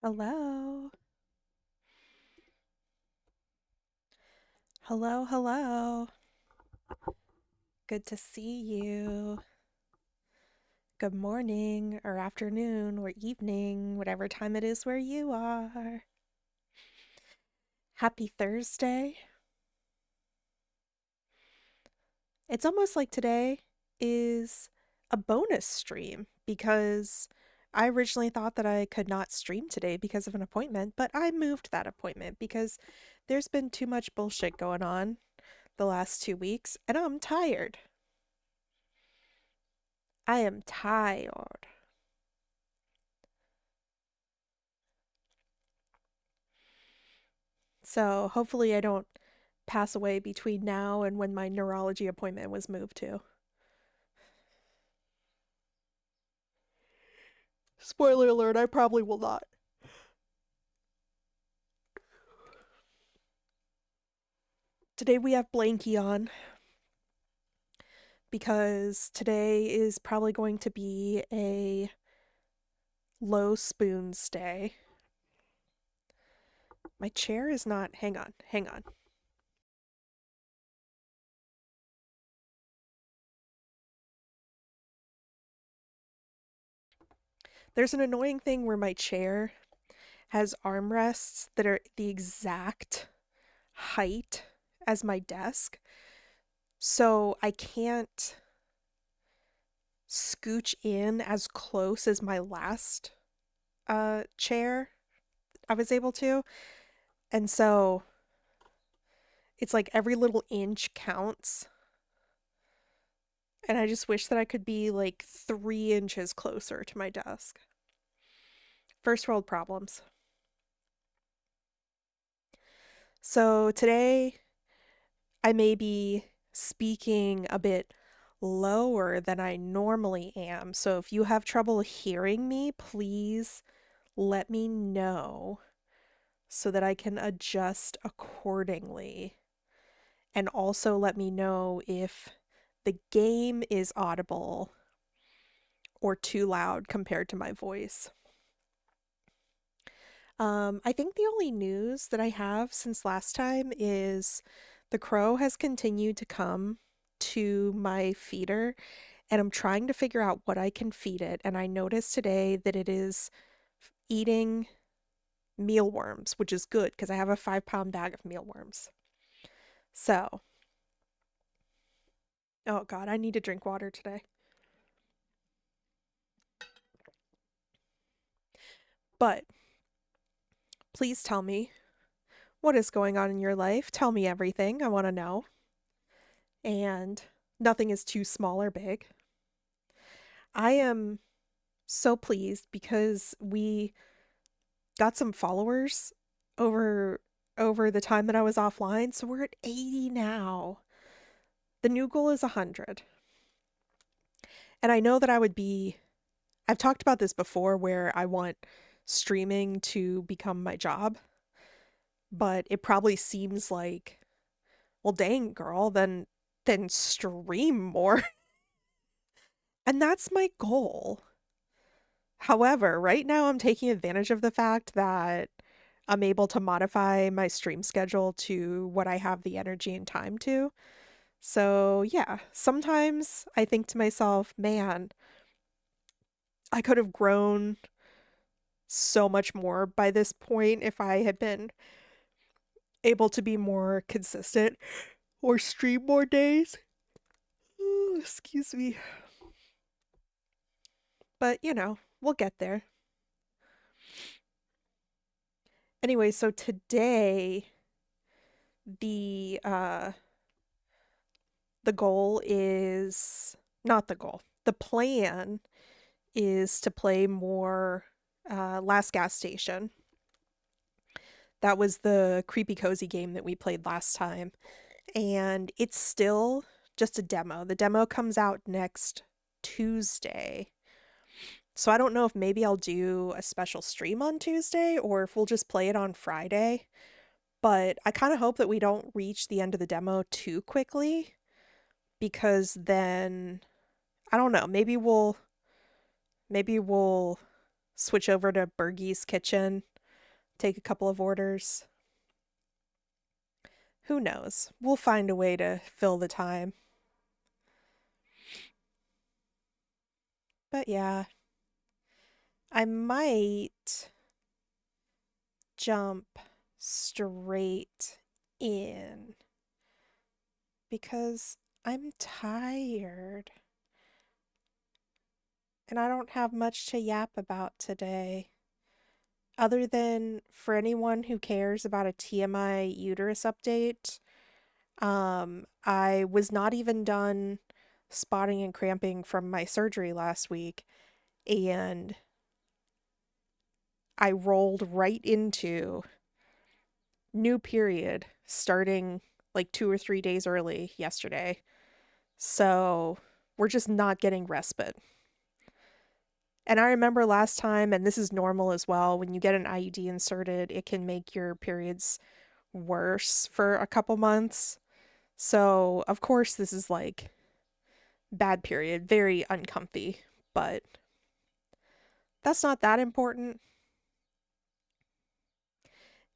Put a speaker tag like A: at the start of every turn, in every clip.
A: Hello. Hello, hello. Good to see you. Good morning or afternoon or evening, whatever time it is where you are. Happy Thursday. It's almost like today is a bonus stream because I originally thought that I could not stream today because of an appointment, but I moved that appointment because there's been too much bullshit going on the last 2 weeks and I'm tired. I am tired. So hopefully I don't pass away between now and when my neurology appointment was moved to. Spoiler alert, I probably will not. Today we have Blanky on because today is probably going to be a low spoons day. My chair is not. Hang on, hang on. There's an annoying thing where my chair has armrests that are the exact height as my desk. So I can't scooch in as close as my last chair I was able to. And so it's like every little inch counts. And I just wish that I could be like 3 inches closer to my desk. First world problems. So today I may be speaking a bit lower than I normally am. So if you have trouble hearing me, please let me know so that I can adjust accordingly. And also let me know if the game is audible or too loud compared to my voice. I think the only news that I have since last time is the crow has continued to come to my feeder, and I'm trying to figure out what I can feed it. And I noticed today that it is eating mealworms, which is good because I have a 5 pound bag of mealworms. So, oh God, I need to drink water today. But please tell me what is going on in your life. Tell me everything. I want to know. And nothing is too small or big. I am so pleased because we got some followers over the time that I was offline. So we're at 80 now. The new goal is 100. And I know that I've talked about this before where I want streaming to become my job, but it probably seems like, well, dang, girl, then stream more. And that's my goal. However, right now I'm taking advantage of the fact that I'm able to modify my stream schedule to what I have the energy and time to. So, yeah, sometimes I think to myself, man, I could have grown so much more by this point if I had been able to be more consistent or stream more days. Ooh, excuse me. But, we'll get there. Anyway, so today the uh the goal is not the goal. The plan is to play more Last Gas Station. That was the creepy cozy game that we played last time. And it's still just a demo. The demo comes out next Tuesday. So I don't know if maybe I'll do a special stream on Tuesday or if we'll just play it on Friday. But I kind of hope that we don't reach the end of the demo too quickly because then I don't know, maybe we'll switch over to Bergie's Kitchen take a couple of orders. Who knows? We'll find a way to fill the time. But yeah, I might jump straight in because I'm tired and I don't have much to yap about today. Other than for anyone who cares about a TMI uterus update, I was not even done spotting and cramping from my surgery last week, and I rolled right into new period starting like 2 or 3 days early yesterday. So we're just not getting respite. And I remember last time, and this is normal as well, when you get an IUD inserted, it can make your periods worse for a couple months. So, of course, this is like bad period, very uncomfy, but that's not that important.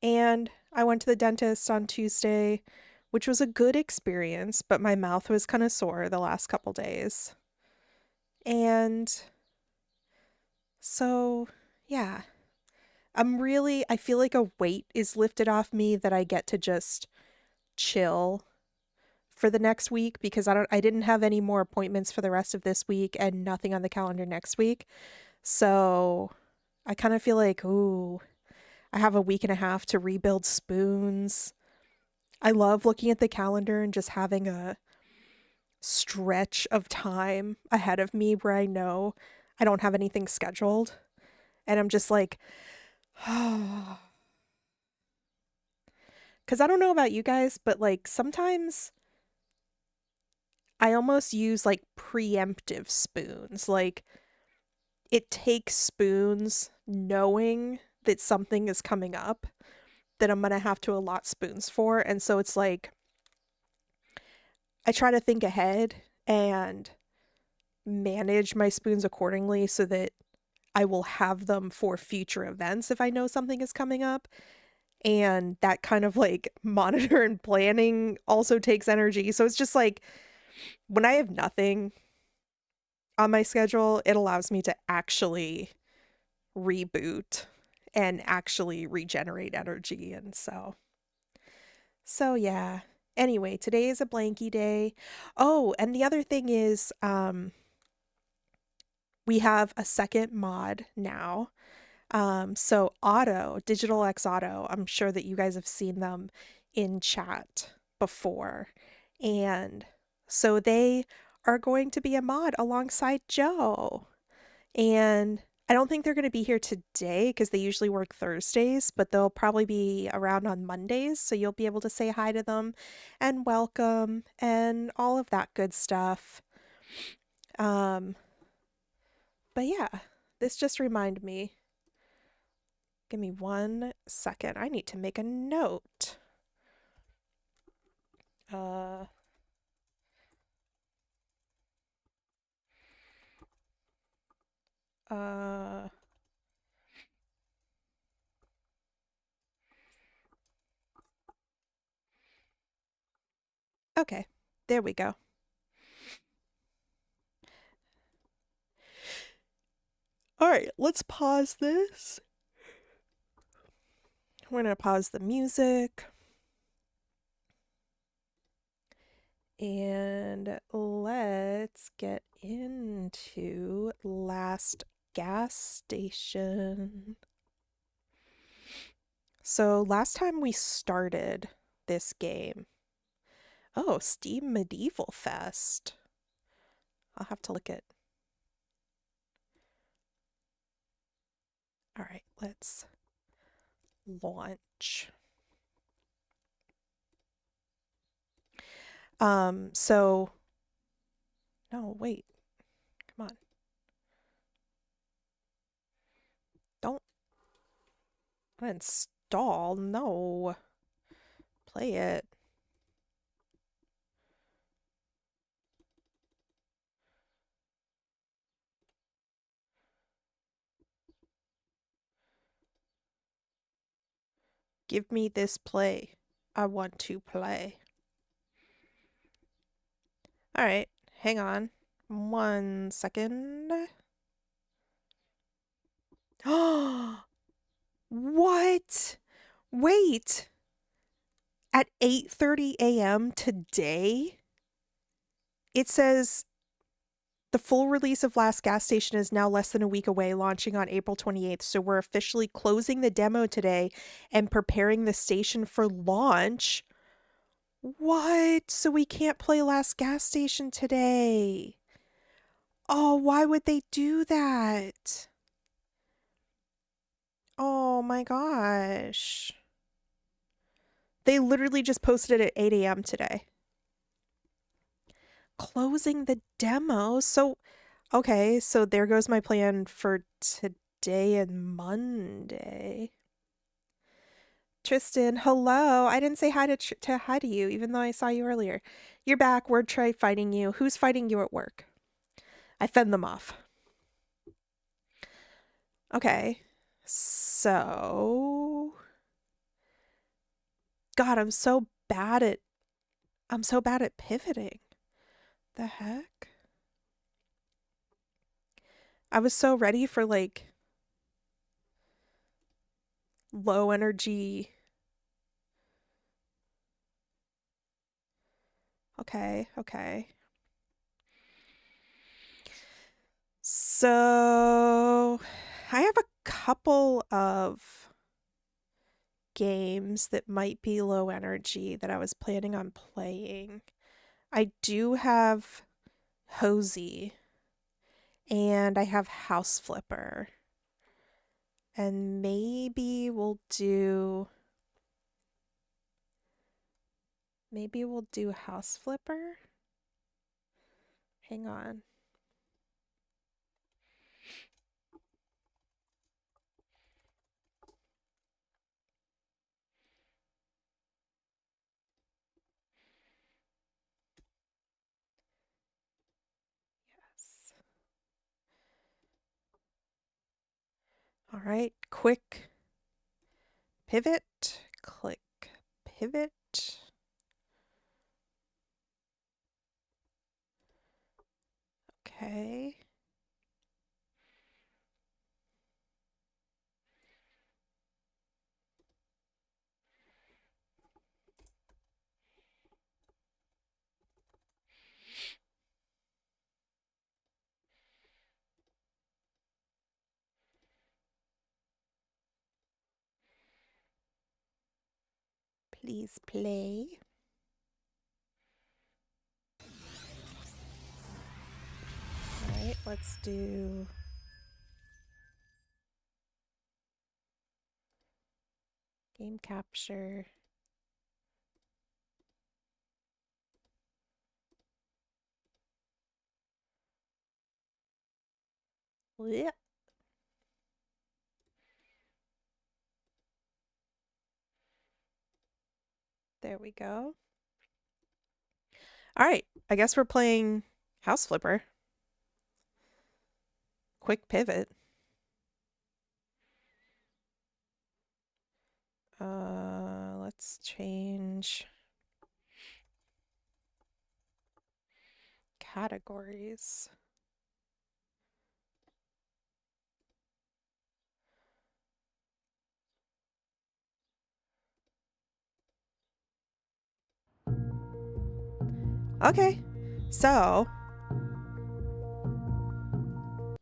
A: And I went to the dentist on Tuesday, which was a good experience, but my mouth was kind of sore the last couple days. And so, yeah, I feel like a weight is lifted off me that I get to just chill for the next week because I didn't have any more appointments for the rest of this week and nothing on the calendar next week. So I kind of feel like, ooh, I have a week and a half to rebuild spoons. I love looking at the calendar and just having a stretch of time ahead of me where I know I don't have anything scheduled. And I'm just like, oh. Because I don't know about you guys, but like sometimes I almost use like preemptive spoons. Like it takes spoons knowing that something is coming up that I'm going to have to allot spoons for. And so it's like I try to think ahead and manage my spoons accordingly so that I will have them for future events if I know something is coming up. And that kind of like monitor and planning also takes energy. So it's just like when I have nothing on my schedule, it allows me to actually reboot and actually regenerate energy. And so yeah. Anyway, today is a blanky day. Oh, and the other thing is, we have a second mod now. So Auto, Digital X Auto, I'm sure that you guys have seen them in chat before. And so they are going to be a mod alongside Joe. And I don't think they're going to be here today because they usually work Thursdays, but they'll probably be around on Mondays. So you'll be able to say hi to them and welcome and all of that good stuff. Um, but yeah, this just reminded me. Give me 1 second. I need to make a note. Uh, uh, okay, there we go. All right, let's pause this. We're gonna pause the music. And let's get into Last Gas Station. So last time we started this game. Oh, Steam Medieval Fest. I'll have to look at. All right, let's launch. So no, wait. Come on. Don't uninstall. No. Play it. Give me this play. I want to play. All right, hang on 1 second. Oh, what? Wait. At 8:30 a.m. today, it says the full release of Last Gas Station is now less than a week away, launching on April 28th. So we're officially closing the demo today and preparing the station for launch. What? So we can't play Last Gas Station today. Oh, why would they do that? Oh my gosh. They literally just posted it at 8 a.m. today. Closing the demo. So, okay, so there goes my plan for today and Monday. Tristan, hello. I didn't say hi to hi to you, even though I saw you earlier. You're back. Word try fighting you. Who's fighting you at work? I fend them off. Okay. So, God, I'm so bad at pivoting. The heck? I was so ready for like low energy. Okay. So, I have a couple of games that might be low energy that I was planning on playing. I do have Hosey, and I have House Flipper. And maybe we'll do House Flipper. Hang on. Yes. All right, quick pivot, click pivot. Okay. Please play. All right, let's do game capture. Yeah. There we go. All right, I guess we're playing House Flipper. Quick pivot. Let's change categories. Okay, so,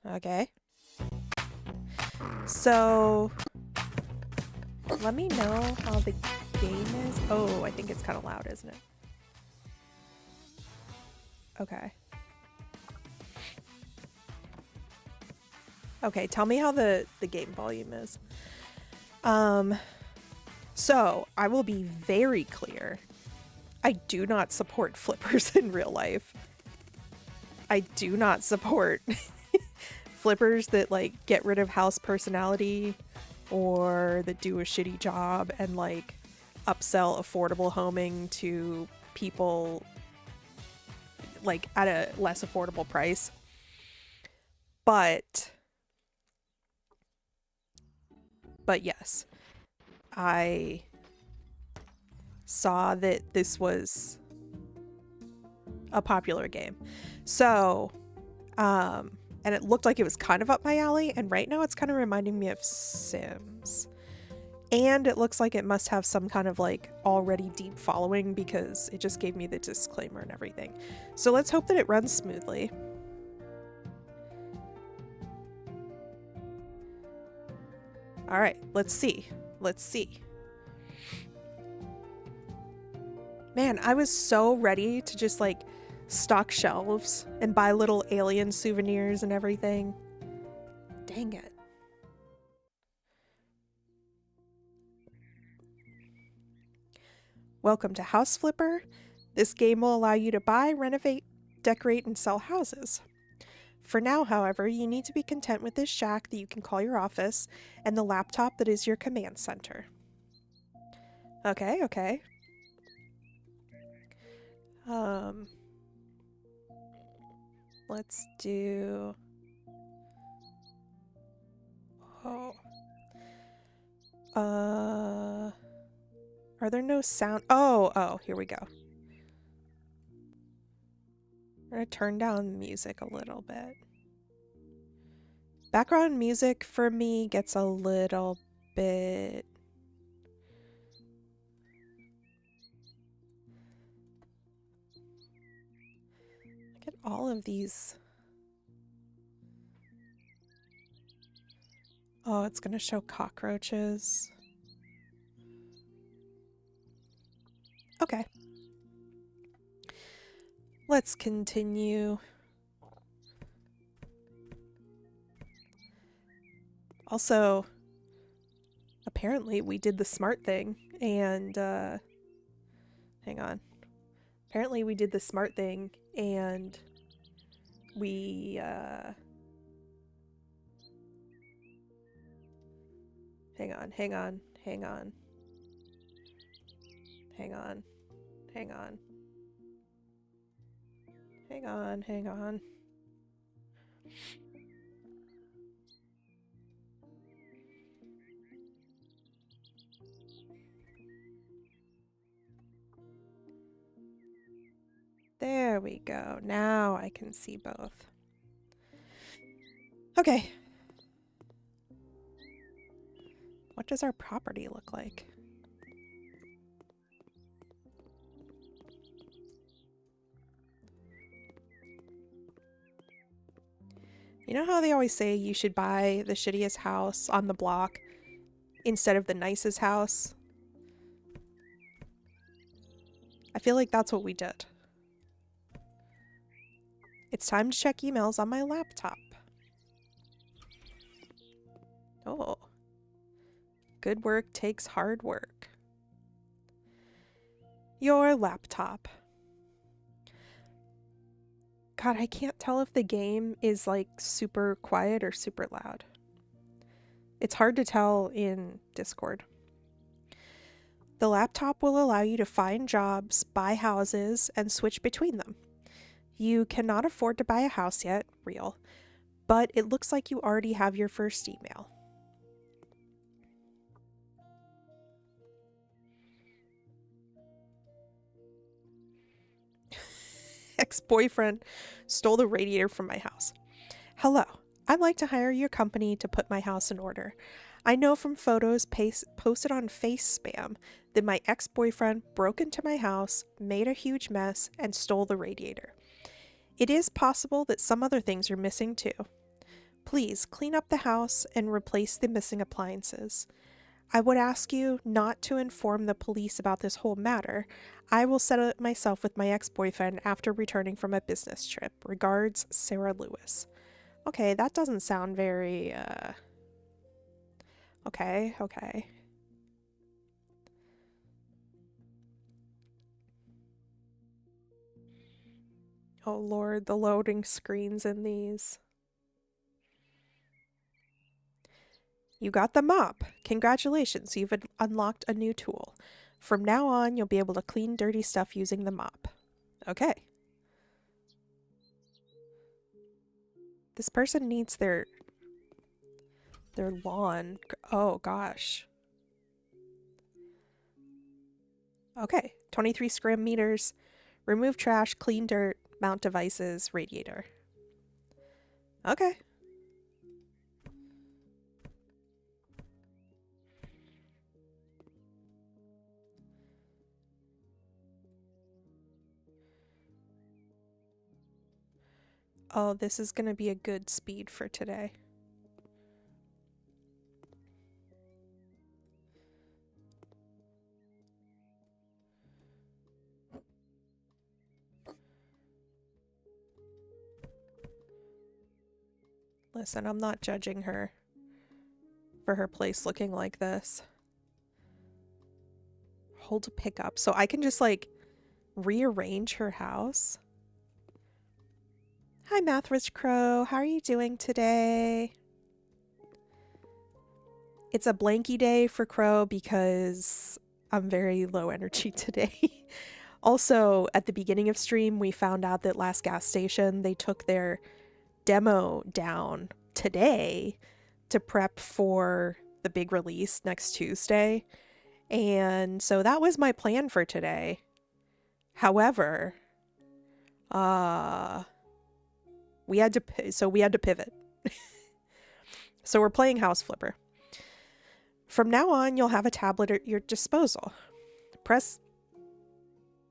A: okay. So, let me know how the game is. Oh, I think it's kind of loud, isn't it? Okay. Okay, tell me how the game volume is. So I will be very clear. I do not support flippers in real life. I do not support flippers that like get rid of house personality or that do a shitty job and like upsell affordable homing to people like at a less affordable price. But yes, I saw that this was a popular game. So, and it looked like it was kind of up my alley, and right now it's kind of reminding me of Sims. And it looks like it must have some kind of like already deep following because it just gave me the disclaimer and everything. So let's hope that it runs smoothly. All right, let's see. Let's see. Man, I was so ready to just like stock shelves and buy little alien souvenirs and everything. Dang it. Welcome to House Flipper. This game will allow you to buy, renovate, decorate, and sell houses. For now, however, you need to be content with this shack that you can call your office and the laptop that is your command center. Okay, okay. Let's do... Oh. Are there no sound? Oh, here we go. I'm gonna turn down music a little bit. Background music for me gets a little bit... Look at all of these. Oh, it's gonna show cockroaches. Okay. Let's continue. Also, apparently we did the smart thing and, hang on. Apparently we did the smart thing and we, hang on. Hang on. There we go. Now I can see both. Okay. What does our property look like? You know how they always say you should buy the shittiest house on the block instead of the nicest house? I feel like that's what we did. It's time to check emails on my laptop. Oh. Good work takes hard work. Your laptop. God, I can't tell if the game is like super quiet or super loud. It's hard to tell in Discord. The laptop will allow you to find jobs, buy houses, and switch between them. You cannot afford to buy a house yet, real, but it looks like you already have your first email. Ex-boyfriend stole the radiator from my house. Hello, I'd like to hire your company to put my house in order. I know from photos posted on Face Spam that my ex-boyfriend broke into my house, made a huge mess, and stole the radiator. It is possible that some other things are missing too. Please clean up the house and replace the missing appliances. I would ask you not to inform the police about this whole matter. I will settle it myself with my ex-boyfriend after returning from a business trip. Regards, Sarah Lewis. Okay, that doesn't sound very, Okay. Oh lord, the loading screens in these. You got the mop. Congratulations, you've unlocked a new tool. From now on, you'll be able to clean dirty stuff using the mop. Okay. This person needs their lawn. Oh gosh. Okay, 23 scrim meters. Remove trash, clean dirt, mount devices, radiator. Okay. Oh, this is going to be a good speed for today. Listen, I'm not judging her for her place looking like this. Hold to pick up. So I can just like rearrange her house. Hi, Mathridge Crow. How are you doing today? It's a blanky day for Crow because I'm very low energy today. Also, at the beginning of stream, we found out that last gas station, they took their demo down today to prep for the big release next Tuesday. And so that was my plan for today. However, we had to pivot. So we're playing House Flipper. From now on, you'll have a tablet at your disposal. Press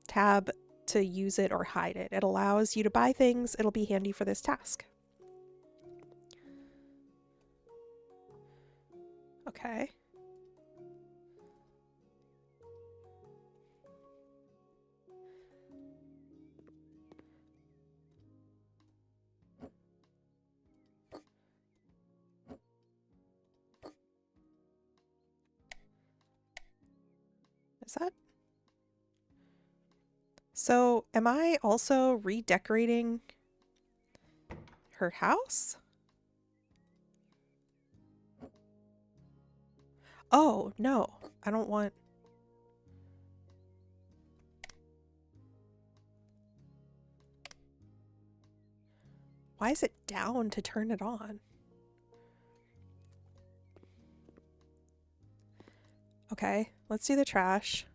A: tab to use it or hide it. It allows you to buy things. It'll be handy for this task. Okay. Is that? So, am I also redecorating her house? Oh, no. I don't want... Why is it down to turn it on? Okay, let's do the trash.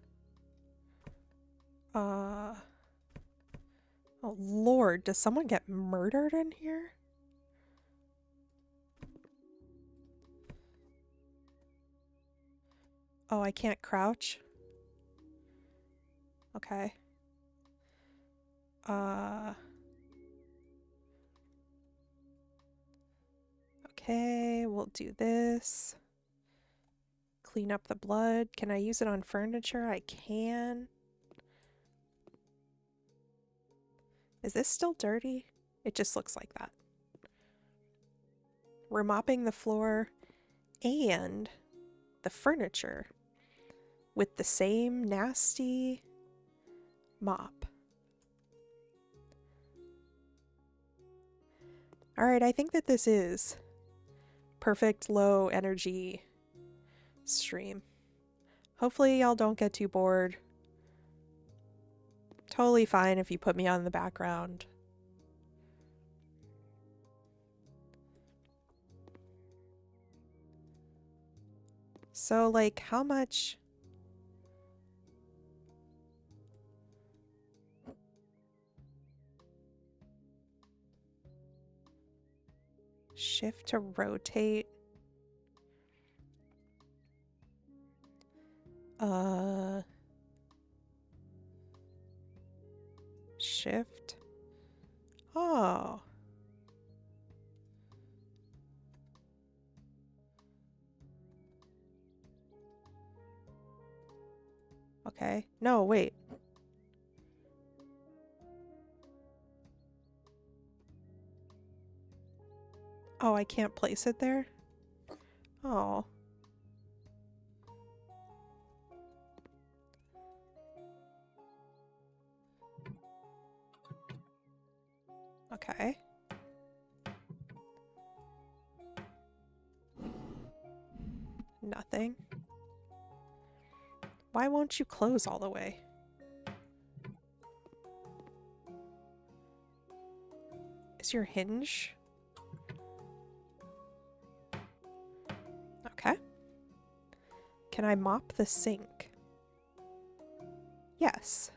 A: Oh Lord, does someone get murdered in here? Oh, I can't crouch? Okay. Okay, we'll do this. Clean up the blood. Can I use it on furniture? I can. Is this still dirty? It just looks like that. We're mopping the floor and the furniture with the same nasty mop. Alright, I think that this is perfect low energy stream. Hopefully y'all don't get too bored. Totally fine if you put me on the background. So, like, how much... Shift to rotate. Shift. Oh. Okay. No, wait. Oh, I can't place it there? Oh. Okay. Nothing. Why won't you close all the way? Is your hinge? Okay. Can I mop the sink? Yes.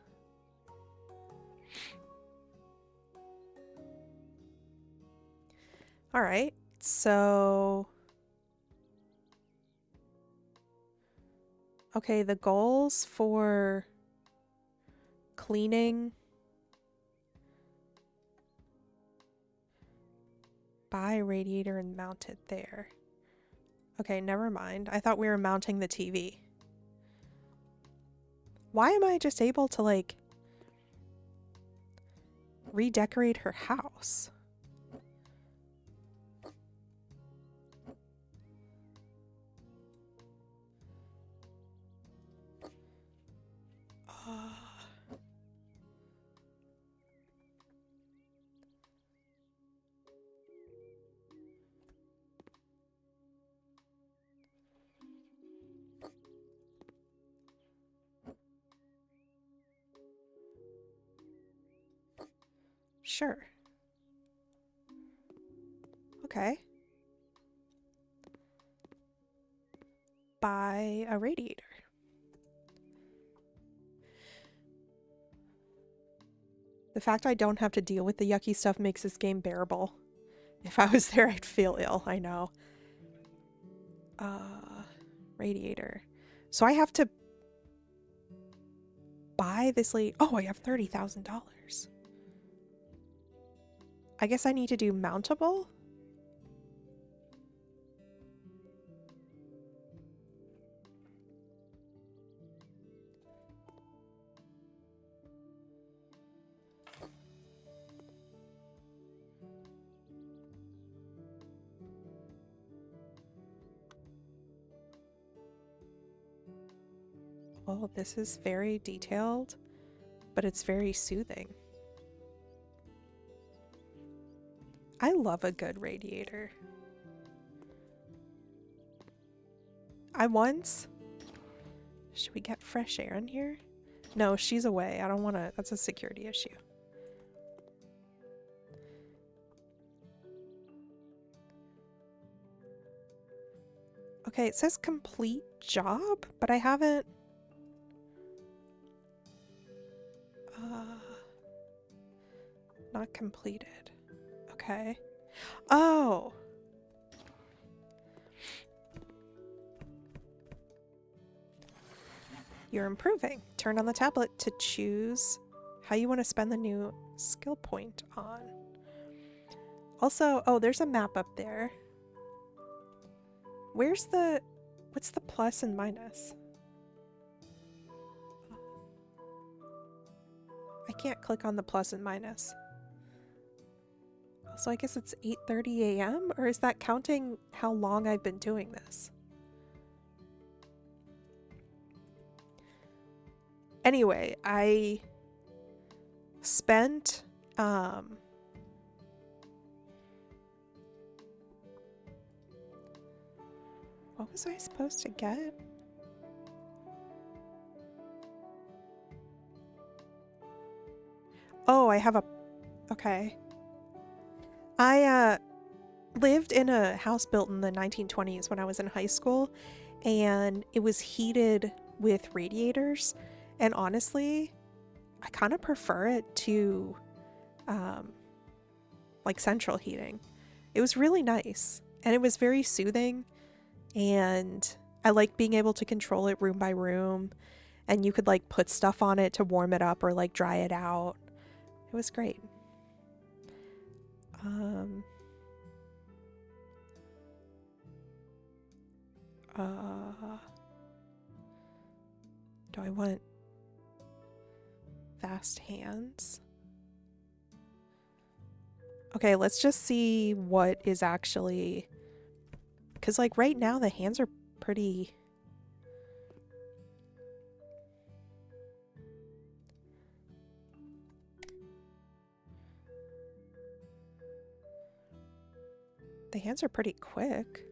A: All right. So, okay, the goals for cleaning, buy a radiator and mount it there. Okay, never mind. I thought we were mounting the TV. Why am I just able to, like, redecorate her house? Sure. Okay. Buy a radiator. The fact I don't have to deal with the yucky stuff makes this game bearable. If I was there, I'd feel ill, I know. Radiator. So I have to buy this Oh, I have $30,000. I guess I need to do mountable? Oh, this is very detailed, but it's very soothing. I love a good radiator. Should we get fresh air in here? No, she's away. I don't want to. That's a security issue. Okay, it says complete job, but I haven't. Not completed. Okay. Oh! You're improving. Turn on the tablet to choose how you want to spend the new skill point on. Also, oh, there's a map up there. What's the plus and minus? I can't click on the plus and minus. So I guess it's 8:30 a.m. or is that counting how long I've been doing this? Anyway, I spent what was I supposed to get? Oh, I have a okay. I lived in a house built in the 1920s when I was in high school, and it was heated with radiators, and honestly, I kind of prefer it to like central heating. It was really nice, and it was very soothing, and I liked being able to control it room by room, and you could like put stuff on it to warm it up or like dry it out. It was great. Do I want fast hands? Okay, let's just see what is actually, because like right now the hands are pretty. The hands are pretty quick.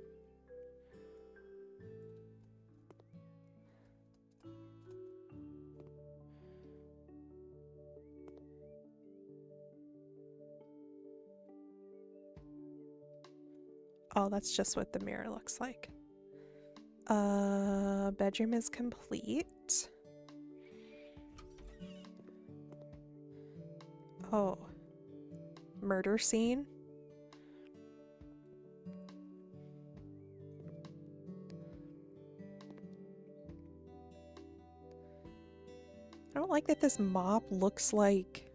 A: Oh, that's just what the mirror looks like. Bedroom is complete. Oh. Murder scene? I don't like that this mop looks like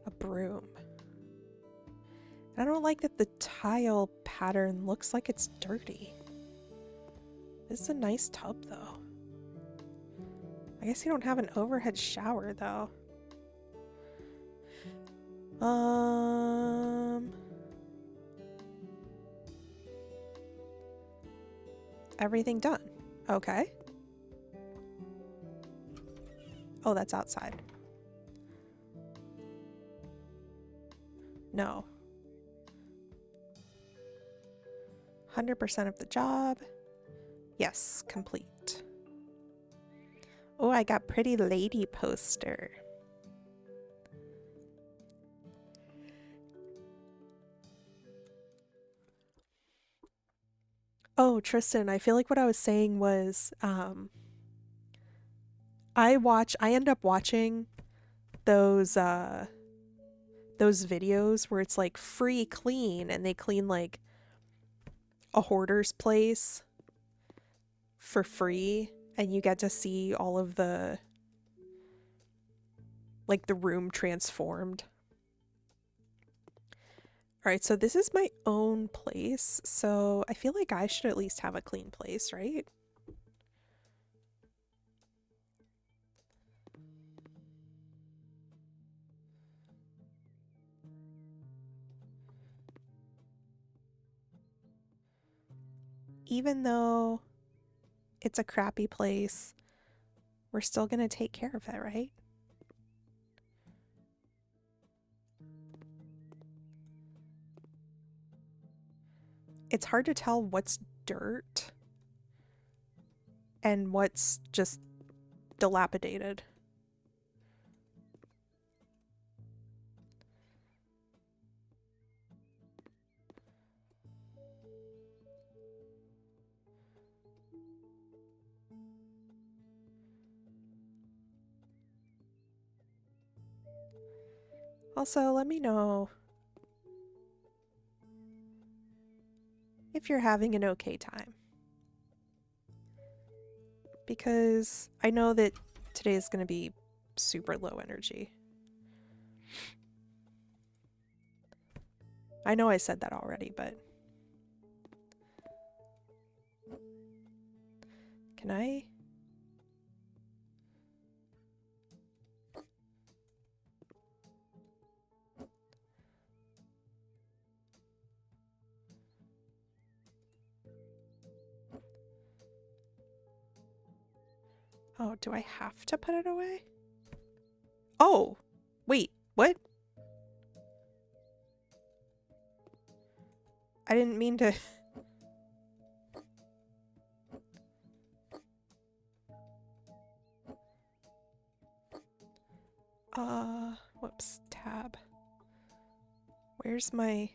A: a broom. I don't like that the tile pattern looks like it's dirty. This is a nice tub, though. I guess you don't have an overhead shower, though. Everything done. Okay. Oh, that's outside. No. 100% of the job. Yes, complete. Oh, I got pretty lady poster. Oh, Tristan, I feel like what I was saying was, I end up watching those videos where it's like free clean and they clean like a hoarder's place for free and you get to see all of the like the room transformed. All right, so this is my own place, so I feel like I should at least have a clean place, right? Even though it's a crappy place, we're still gonna take care of it, right? It's hard to tell what's dirt and what's just dilapidated. Also, let me know if you're having an okay time. Because I know that today is going to be super low energy. I know I said that already, but... Can I... Oh, do I have to put it away? Oh! Wait, what? I didn't mean to... Whoops, tab. Where's my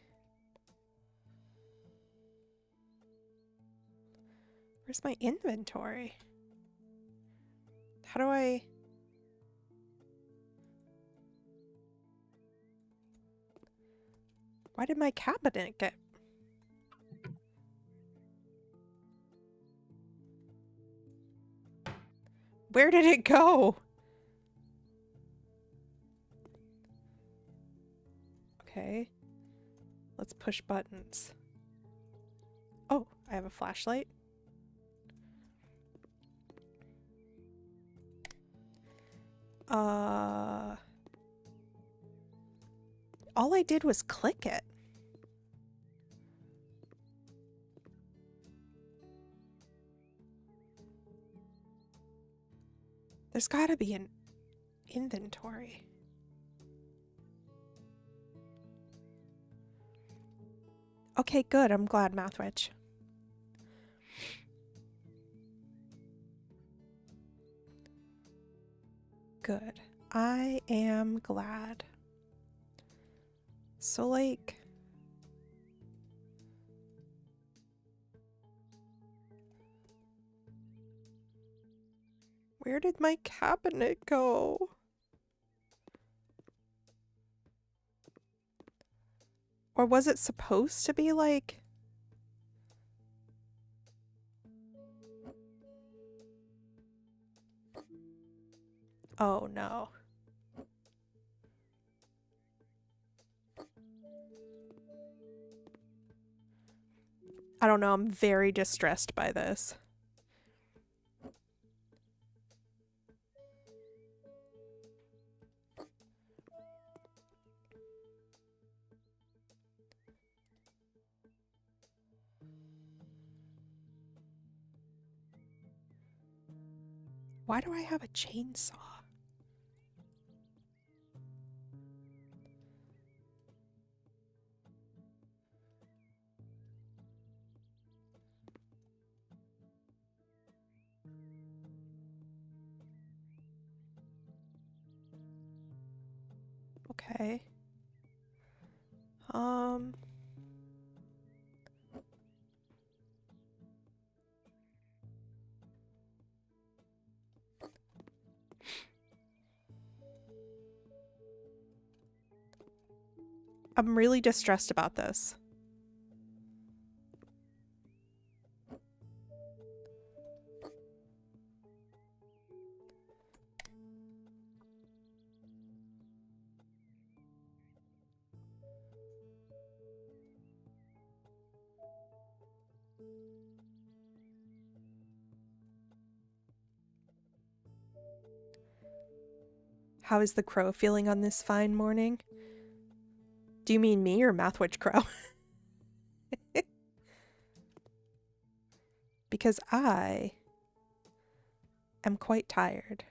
A: inventory? How do I... Why did my cabinet get... Where did it go? Okay. Let's push buttons. Oh, I have a flashlight. All I did was click it. There's gotta be an inventory. Okay, good. I'm glad, Mathwitch. Good. I am glad. So, like... Where did my cabinet go? Or was it supposed to be like... Oh no. I don't know, I'm very distressed by this. Why do I have a chainsaw? Okay. I'm really distressed about this. How is the crow feeling on this fine morning? Do you mean me or Mathwitch Crow? Because I am quite tired.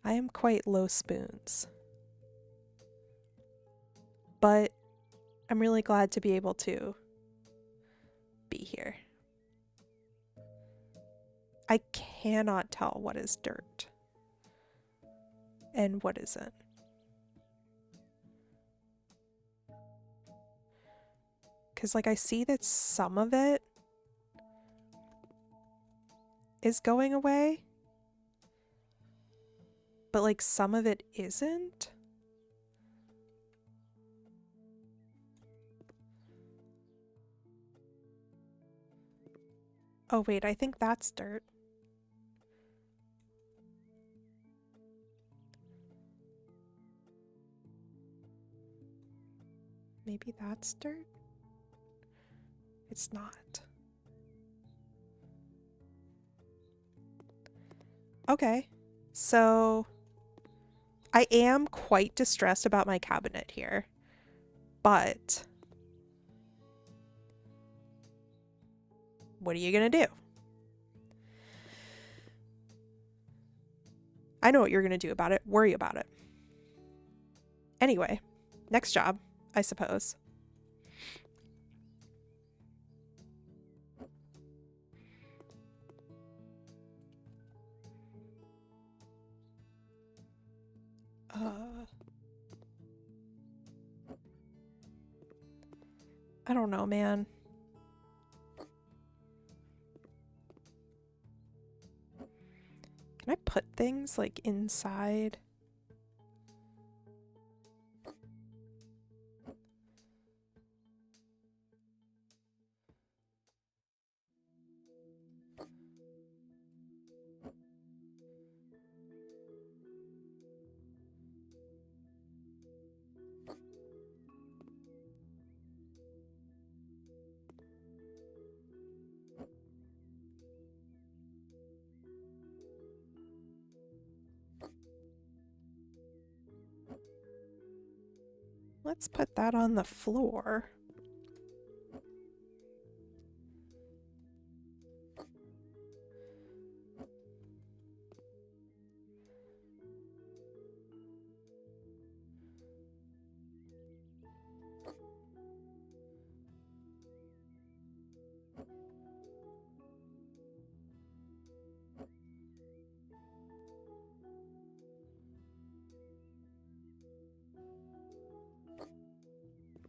A: I am quite low spoons. But I'm really glad to be able to be here. I cannot tell what is dirt and what isn't. Because, like, I see that some of it is going away, but, like, some of it isn't. Oh, wait, I think that's dirt. Maybe that's dirt? It's not. Okay, so I am quite distressed about my cabinet here, but what are you gonna do? I know what you're gonna do about it. Worry about it. Anyway, next job, I suppose. I don't know, man. Can I put things, like, inside? Let's put that on the floor.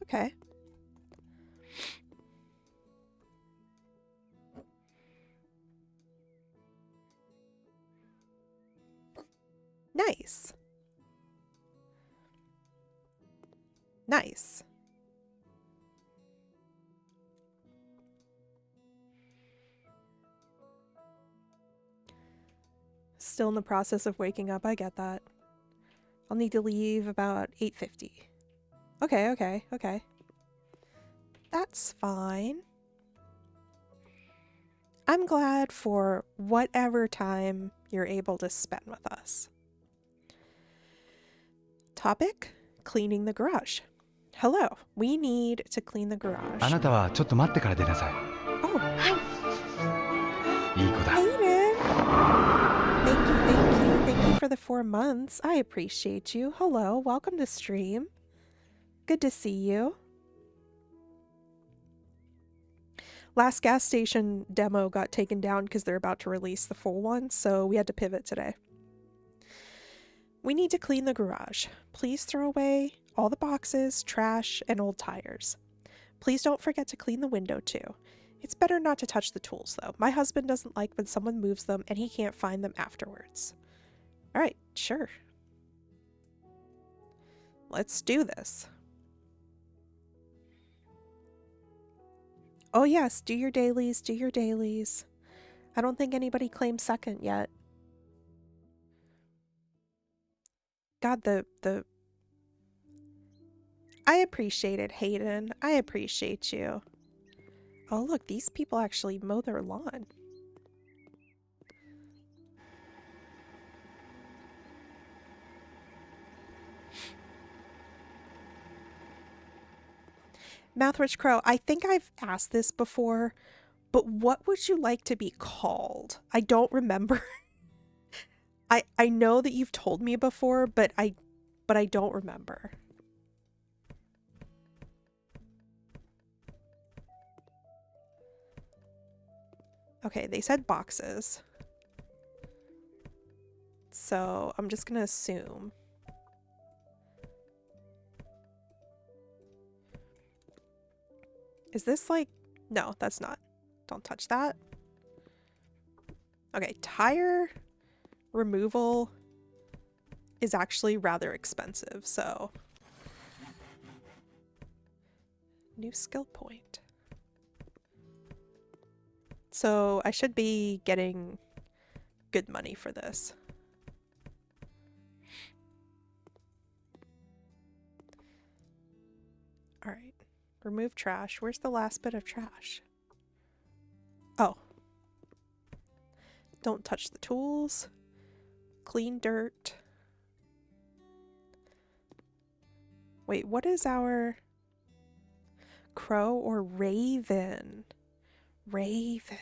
A: Okay. Still in the process of waking up. I get that. I'll need to leave about 8:50. Okay. That's fine. I'm glad for whatever time you're able to spend with us. Topic: cleaning the garage. Hello, we need to clean the garage.
B: あなたはちょっと待ってから出なさい。
A: Oh,
B: いい子だ。
A: Hayden! Thank you for the 4 months. I appreciate you. Hello, welcome to stream. Good to see you. Last gas station demo got taken down because they're about to release the full one, so we had to pivot today. We need to clean the garage. Please throw away all the boxes, trash, and old tires. Please don't forget to clean the window too. It's better not to touch the tools though. My husband doesn't like when someone moves them and he can't find them afterwards. Alright, sure. Let's do this. Oh yes, do your dailies, do your dailies. I don't think anybody claimed second yet. God, the I appreciate it, Hayden. I appreciate you. Oh look, these people actually mow their lawn. Mouthwitch Crow, I think I've asked this before, but what would you like to be called? I don't remember. I know that you've told me before, but I don't remember. Okay, they said boxes. So I'm just gonna assume. Is this like... No, that's not. Don't touch that. Okay, tire removal is actually rather expensive, so... New skill point. So I should be getting good money for this. Alright. Remove trash. Where's the last bit of trash? Oh. Don't touch the tools. Clean dirt. Wait, what is our... Crow or Raven? Raven.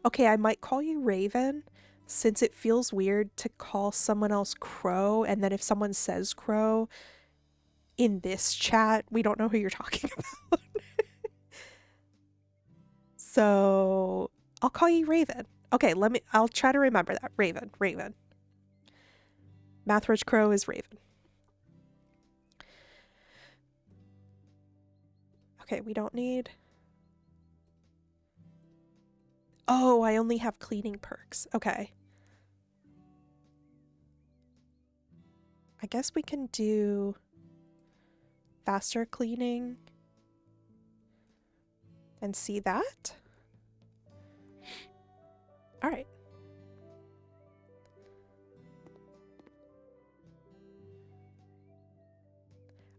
A: Okay, I might call you Raven since it feels weird to call someone else Crow, and then if someone says Crow in this chat, we don't know who you're talking about. So I'll call you Raven. Okay, I'll try to remember that. Raven. Mathridge Crow is Raven. Okay, we don't need... Oh, I only have cleaning perks. Okay. I guess we can do faster cleaning and see that. All right.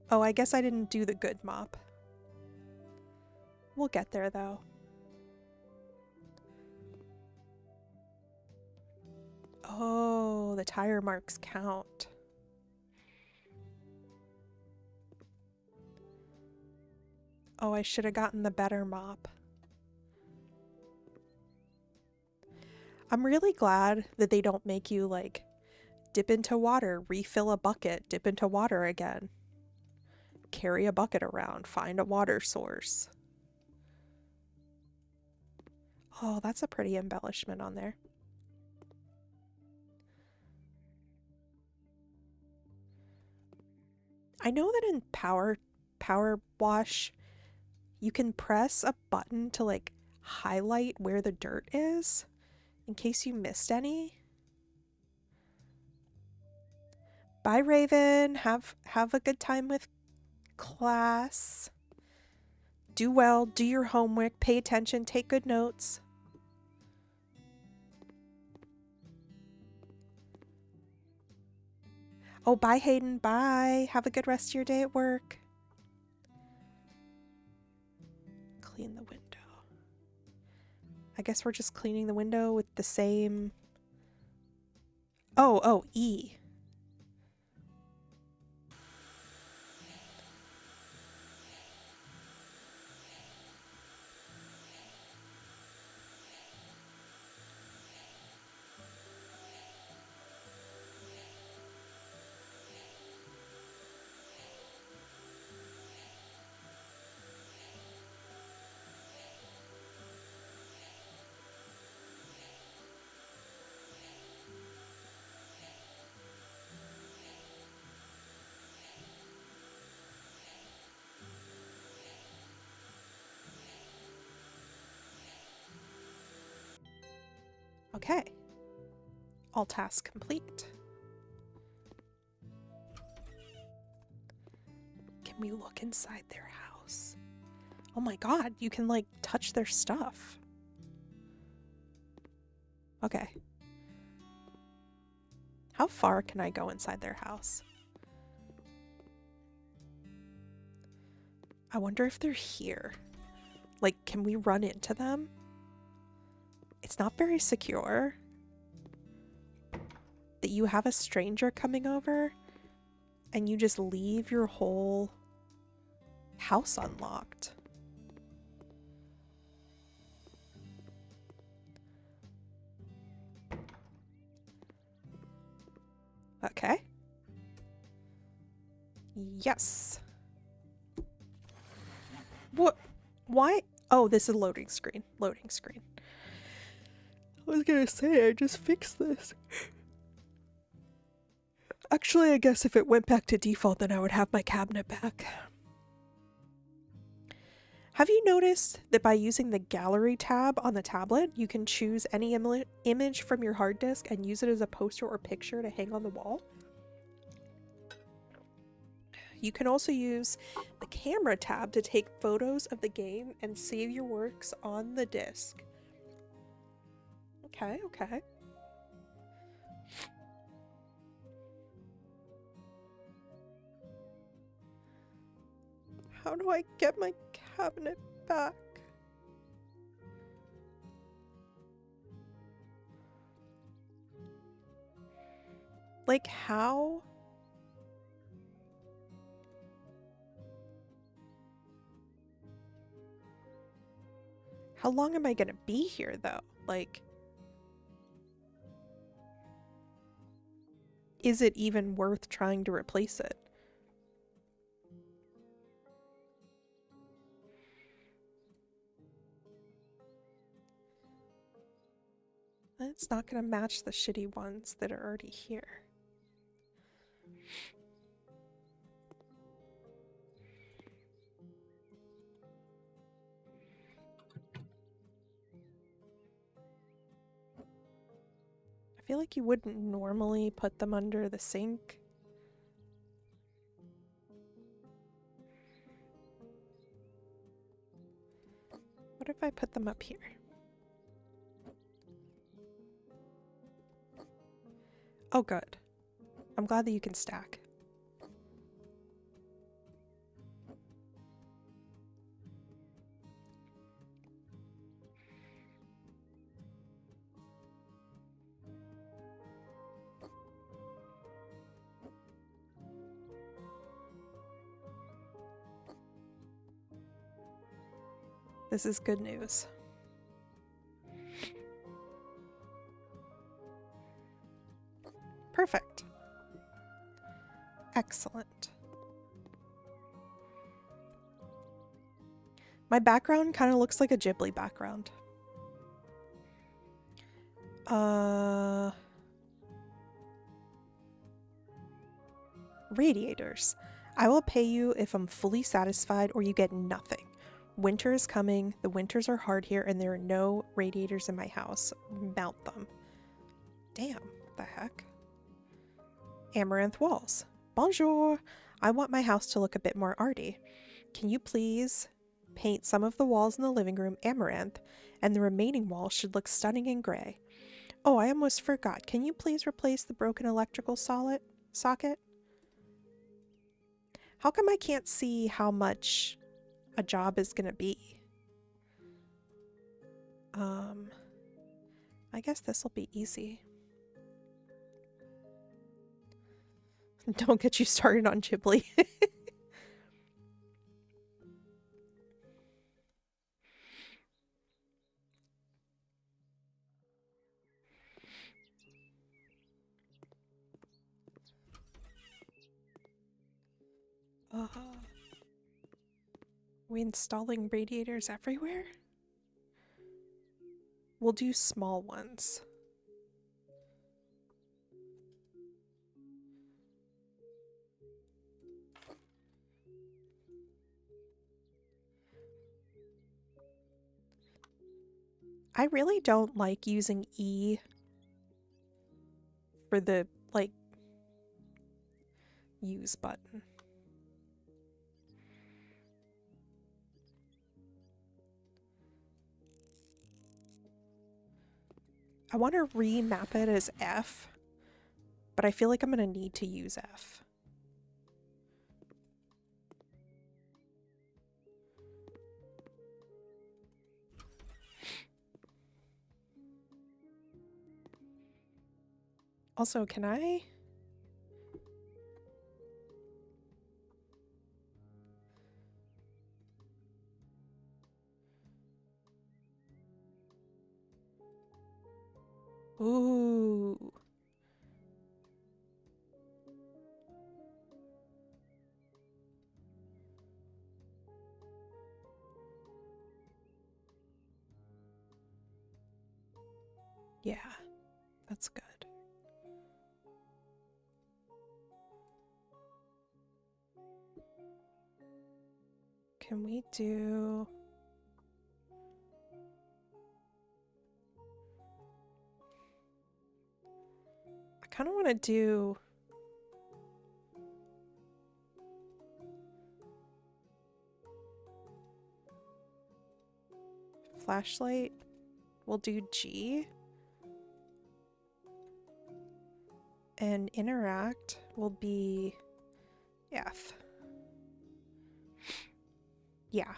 A: Oh, I guess I didn't do the good mop. We'll get there though. Oh, the tire marks count. Oh, I should have gotten the better mop. I'm really glad that they don't make you like dip into water, refill a bucket, dip into water again, carry a bucket around, find a water source. Oh, that's a pretty embellishment on there. I know that in Power Wash, you can press a button to like highlight where the dirt is in case you missed any. Bye, Raven. Have a good time with class. Do well, do your homework, pay attention, take good notes. Oh, bye, Hayden. Bye. Have a good rest of your day at work. Clean the window. I guess we're just cleaning the window with the same... Oh, E. Okay. All tasks complete. Can we look inside their house? Oh my god, you can like touch their stuff. Okay. How far can I go inside their house? I wonder if they're here. Like, can we run into them? It's not very secure. That you have a stranger coming over and you just leave your whole house unlocked. Okay. Yes. What? Why? Oh, this is loading screen. Loading screen. I was gonna say, I just fixed this. Actually, I guess if it went back to default, then I would have my cabinet back. Have you noticed that by using the gallery tab on the tablet, you can choose any image from your hard disk and use it as a poster or picture to hang on the wall? You can also use the camera tab to take photos of the game and save your works on the disk. Okay, okay. How do I get my cabinet back? Like, how? How long am I gonna be here, though? Like, is it even worth trying to replace it? It's not gonna match the shitty ones that are already here. I feel like you wouldn't normally put them under the sink. What if I put them up here? Oh, good. I'm glad that you can stack. This is good news. Perfect. Excellent. My background kind of looks like a Ghibli background. Radiators. I will pay you if I'm fully satisfied or you get nothing. Winter is coming, the winters are hard here, and there are no radiators in my house. Mount them. Damn, what the heck? Amaranth walls. Bonjour! I want my house to look a bit more arty. Can you please paint some of the walls in the living room amaranth, and the remaining walls should look stunning in gray. Oh, I almost forgot. Can you please replace the broken electrical socket? How come I can't see how much a job is gonna be? I guess this will be easy. Don't get you started on Ghibli. We installing radiators everywhere? We'll do small ones. I really don't like using E for the, like, use button. I want to remap it as F, but I feel like I'm going to need to use F. Also, can I... Ooh. Yeah, that's good. Can we do... I kind of want to do... flashlight. We'll do G. And interact will be F. Yeah.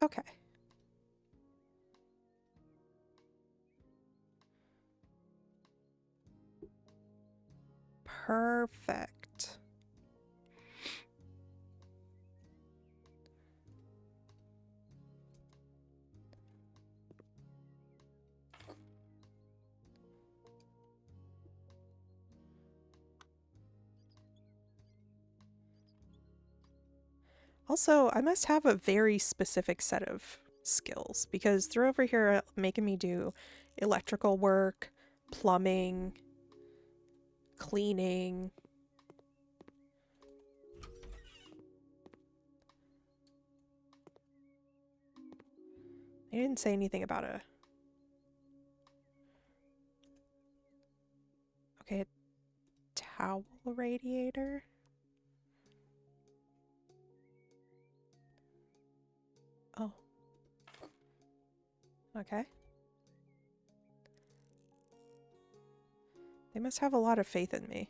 A: Okay. Perfect. Also, I must have a very specific set of skills because they're over here making me do electrical work, plumbing, cleaning. They didn't say anything about a... Okay, a towel radiator. Oh. Okay. They must have a lot of faith in me.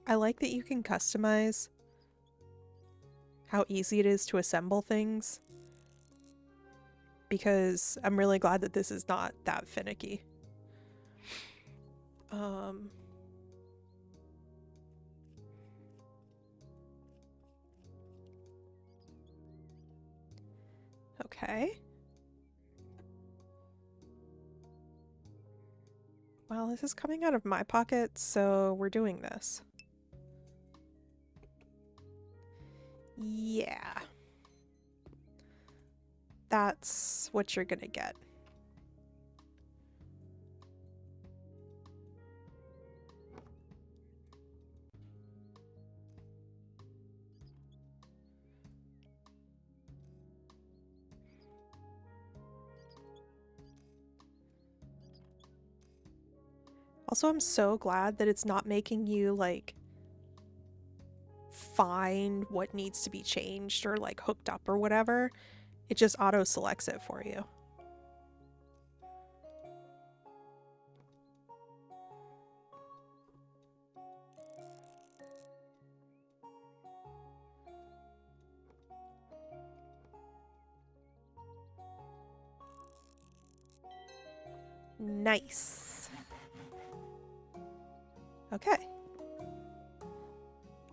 A: I like that you can customize how easy it is to assemble things, because I'm really glad that this is not that finicky. Okay. Well, this is coming out of my pocket, so we're doing this. Yeah. That's what you're gonna get. Also, I'm so glad that it's not making you, like, find what needs to be changed or, like, hooked up or whatever. It just auto-selects it for you. Nice. Okay.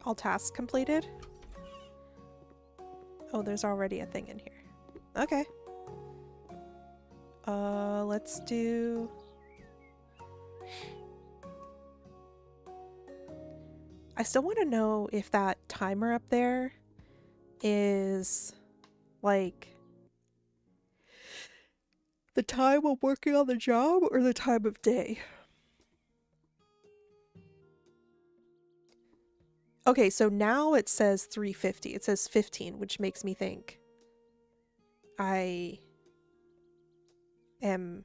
A: All tasks completed? Oh, there's already a thing in here. Okay. Let's do... I still want to know if that timer up there is, like, the time of working on the job or the time of day. Okay, so now it says 3:50. It says 15, which makes me think I am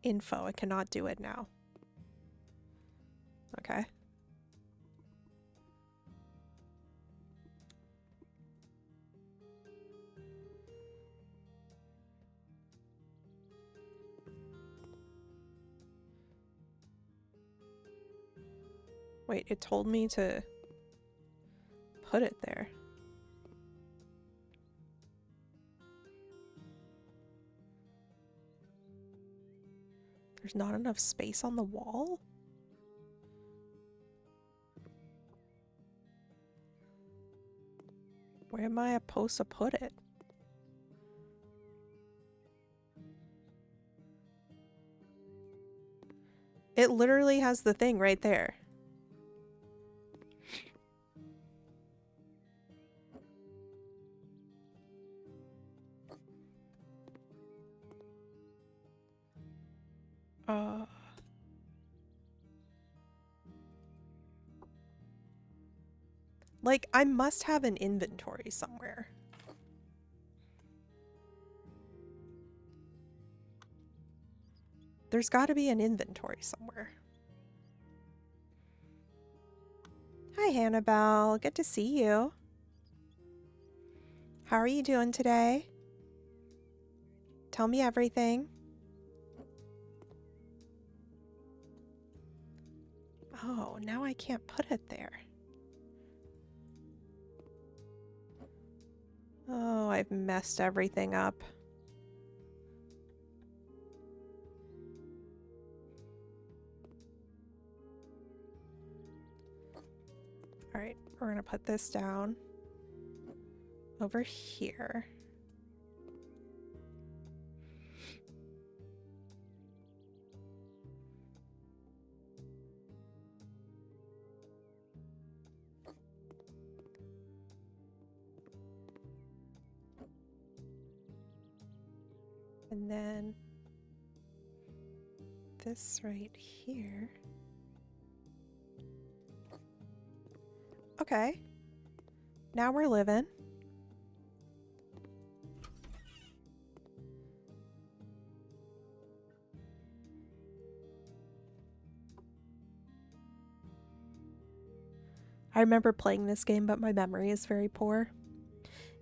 A: info. I cannot do it now. Okay. Wait, it told me to put it there. There's not enough space on the wall? Where am I supposed to put it? It literally has the thing right there. Like, I must have an inventory somewhere. There's got to be an inventory somewhere. Hi, Hannibal. Good to see you. How are you doing today? Tell me everything. Oh, now I can't put it there. Oh, I've messed everything up. All right, we're gonna put this down over here. And then this right here. Okay. Now we're living. I remember playing this game, but my memory is very poor.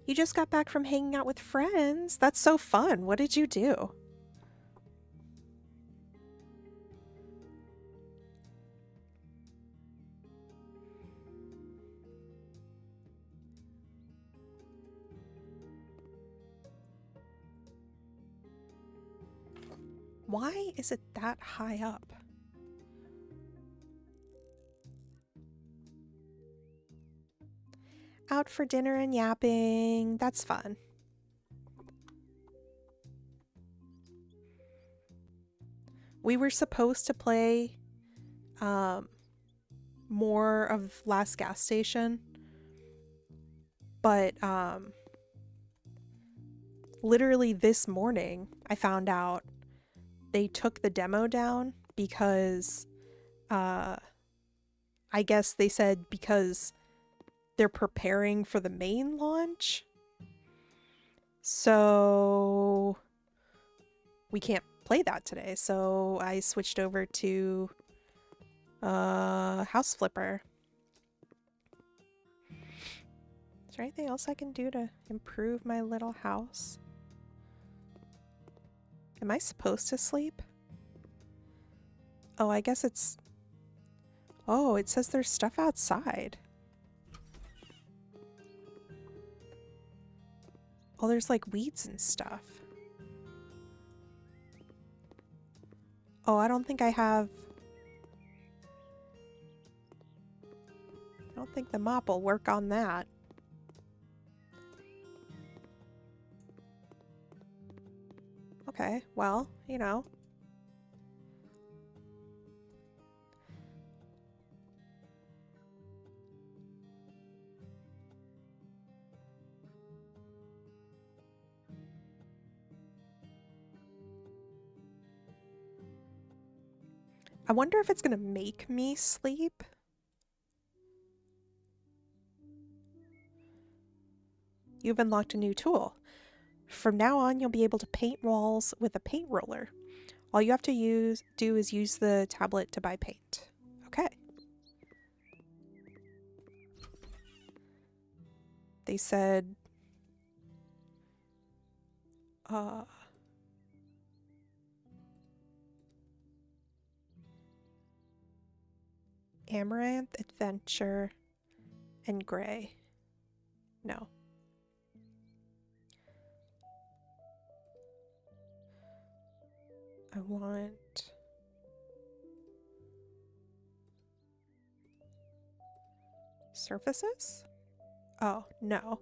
A: You just got back from hanging out with friends. That's so fun. What did you do? Why is it that high up? Out for dinner and yapping. That's fun. We were supposed to play more of Last Gas Station, but literally this morning I found out they took the demo down because I guess they said because they're preparing for the main launch. So we can't play that today. So I switched over to House Flipper. Is there anything else I can do to improve my little house? Am I supposed to sleep? Oh, I guess it's... Oh, it says there's stuff outside. Oh, there's like weeds and stuff. Oh, I don't think I have... I don't think the mop will work on that. Okay, well, you know. I wonder if it's gonna make me sleep. You've unlocked a new tool. From now on, you'll be able to paint walls with a paint roller. All you have to do is use the tablet to buy paint. Okay. They said... Amaranth, Adventure, and Gray. No. I want... Surfaces? Oh, no.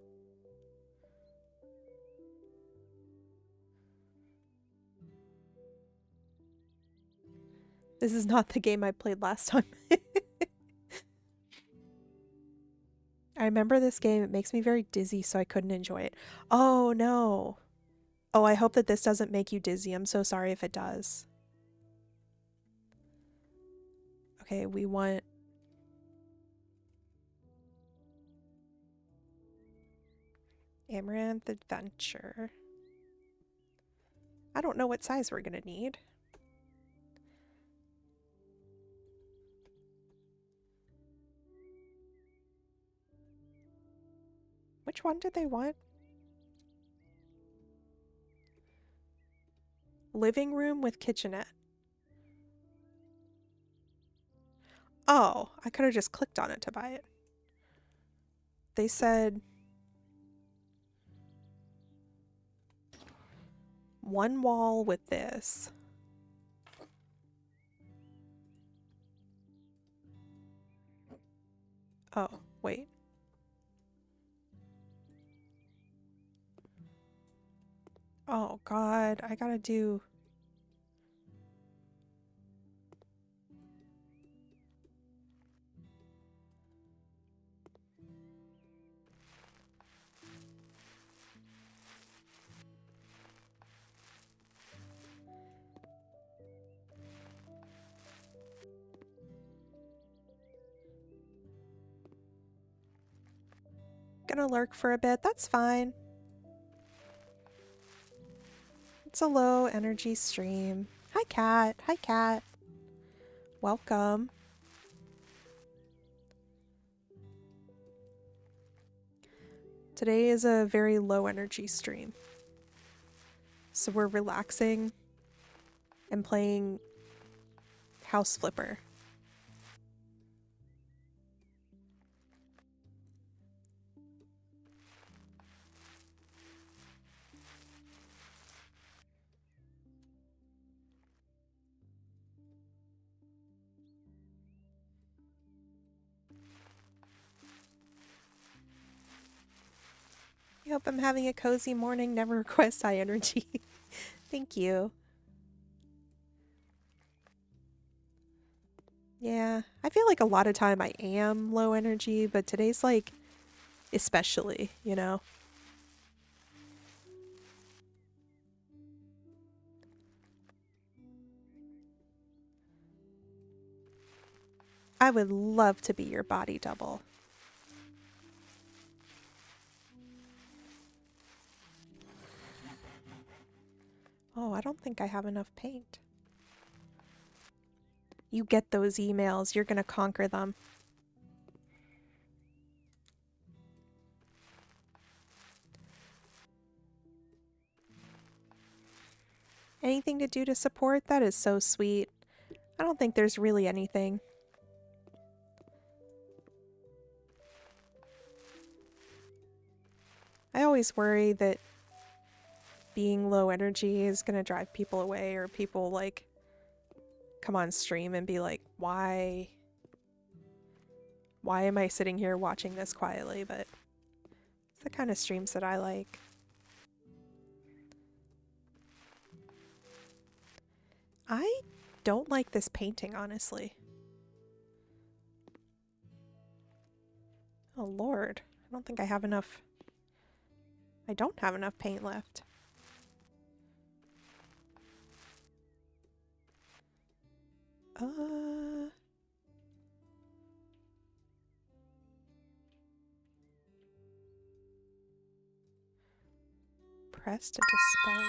A: This is not the game I played last time. I remember this game. It makes me very dizzy, so I couldn't enjoy it. Oh, no. Oh, I hope that this doesn't make you dizzy. I'm so sorry if it does. Okay, we want... Amaranth Adventure. I don't know what size we're gonna need. Which one did they want? Living room with kitchenette. Oh, I could have just clicked on it to buy it. They said... one wall with this. Oh, wait. Oh, God. I gotta do... Gonna lurk for a bit. That's fine. It's a low energy stream. Hi, cat. Hi, cat. Welcome. Today is a very low energy stream. So we're relaxing and playing House Flipper. I hope I'm having a cozy morning. Never request high energy. Thank you. Yeah, I feel like a lot of time I am low energy, but today's like especially, you know? I would love to be your body double. Oh, I don't think I have enough paint. You get those emails. You're gonna conquer them. Anything to do to support? That is so sweet. I don't think there's really anything. I always worry that being low energy is gonna drive people away, or people like come on stream and be like, why am I sitting here watching this quietly? But it's the kind of streams that I like. I don't like this painting, honestly. Oh Lord, I don't think I have enough. I don't have enough paint left. Press to dispose.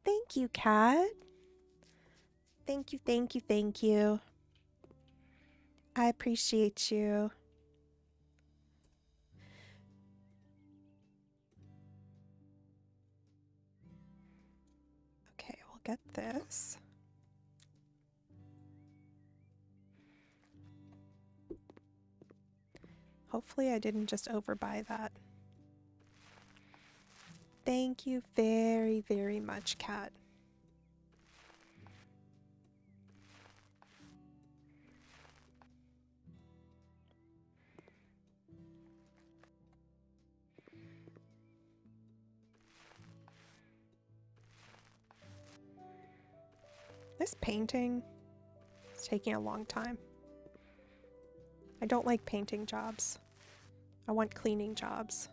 A: Thank you, cat. Thank you, thank you, thank you. I appreciate you. Okay, we'll get this. Hopefully I didn't just overbuy that. Thank you very, very much, cat. This painting is taking a long time. I don't like painting jobs. I want cleaning jobs.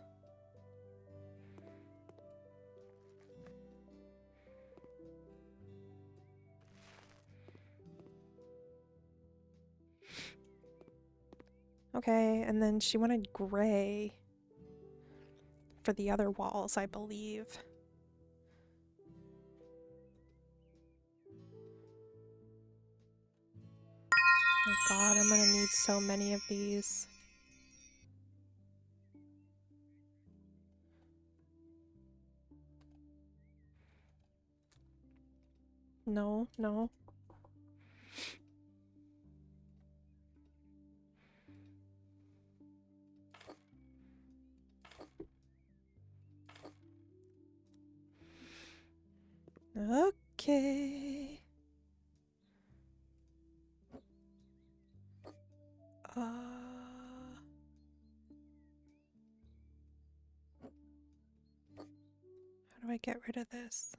A: Okay, and then she wanted gray for the other walls, I believe. Oh god, I'm gonna need so many of these. No, no. Okay. How do I get rid of this?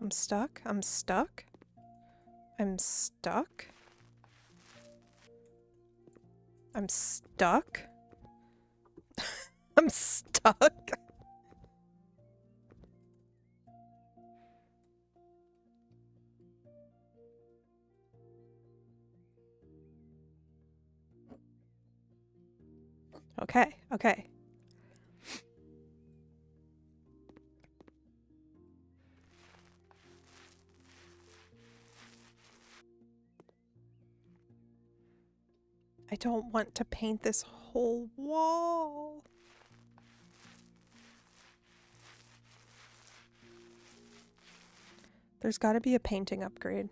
A: I'm stuck. I'm stuck. I'm stuck. I'm stuck. I'm stuck. Okay, okay. I don't want to paint this whole wall. There's got to be a painting upgrade.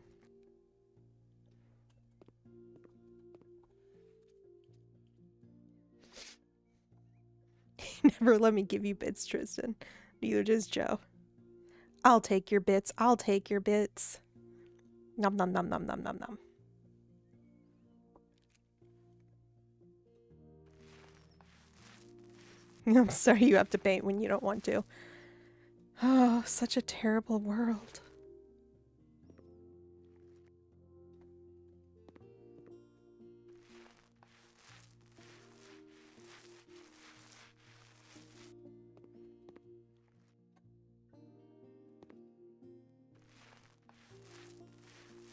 A: Never let me give you bits, Tristan. Neither does Joe. I'll take your bits. I'll take your bits. Nom nom nom nom nom nom nom. I'm sorry you have to paint when you don't want to. Oh, such a terrible world.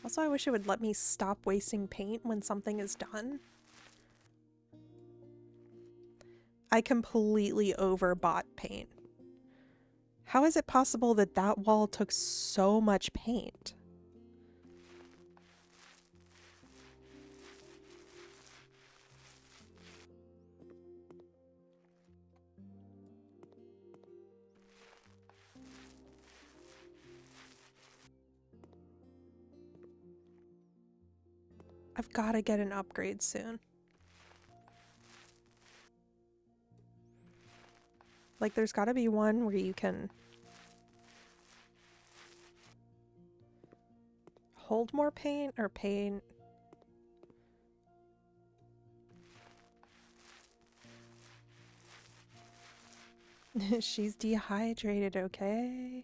A: Also, I wish it would let me stop wasting paint when something is done. I completely overbought paint. How is it possible that that wall took so much paint? I've got to get an upgrade soon. Like, there's got to be one where you can hold more paint or paint. She's dehydrated, okay?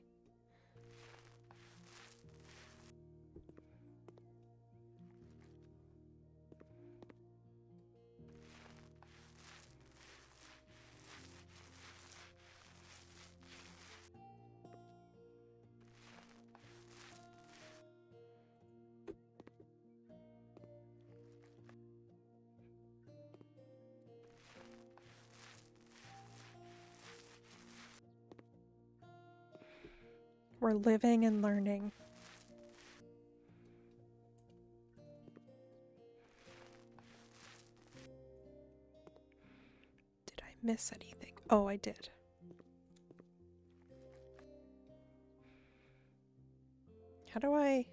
A: We're living and learning. Did I miss anything? Oh, I did. How do I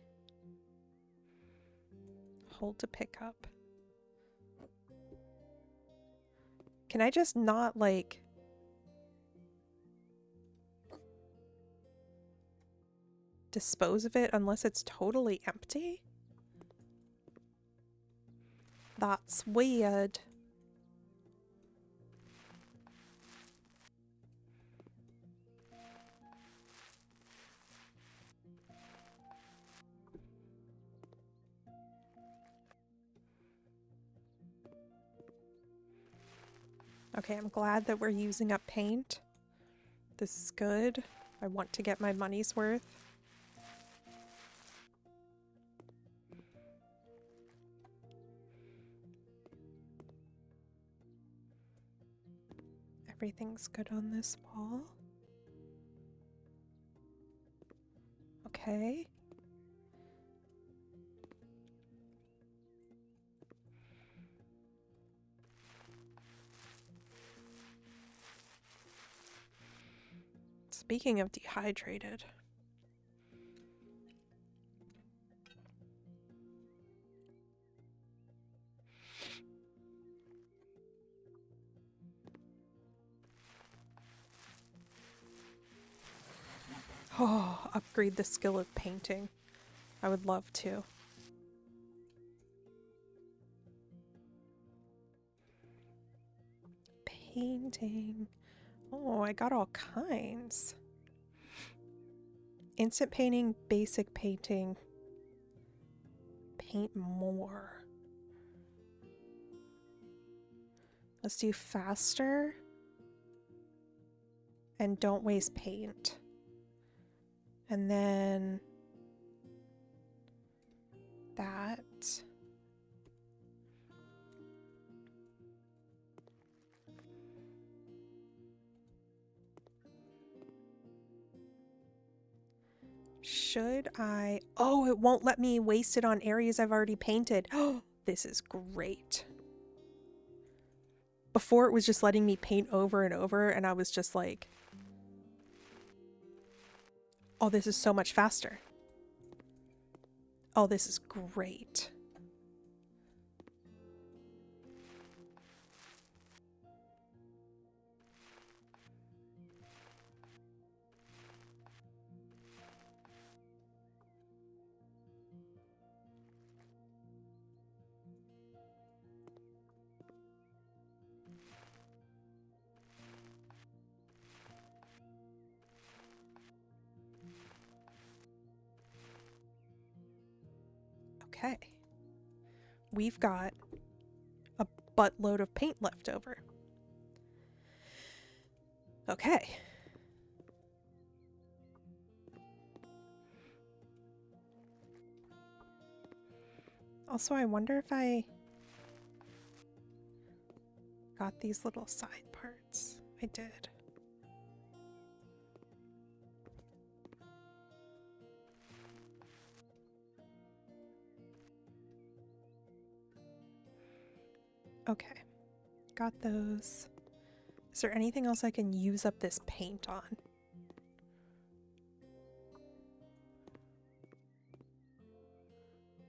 A: hold to pick up? Can I just not, like, dispose of it unless it's totally empty? That's weird. Okay, I'm glad that we're using up paint. This is good. I want to get my money's worth. Everything's good on this wall. Okay. Speaking of dehydrated. Oh, upgrade the skill of painting. I would love to. Painting. Oh, I got all kinds. Instant painting, basic painting. Paint more. Let's do faster. And don't waste paint. And then that. Should I? Oh, it won't let me waste it on areas I've already painted. Oh, this is great. Before it was just letting me paint over and over, and I was just like, oh, this is so much faster. Oh, this is great. Okay. We've got a buttload of paint left over. Okay. Also, I wonder if I got these little side parts. I did. Okay, got those. Is there anything else I can use up this paint on?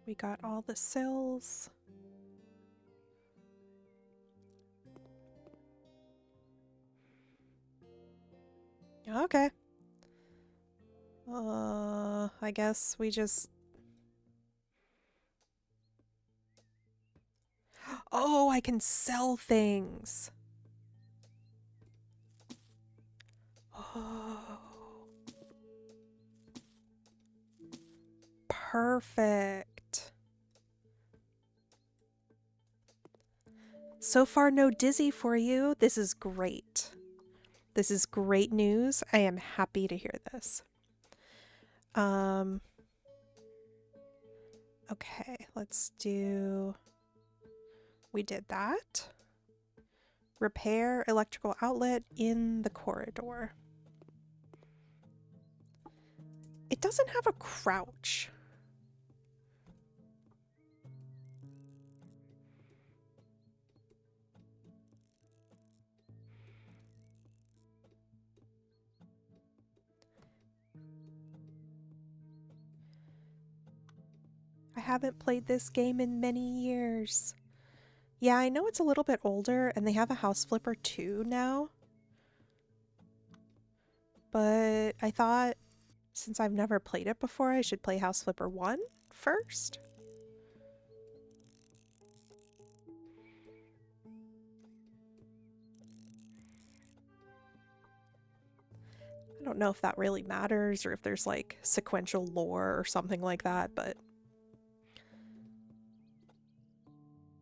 A: We got all the sills. Okay. I guess we just... Oh, I can sell things. Oh. Perfect. So far, no dizzy for you. This is great. This is great news. I am happy to hear this. Okay, let's do... We did that. Repair electrical outlet in the corridor. It doesn't have a crouch. I haven't played this game in many years. Yeah, I know it's a little bit older, and they have a house flipper 2 now. But I thought, since I've never played it before, I should play House Flipper 1 first. I don't know if that really matters, or if there's like sequential lore or something like that, but...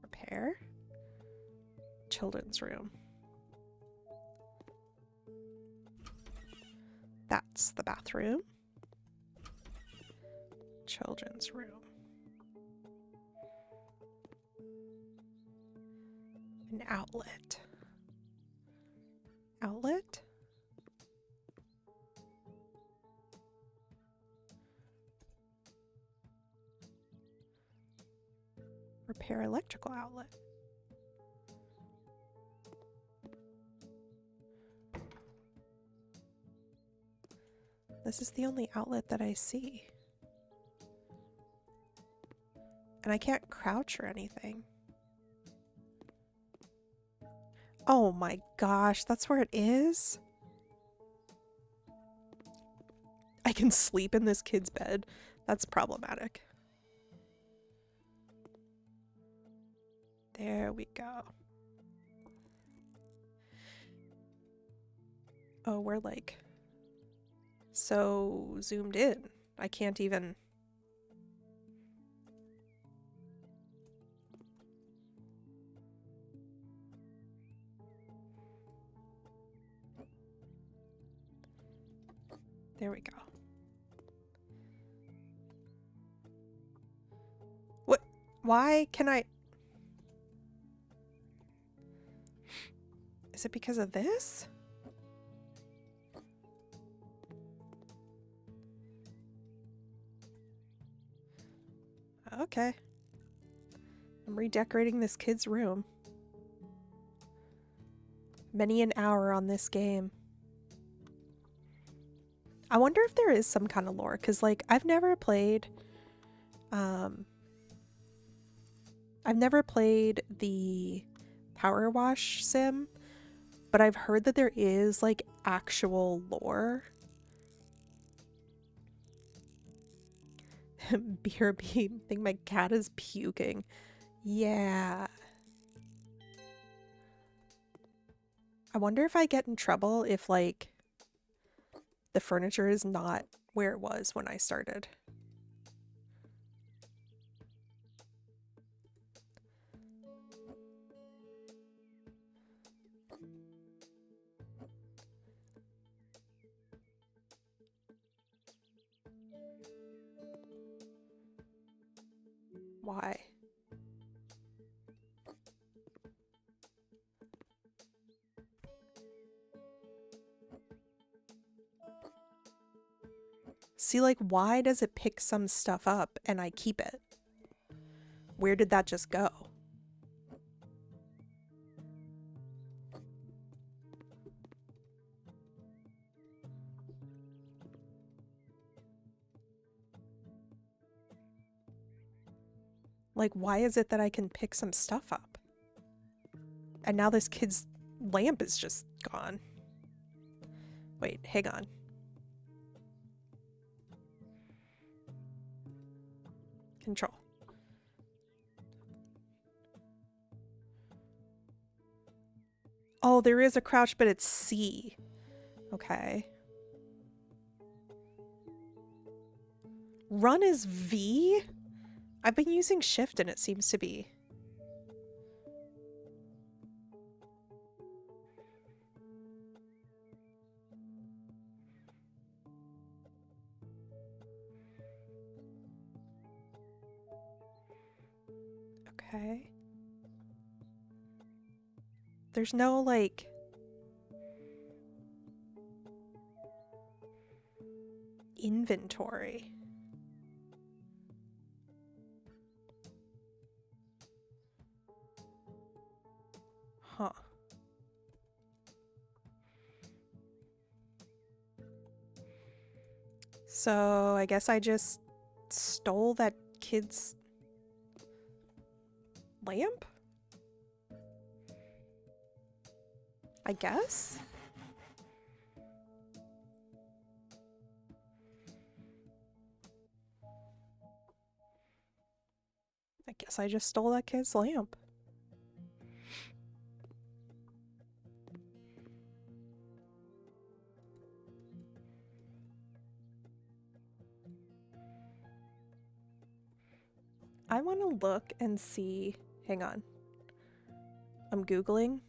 A: Repair? Children's room. That's the bathroom. Children's room. An outlet. Outlet? Repair electrical outlet. This is the only outlet that I see. And I can't crouch or anything. Oh my gosh, that's where it is? I can sleep in this kid's bed. That's problematic. There we go. Oh, we're like so zoomed in. I can't even... There we go. What? Why can I... Is it because of this? Okay. I'm redecorating this kid's room. Many an hour on this game. I wonder if there is some kind of lore, because like I've never played the Power Wash sim, but I've heard that there is like actual lore. BRB, I think my cat is puking. Yeah. I wonder if I get in trouble if like the furniture is not where it was when I started. Why? See, like, why does it pick some stuff up and I keep it? Where did that just go? Like, why is it that I can pick some stuff up? And now this kid's lamp is just gone. Wait, hang on. Control. Oh, there is a crouch, but it's C. Okay. Run is V? I've been using shift and it seems to be. Okay. There's no, like... inventory. Huh. So I guess I just stole that kid's lamp? I guess? I guess I just stole that kid's lamp. I want to look and see. Hang on. I'm Googling.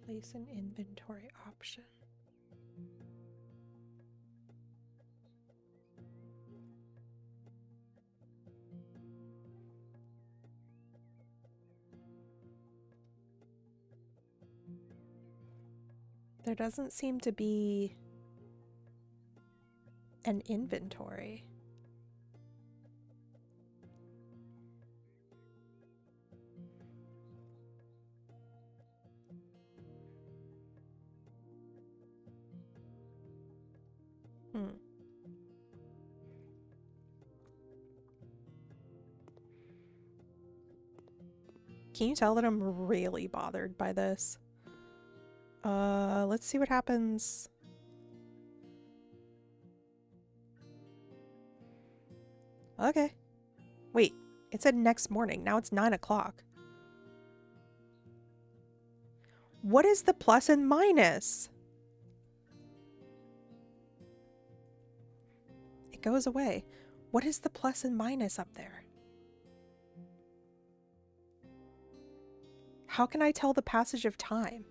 A: Place an inventory option. There doesn't seem to be an inventory. Can you tell that I'm really bothered by this? Let's see what happens. Okay. Wait, it said next morning. Now it's 9 o'clock. What is the plus and minus? It goes away. What is the plus and minus up there? How can I tell the passage of time?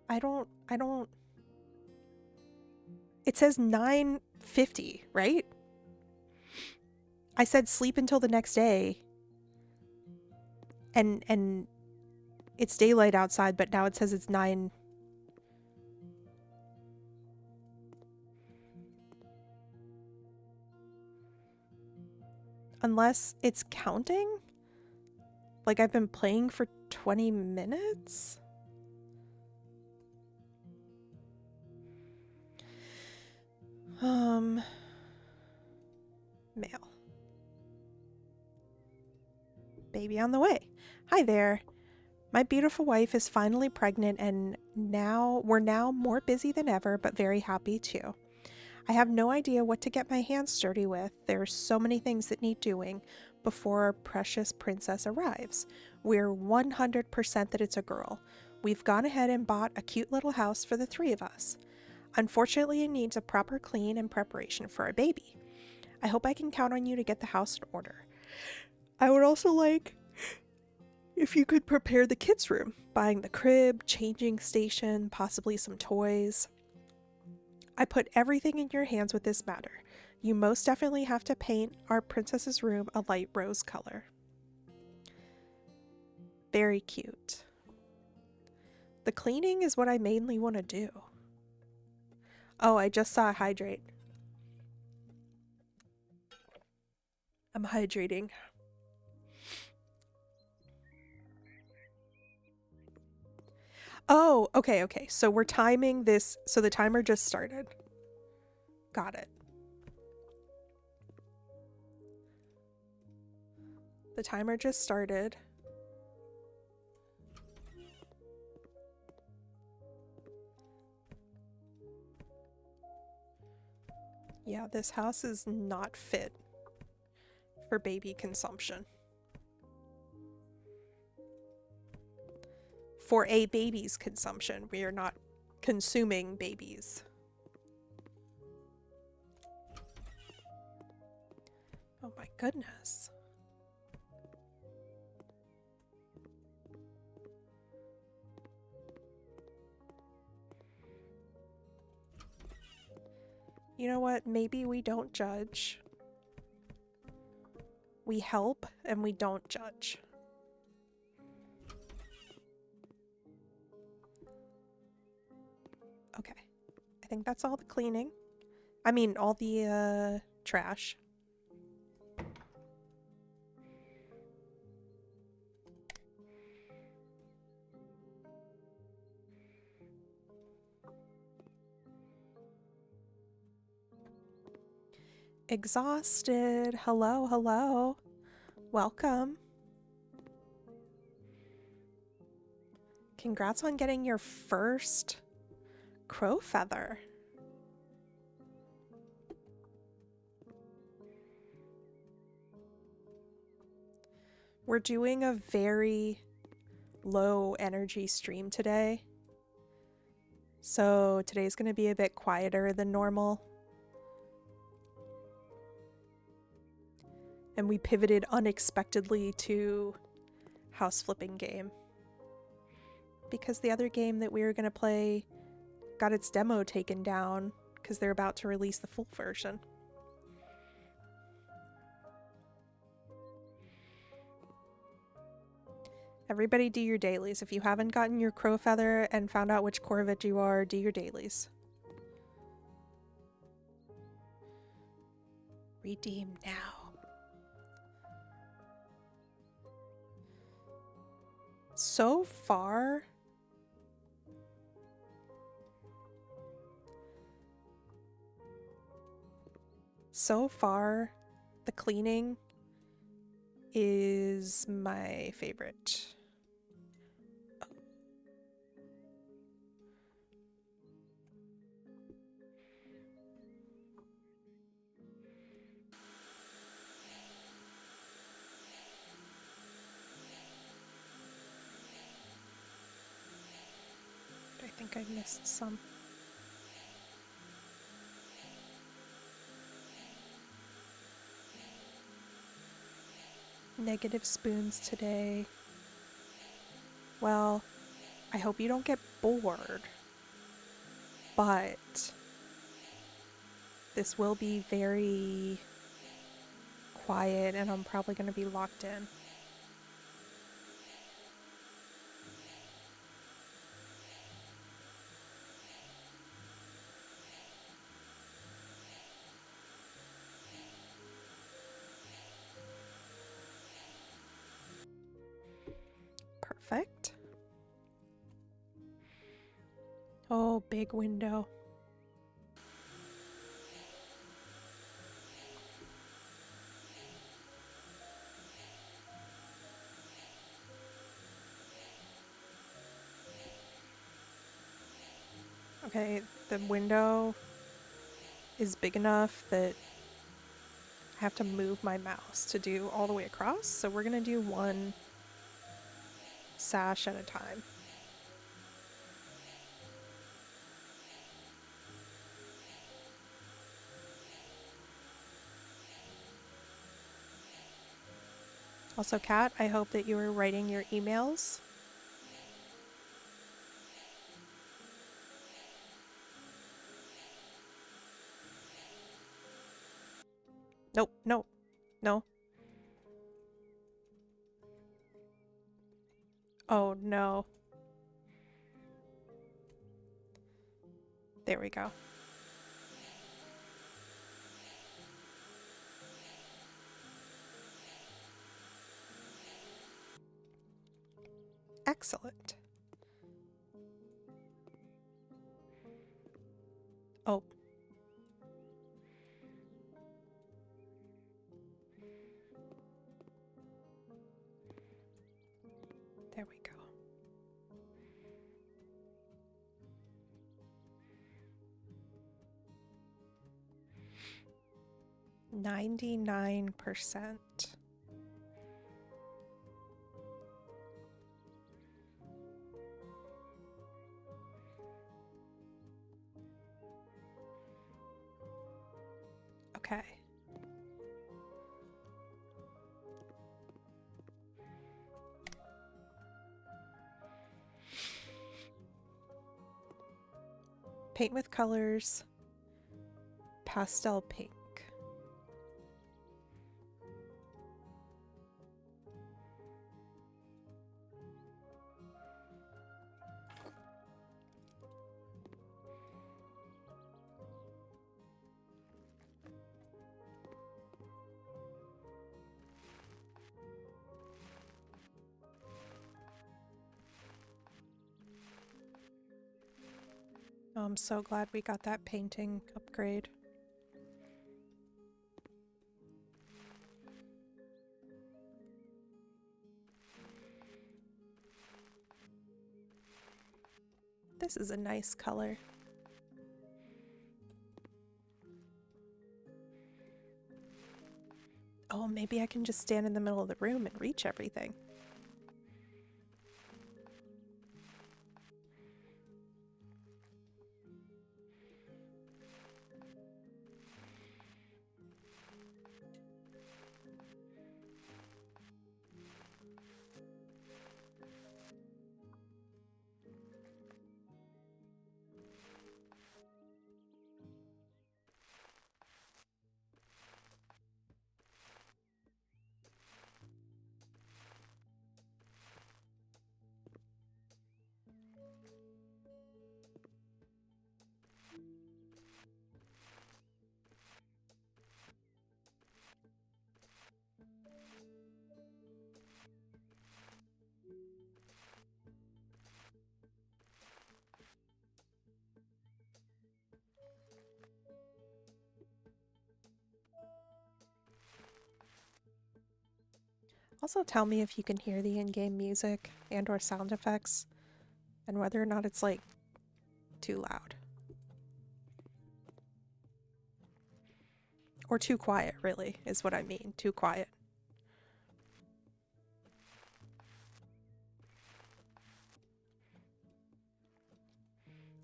A: I don't... It says 9:50, right? I said sleep until the next day. And it's daylight outside, but now it says it's 9. Unless it's counting? Like I've been playing for 20 minutes? Mail. Baby on the way. Hi there. My beautiful wife is finally pregnant and we're now more busy than ever, but very happy too. I have no idea what to get my hands dirty with. There are so many things that need doing. before our precious princess arrives. We're 100% that it's a girl. We've gone ahead and bought a cute little house for the three of us. Unfortunately, it needs a proper clean and preparation for our baby. I hope I can count on you to get the house in order. I would also like if you could prepare the kids' room, buying the crib, changing station, possibly some toys. I put everything in your hands with this matter. You most definitely have to paint our princess's room a light rose color. Very cute. The cleaning is what I mainly want to do. Oh, I just saw a hydrate. I'm hydrating. Oh, okay. So we're timing this. So the timer just started. Got it. The timer just started. Yeah, this house is not fit for baby consumption. For a baby's consumption. We are not consuming babies. Oh my goodness. You know what? Maybe we don't judge. We help and we don't judge. Okay. I think that's all the cleaning. I mean, all the trash. Exhausted. Hello. Welcome. Congrats on getting your first crow feather. We're doing a very low energy stream today. So today's going to be a bit quieter than normal. And we pivoted unexpectedly to house flipping game. Because the other game that we were going to play got its demo taken down because they're about to release the full version. Everybody do your dailies. If you haven't gotten your crow feather and found out which Corvette you are, do your dailies. Redeem now. So far, the cleaning is my favorite. I think I missed some. Negative spoons today. Well, I hope you don't get bored, but this will be very quiet and I'm probably going to be locked in. Perfect. Oh, big window. Okay, the window is big enough that I have to move my mouse to do all the way across, so we're gonna do one sash at a time. Also, Kat, I hope that you were writing your emails. Nope, no, no. Oh no. There we go. Excellent. Oh. There we go. %99. Okay. Paint with colors. Pastel pink. Oh, I'm so glad we got that painting upgrade. This is a nice color. Oh, maybe I can just stand in the middle of the room and reach everything. Also tell me if you can hear the in-game music and or sound effects and whether or not it's like too loud. Or too quiet, really, is what I mean. Too quiet.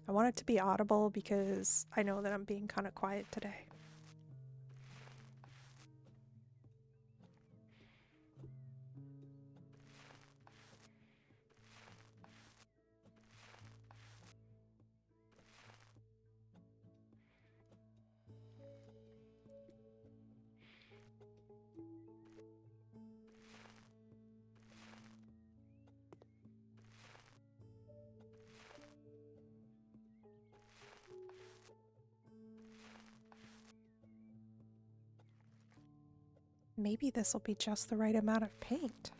A: I want it to be audible because I know that I'm being kind of quiet today. Maybe this will be just the right amount of paint.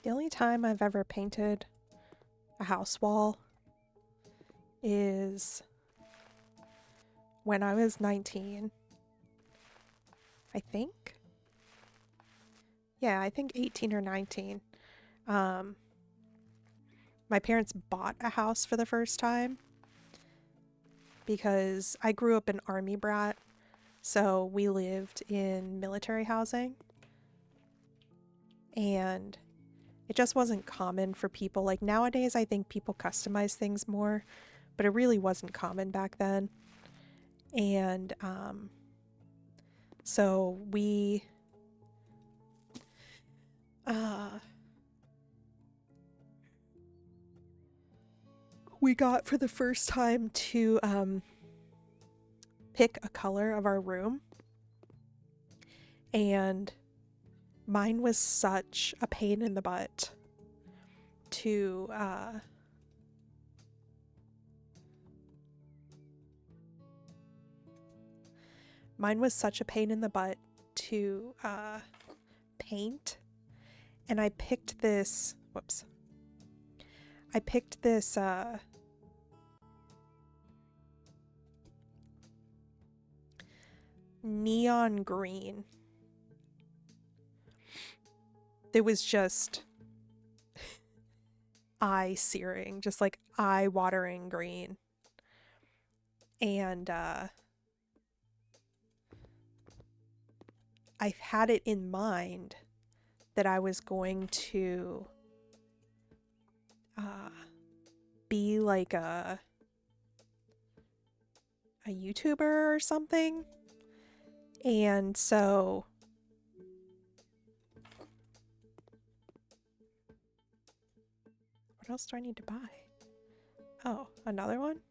A: The only time I've ever painted a house wall is when I was 19. I think. Yeah, I think 18 or 19. Um, my parents bought a house for the first time because I grew up an army brat, so we lived in military housing. And it just wasn't common for people. Like nowadays, I think people customize things more, but it really wasn't common back then. And so we got for the first time to pick a color of our room, and mine was such a pain in the butt to paint. And I picked this neon green. It was just eye searing, just like eye watering green. And I had it in mind that I was going to be like a YouTuber or something. And so what else do I need to buy? Oh, another one?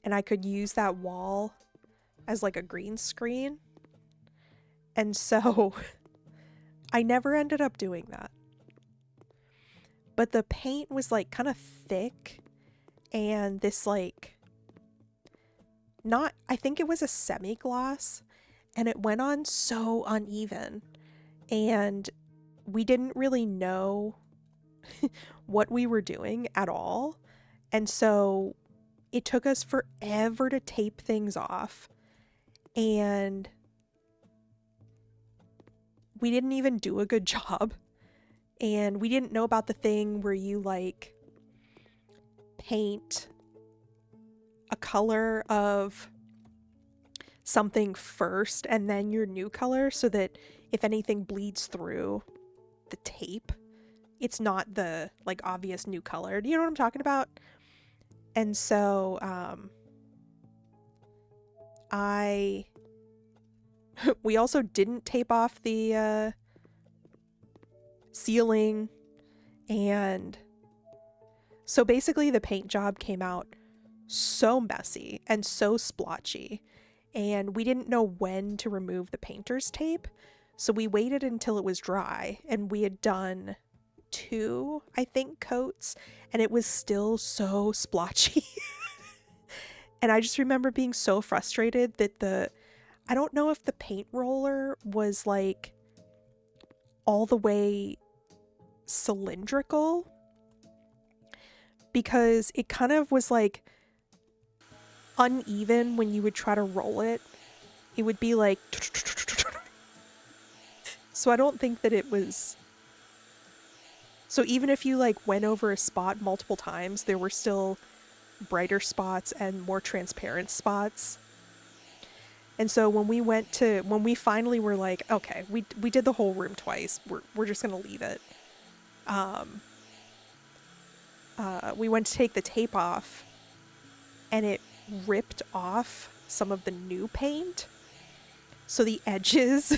A: And I could use that wall as like a green screen. And so I never ended up doing that. But the paint was like kind of thick, and this like I think it was a semi-gloss, and it went on so uneven, and we didn't really know what we were doing at all. And so it took us forever to tape things off, and we didn't even do a good job. And we didn't know about the thing where you like paint a color of something first and then your new color, so that if anything bleeds through the tape, it's not the like obvious new color. Do you know what I'm talking about? And so we also didn't tape off the ceiling, and so basically the paint job came out so messy and so splotchy, and we didn't know when to remove the painter's tape, so we waited until it was dry, and we had done 2, I think, coats, and it was still so splotchy. And I just remember being so frustrated that I don't know if the paint roller was like all the way cylindrical, because it kind of was like uneven when you would try to roll it. It would be like so I don't think that it was, so even if you like went over a spot multiple times, there were still brighter spots and more transparent spots. And so when we finally were like, okay, we did the whole room twice, we're just gonna leave it, we went to take the tape off, and it ripped off some of the new paint, so the edges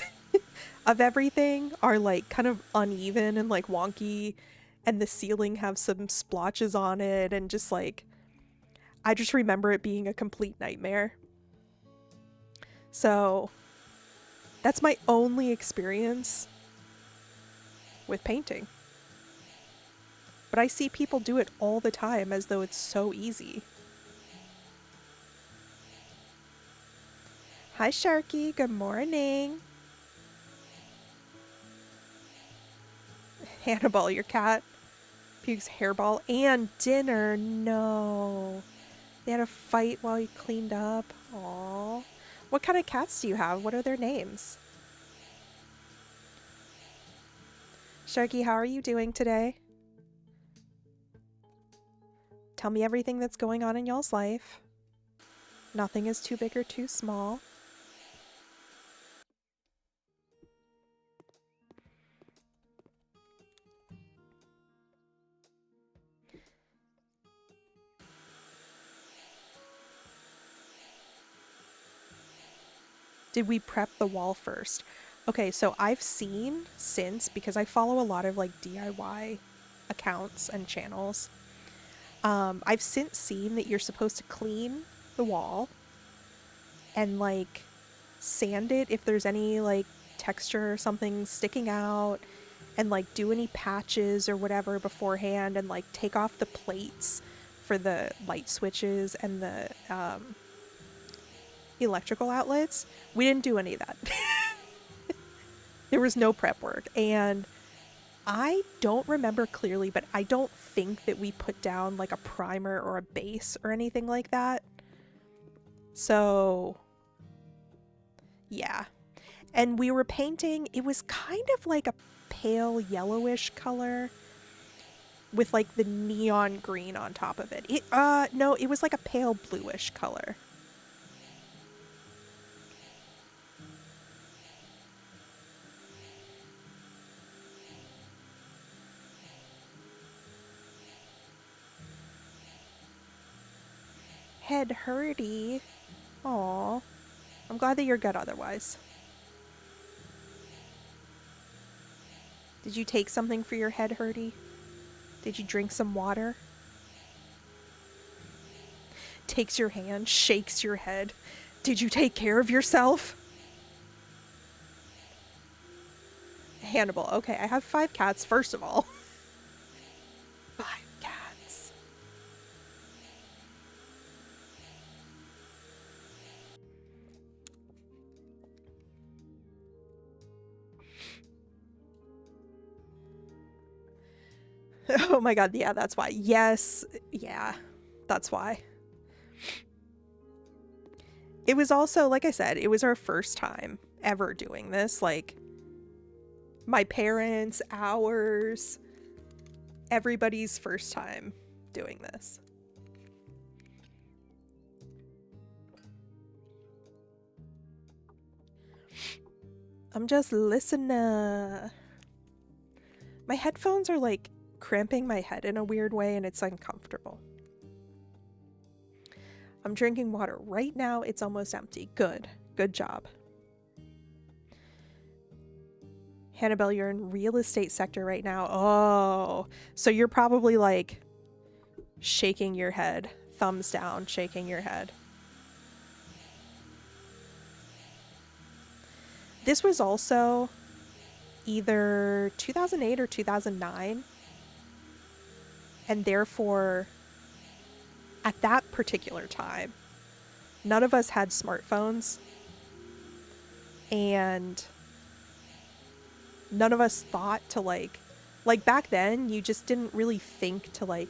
A: of everything are like kind of uneven and like wonky, and the ceiling have some splotches on it, and just like, I just remember it being a complete nightmare. So that's my only experience with painting. But I see people do it all the time as though it's so easy. Hi, Sharky. Good morning. Hannibal, your cat pukes hairball and dinner. No. They had a fight while you cleaned up. Aww. What kind of cats do you have? What are their names? Sharky, how are you doing today? Tell me everything that's going on in y'all's life. Nothing is too big or too small. Did we prep the wall first? Okay, so I've seen since, because I follow a lot of like DIY accounts and channels, I've since seen that you're supposed to clean the wall and like sand it if there's any like texture or something sticking out, and like do any patches or whatever beforehand, and like take off the plates for the light switches and the electrical outlets. We didn't do any of that. There was no prep work, and I don't remember clearly, but I don't think that we put down like a primer or a base or anything like that. So yeah. And we were painting, it was kind of like a pale yellowish color with like the neon green on top of it. No, it was like a pale bluish color. Head hurty. Aw. I'm glad that you're good otherwise. Did you take something for your head hurty? Did you drink some water? Takes your hand, shakes your head. Did you take care of yourself? Hannibal. Okay, I have 5 cats, first of all. 5 cats. Oh my god, yeah, that's why. Yes, yeah, that's why. It was also, like I said, it was our first time ever doing this. Like, my parents, ours, everybody's first time doing this. I'm just listening. My headphones are like cramping my head in a weird way, and it's uncomfortable. I'm drinking water right now. It's almost empty. Good. Good job. Hannibal, you're in real estate sector right now. Oh, so you're probably like shaking your head. Thumbs down, shaking your head. This was also either 2008 or 2009. And therefore, at that particular time, none of us had smartphones, and none of us thought to like back then, you just didn't really think to like,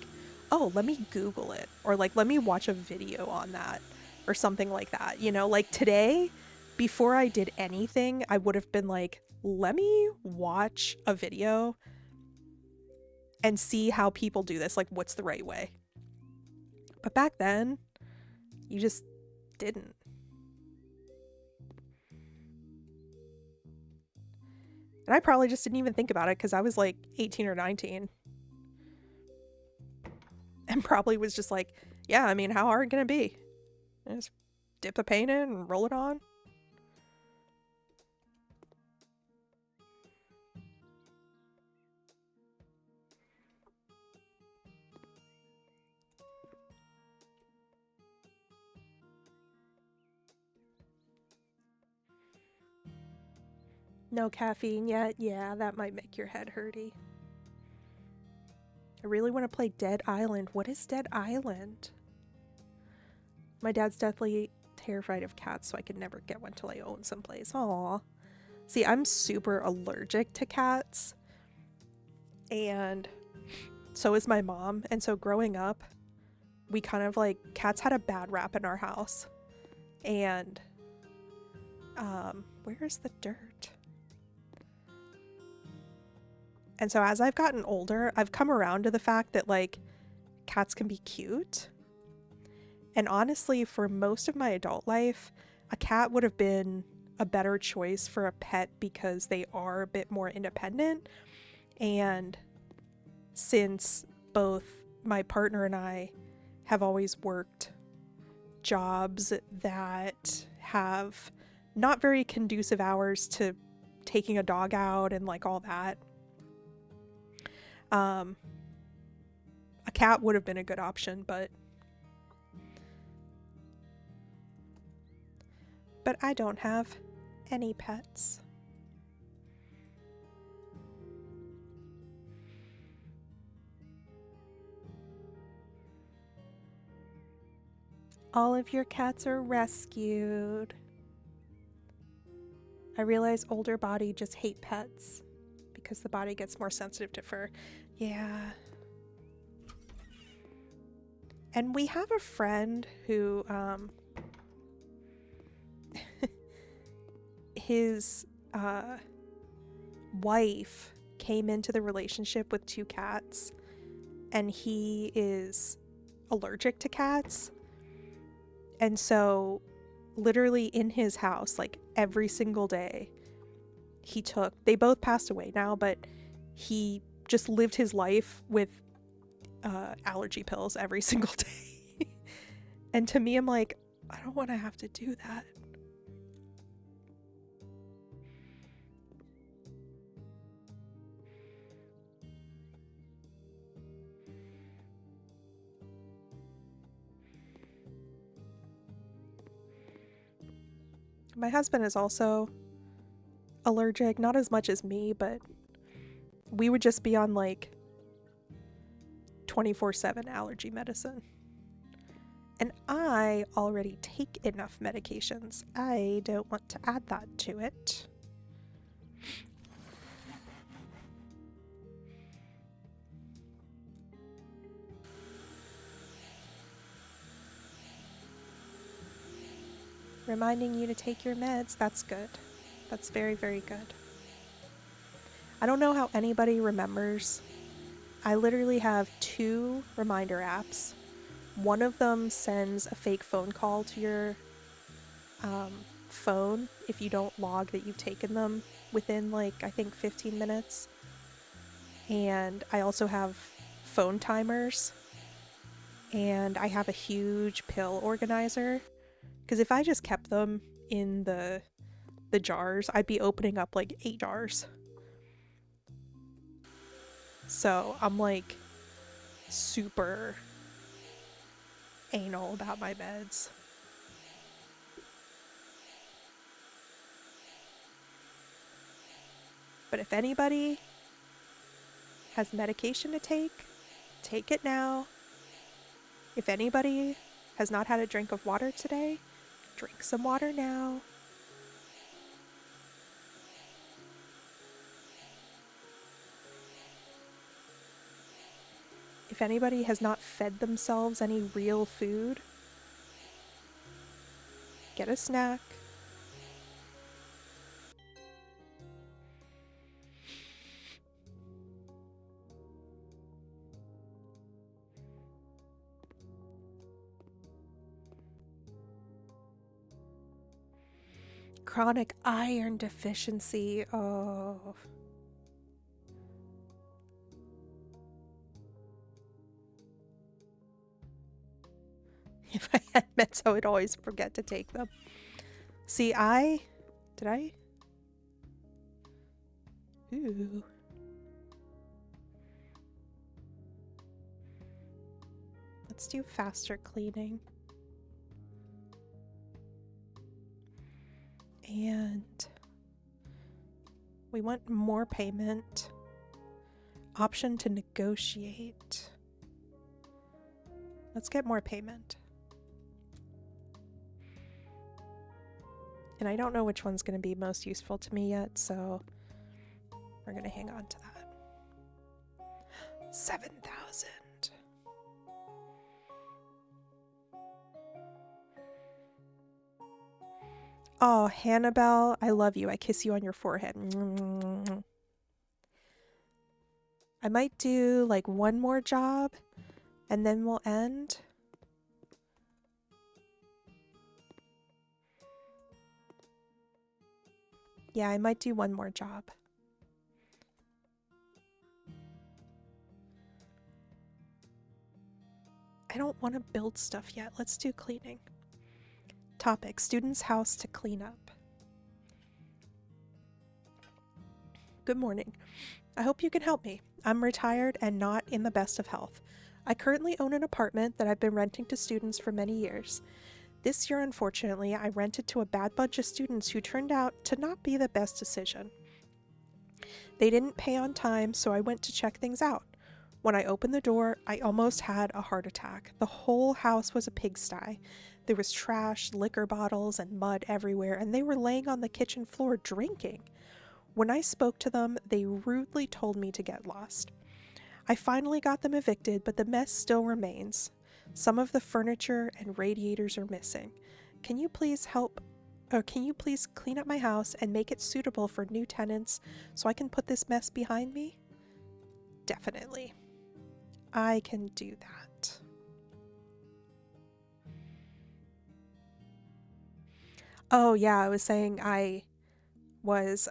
A: oh, let me Google it, or like, let me watch a video on that or something like that. You know, like today, before I did anything, I would have been like, let me watch a video and see how people do this. Like, what's the right way? But back then, you just didn't. And I probably just didn't even think about it because I was like 18 or 19. And probably was just like, yeah, I mean, how hard can it be? Just dip the paint in and roll it on. No caffeine yet? Yeah, that might make your head hurty. I really want to play Dead Island. What is Dead Island? My dad's deathly terrified of cats, so I could never get one till I own someplace. Aw. See, I'm super allergic to cats. And so is my mom. And so growing up, we kind of like, cats had a bad rap in our house. And where's the dirt? And so as I've gotten older, I've come around to the fact that like cats can be cute. And honestly, for most of my adult life, a cat would have been a better choice for a pet because they are a bit more independent. And since both my partner and I have always worked jobs that have not very conducive hours to taking a dog out and like all that, a cat would have been a good option, but I don't have any pets. All of your cats are rescued. I realize older body just hate pets because the body gets more sensitive to fur. Yeah. And we have a friend who, his wife came into the relationship with 2 cats, and he is allergic to cats. And so literally in his house, like every single day, they both passed away now, but he just lived his life with allergy pills every single day. And to me, I'm like, I don't want to have to do that. My husband is also allergic, not as much as me, but we would just be on like 24/7 allergy medicine. And I already take enough medications. I don't want to add that to it. Reminding you to take your meds, that's good. That's very, very good. I don't know how anybody remembers. I literally have 2 reminder apps. One of them sends a fake phone call to your phone if you don't log that you've taken them within like, I think 15 minutes. And I also have phone timers. And I have a huge pill organizer. Because if I just kept them in the jars, I'd be opening up like 8 jars. So I'm like super anal about my meds. But if anybody has medication to take it now. If anybody has not had a drink of water today, drink some water now. If anybody has not fed themselves any real food, get a snack. Chronic iron deficiency. Oh. If I had meds, I would always forget to take them. See, did I? Ooh. Let's do faster cleaning. And we want more payment. Option to negotiate. Let's get more payment. And I don't know which one's going to be most useful to me yet, so we're going to hang on to that. 7,000. Oh, Hannibal, I love you. I kiss you on your forehead. I might do like one more job and then we'll end. Yeah, I might do one more job. I don't want to build stuff yet. Let's do cleaning. Topic: student's house to clean up. Good morning. I hope you can help me. I'm retired and not in the best of health. I currently own an apartment that I've been renting to students for many years. This year, unfortunately, I rented to a bad bunch of students who turned out to not be the best decision. They didn't pay on time, so I went to check things out. When I opened the door, I almost had a heart attack. The whole house was a pigsty. There was trash, liquor bottles, and mud everywhere, and they were laying on the kitchen floor drinking. When I spoke to them, they rudely told me to get lost. I finally got them evicted, but the mess still remains. Some of the furniture and radiators are missing. Can you please clean up my house and make it suitable for new tenants so I can put this mess behind me? Definitely. I can do that. Oh yeah, I was saying I was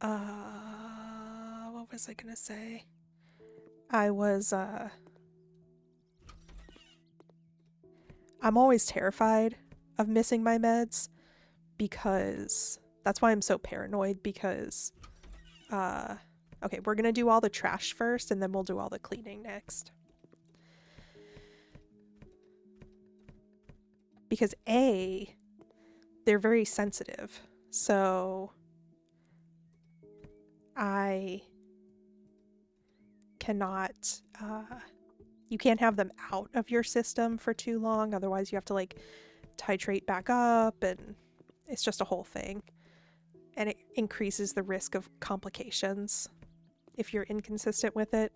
A: what was I gonna say? I was I'm always terrified of missing my meds because that's why I'm so paranoid because okay, we're gonna do all the trash first and then we'll do all the cleaning next. Because they're very sensitive. So I cannot you can't have them out of your system for too long, otherwise you have to like titrate back up and it's just a whole thing. And it increases the risk of complications if you're inconsistent with it.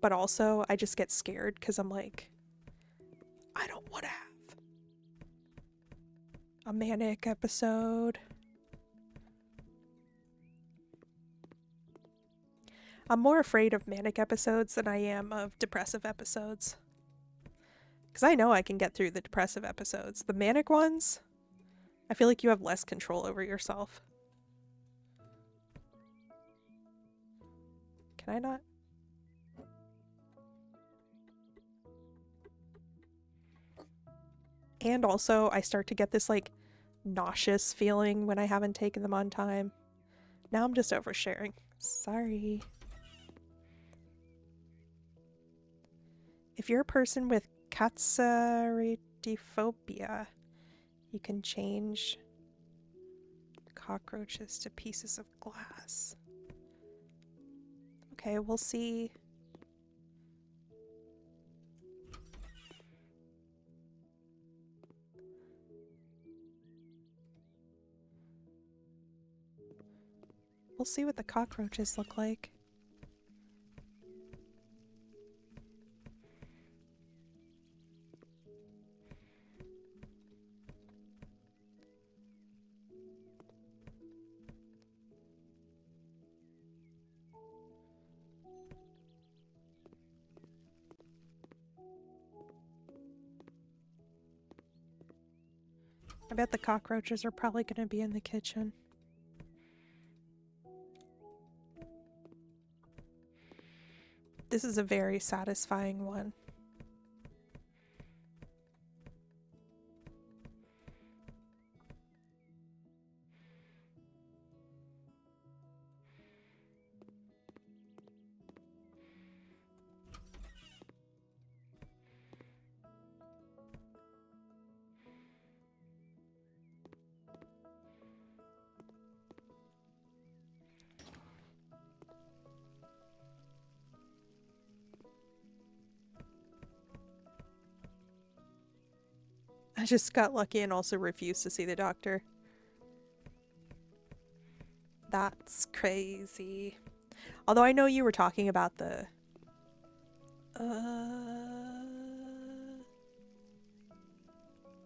A: But also I just get scared because I'm like, I don't want to have a manic episode. I'm more afraid of manic episodes than I am of depressive episodes. Because I know I can get through the depressive episodes. The manic ones, I feel like you have less control over yourself. Can I not? And also, I start to get this like nauseous feeling when I haven't taken them on time. Now I'm just oversharing. Sorry. If you're a person with catsaridophobia, you can change cockroaches to pieces of glass. Okay, we'll see. We'll see what the cockroaches look like. I bet the cockroaches are probably going to be in the kitchen. This is a very satisfying one. I just got lucky and also refused to see the doctor. That's crazy. Although I know you were talking about the uh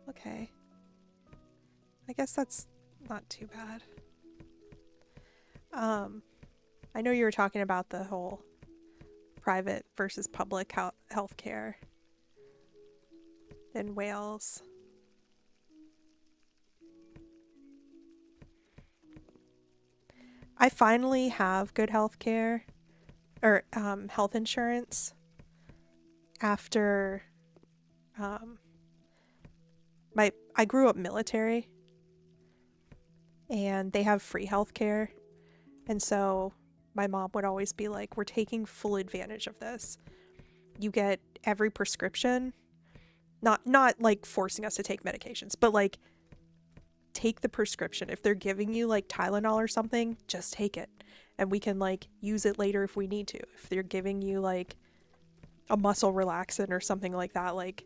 A: okay. I guess that's not too bad. I know you were talking about the whole private versus public health care in Wales. I finally have good health care or health insurance after um, I grew up military and they have free health care. And so my mom would always be like, we're taking full advantage of this. You get every prescription, not like forcing us to take medications, but like take the prescription. If they're giving you like Tylenol or something, just take it. And we can like use it later if we need to. If they're giving you like a muscle relaxant or something like that, like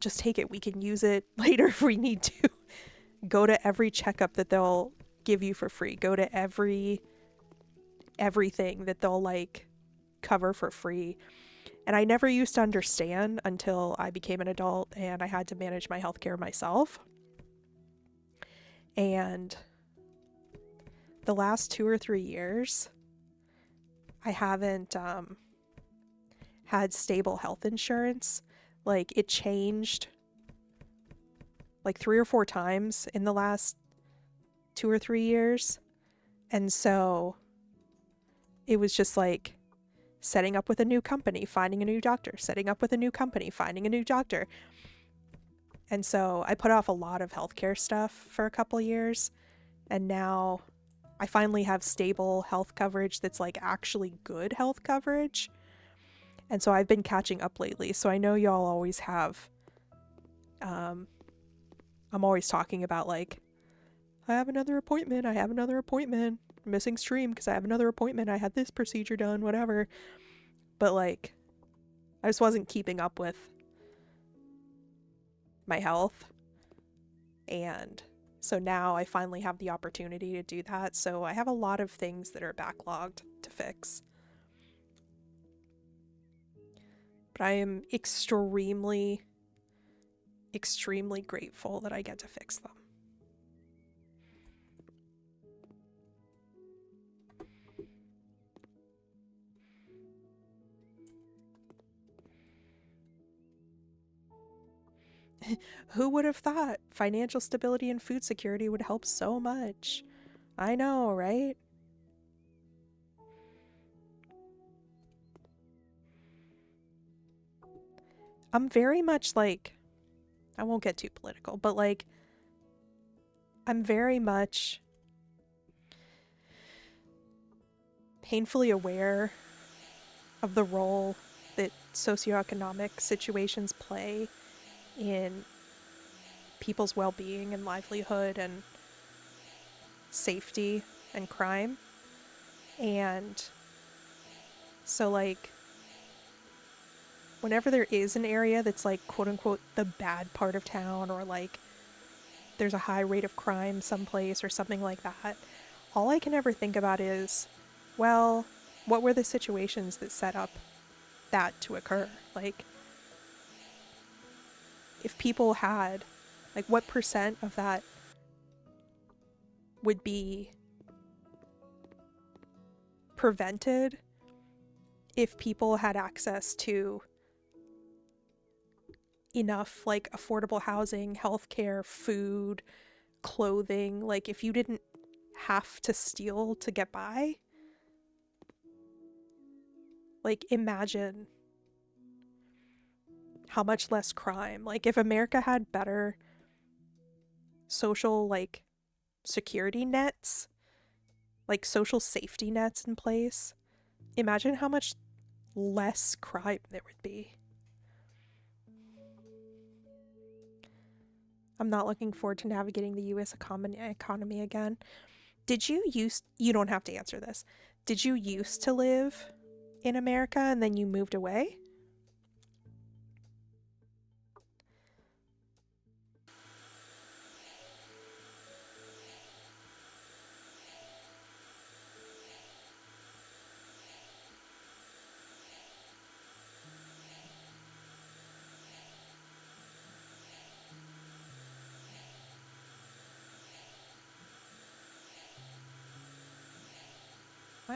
A: just take it. We can use it later if we need to. Go to every checkup that they'll give you for free. Go to everything that they'll like cover for free. And I never used to understand until I became an adult and I had to manage my healthcare myself. And the last 2 or 3 years, I haven't had stable health insurance. Like it changed like 3 or 4 times in the last 2 or 3 years. And so it was just like setting up with a new company, finding a new doctor, setting up with a new company, finding a new doctor. And so I put off a lot of healthcare stuff for a couple years. And now I finally have stable health coverage that's like actually good health coverage. And so I've been catching up lately. So I know y'all always have, I'm always talking about like, I have another appointment. Missing stream because I have another appointment. I had this procedure done, whatever. But like, I just wasn't keeping up with my health. And so now I finally have the opportunity to do that. So I have a lot of things that are backlogged to fix. But I am extremely, extremely grateful that I get to fix them. Who would have thought financial stability and food security would help so much? I know, right? I'm very much like, I won't get too political, but like, I'm very much painfully aware of the role that socioeconomic situations play in people's well-being and livelihood and safety and crime. And so like whenever there is an area that's like quote unquote the bad part of town, or like there's a high rate of crime someplace or something like that, all I can ever think about is, well, what were the situations that set up that to occur? Like if people had, like what percent of that would be prevented if people had access to enough like affordable housing, healthcare, food, clothing, like if you didn't have to steal to get by. Like imagine how much less crime. Like if America had better social like security nets, like social safety nets in place, imagine how much less crime there would be. I'm not looking forward to navigating the US economy again. You don't have to answer this. Did you used to live in America and then you moved away?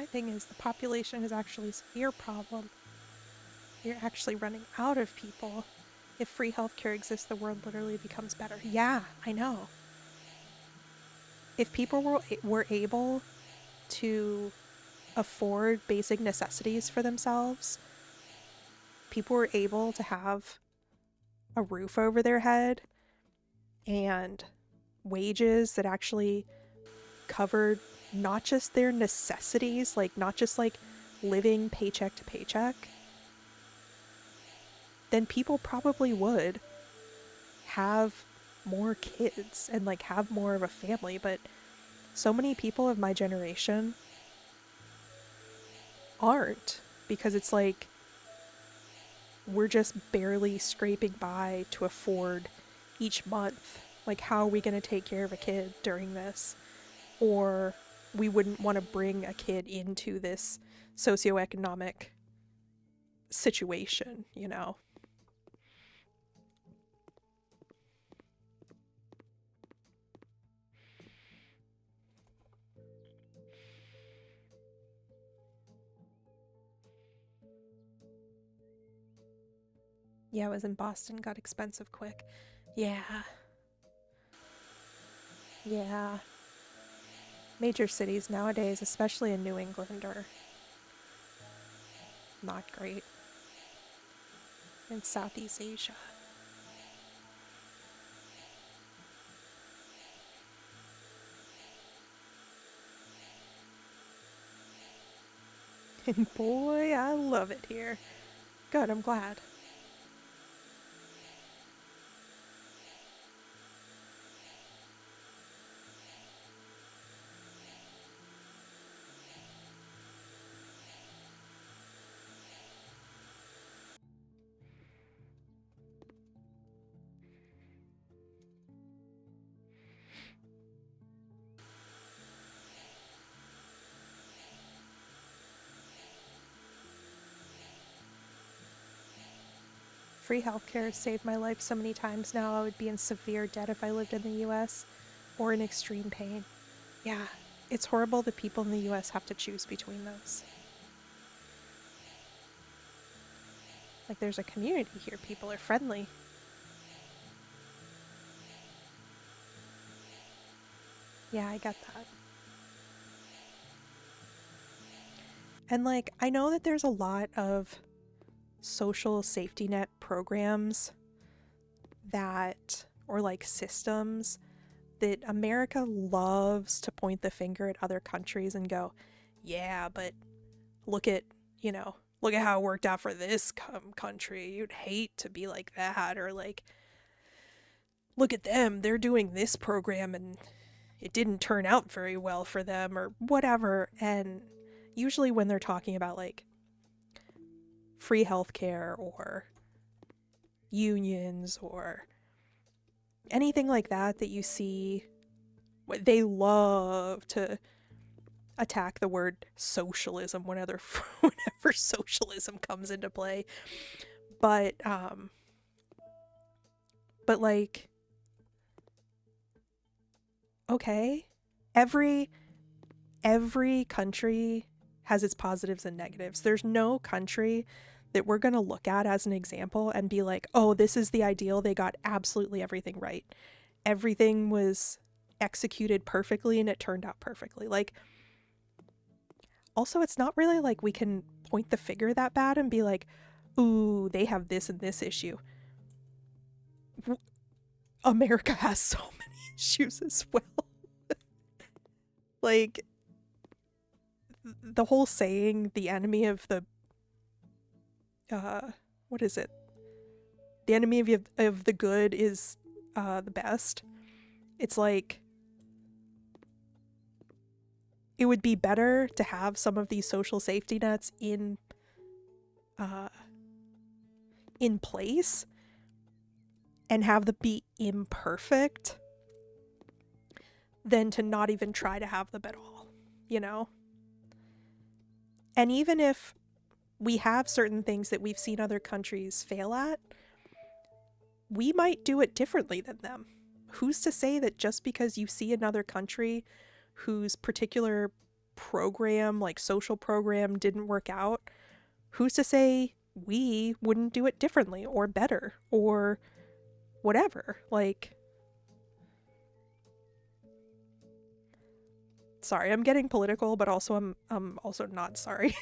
A: my thing is the population is actually a severe problem. You're actually running out of people. If free healthcare exists, the world literally becomes better. Yeah, I know. If people were able to afford basic necessities for themselves, people were able to have a roof over their head and wages that actually covered not just their necessities, like not just like living paycheck to paycheck, then people probably would have more kids and like have more of a family. But so many people of my generation aren't, because it's like we're just barely scraping by to afford each month. Like, how are we going to take care of a kid during this? Or we wouldn't want to bring a kid into this socioeconomic situation, you know? Yeah, I was in Boston, got expensive quick. Yeah. Yeah. Major cities nowadays, especially in New England, are not great. In Southeast Asia. And boy, I love it here. Good, I'm glad. Free healthcare has saved my life so many times now. I would be in severe debt if I lived in the US or in extreme pain. Yeah, it's horrible that people in the US have to choose between those. Like, there's a community here, people are friendly. Yeah, I get that. And like, I know that there's a lot of social safety net programs that, or like systems that America loves to point the finger at other countries and go, yeah, but look at, you know, look at how it worked out for this country. You'd hate to be like that. Or like, look at them, they're doing this program and it didn't turn out very well for them, or whatever. And usually when they're talking about like free healthcare or unions or anything like that that you see, they love to attack the word socialism whenever whenever socialism comes into play. But like, okay, every country has its positives and negatives. There's no country that we're going to look at as an example and be like, oh, this is the ideal. They got absolutely everything right. Everything was executed perfectly and it turned out perfectly. Like, also, it's not really like we can point the finger that bad and be like, ooh, they have this and this issue. America has so many issues as well. Like, the whole saying, the enemy of the what is it? The enemy of the good is the best. It's like, it would be better to have some of these social safety nets in place and have them be imperfect than to not even try to have them at all, you know? And even if we have certain things that we've seen other countries fail at, we might do it differently than them. Who's to say that just because you see another country whose particular program, like social program, didn't work out, who's to say we wouldn't do it differently or better or whatever? Like, sorry, I'm getting political, but also I'm also not sorry.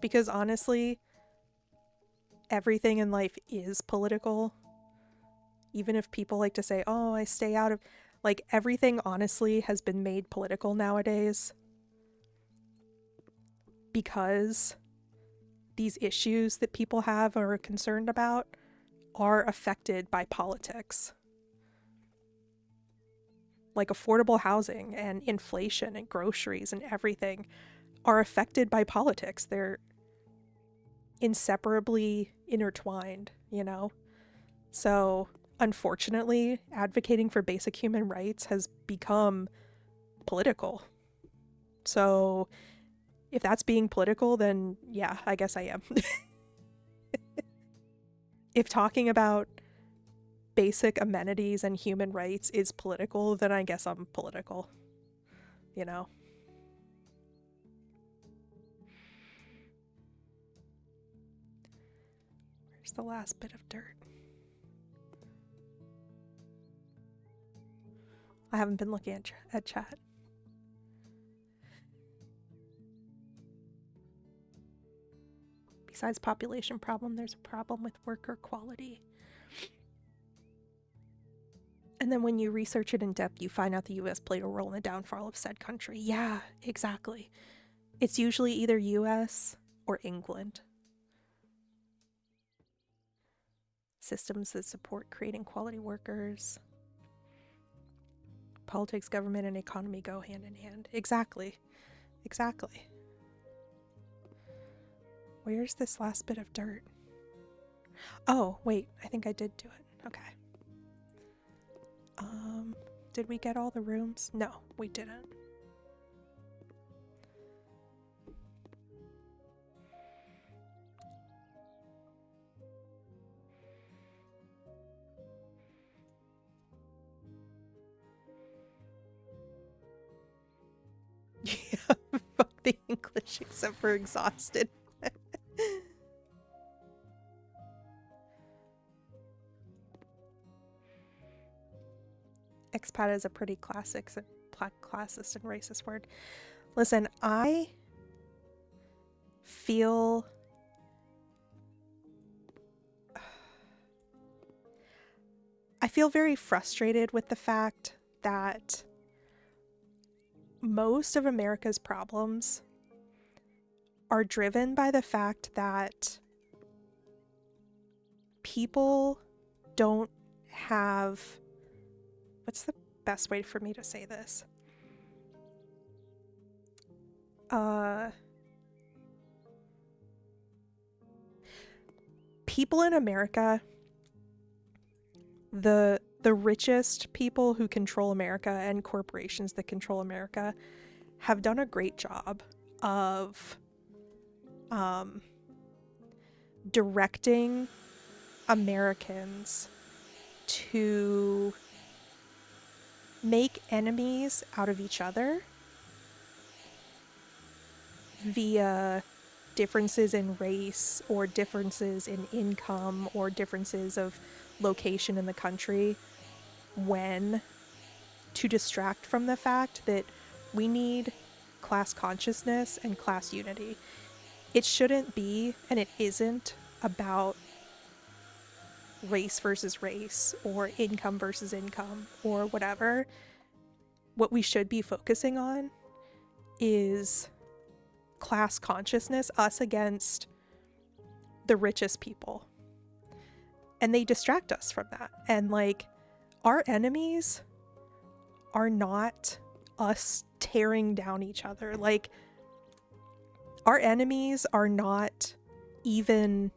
A: Because honestly, everything in life is political. Even if people like to say, oh, I stay out of, like, everything honestly has been made political nowadays because these issues that people have or are concerned about are affected by politics. Like affordable housing and inflation and groceries and everything are affected by politics. They're inseparably intertwined, you know? So, unfortunately, advocating for basic human rights has become political. So, if that's being political, then yeah, I guess I am. If talking about basic amenities and human rights is political, then I guess I'm political, you know? Where's the last bit of dirt? I haven't been looking at chat. Besides population problem, there's a problem with worker quality. And then when you research it in depth, you find out the US played a role in the downfall of said country. Yeah, exactly. It's usually either US or England. Systems that support creating quality workers. Politics, government, and economy go hand in hand. Exactly. Exactly. Where's this last bit of dirt? Oh, wait. I think I did do it. Okay. Did we get all the rooms? No, we didn't. Yeah, fuck the English except for exhausted. Expat is a pretty classist and racist word. Listen, I feel very frustrated with the fact that most of America's problems are driven by the fact that people don't have, what's the best way for me to say this? People in America, the richest people who control America and corporations that control America have done a great job of directing Americans to make enemies out of each other via differences in race or differences in income or differences of location in the country, when to distract from the fact that we need class consciousness and class unity. It shouldn't be, and it isn't, about race versus race or income versus income or whatever. What we should be focusing on is class consciousness, us against the richest people. And they distract us from that. And like, our enemies are not us tearing down each other. Like, our enemies are not even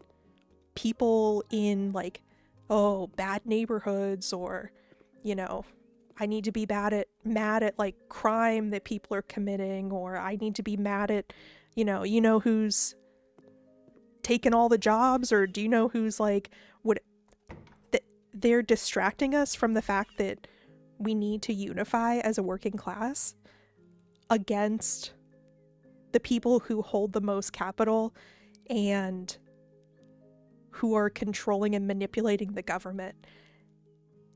A: people in like, oh, bad neighborhoods, or, you know, I need to be mad at like crime that people are committing, or I need to be mad at, you know who's taken all the jobs, or do you know who's like, what, they're distracting us from the fact that we need to unify as a working class against the people who hold the most capital and who are controlling and manipulating the government.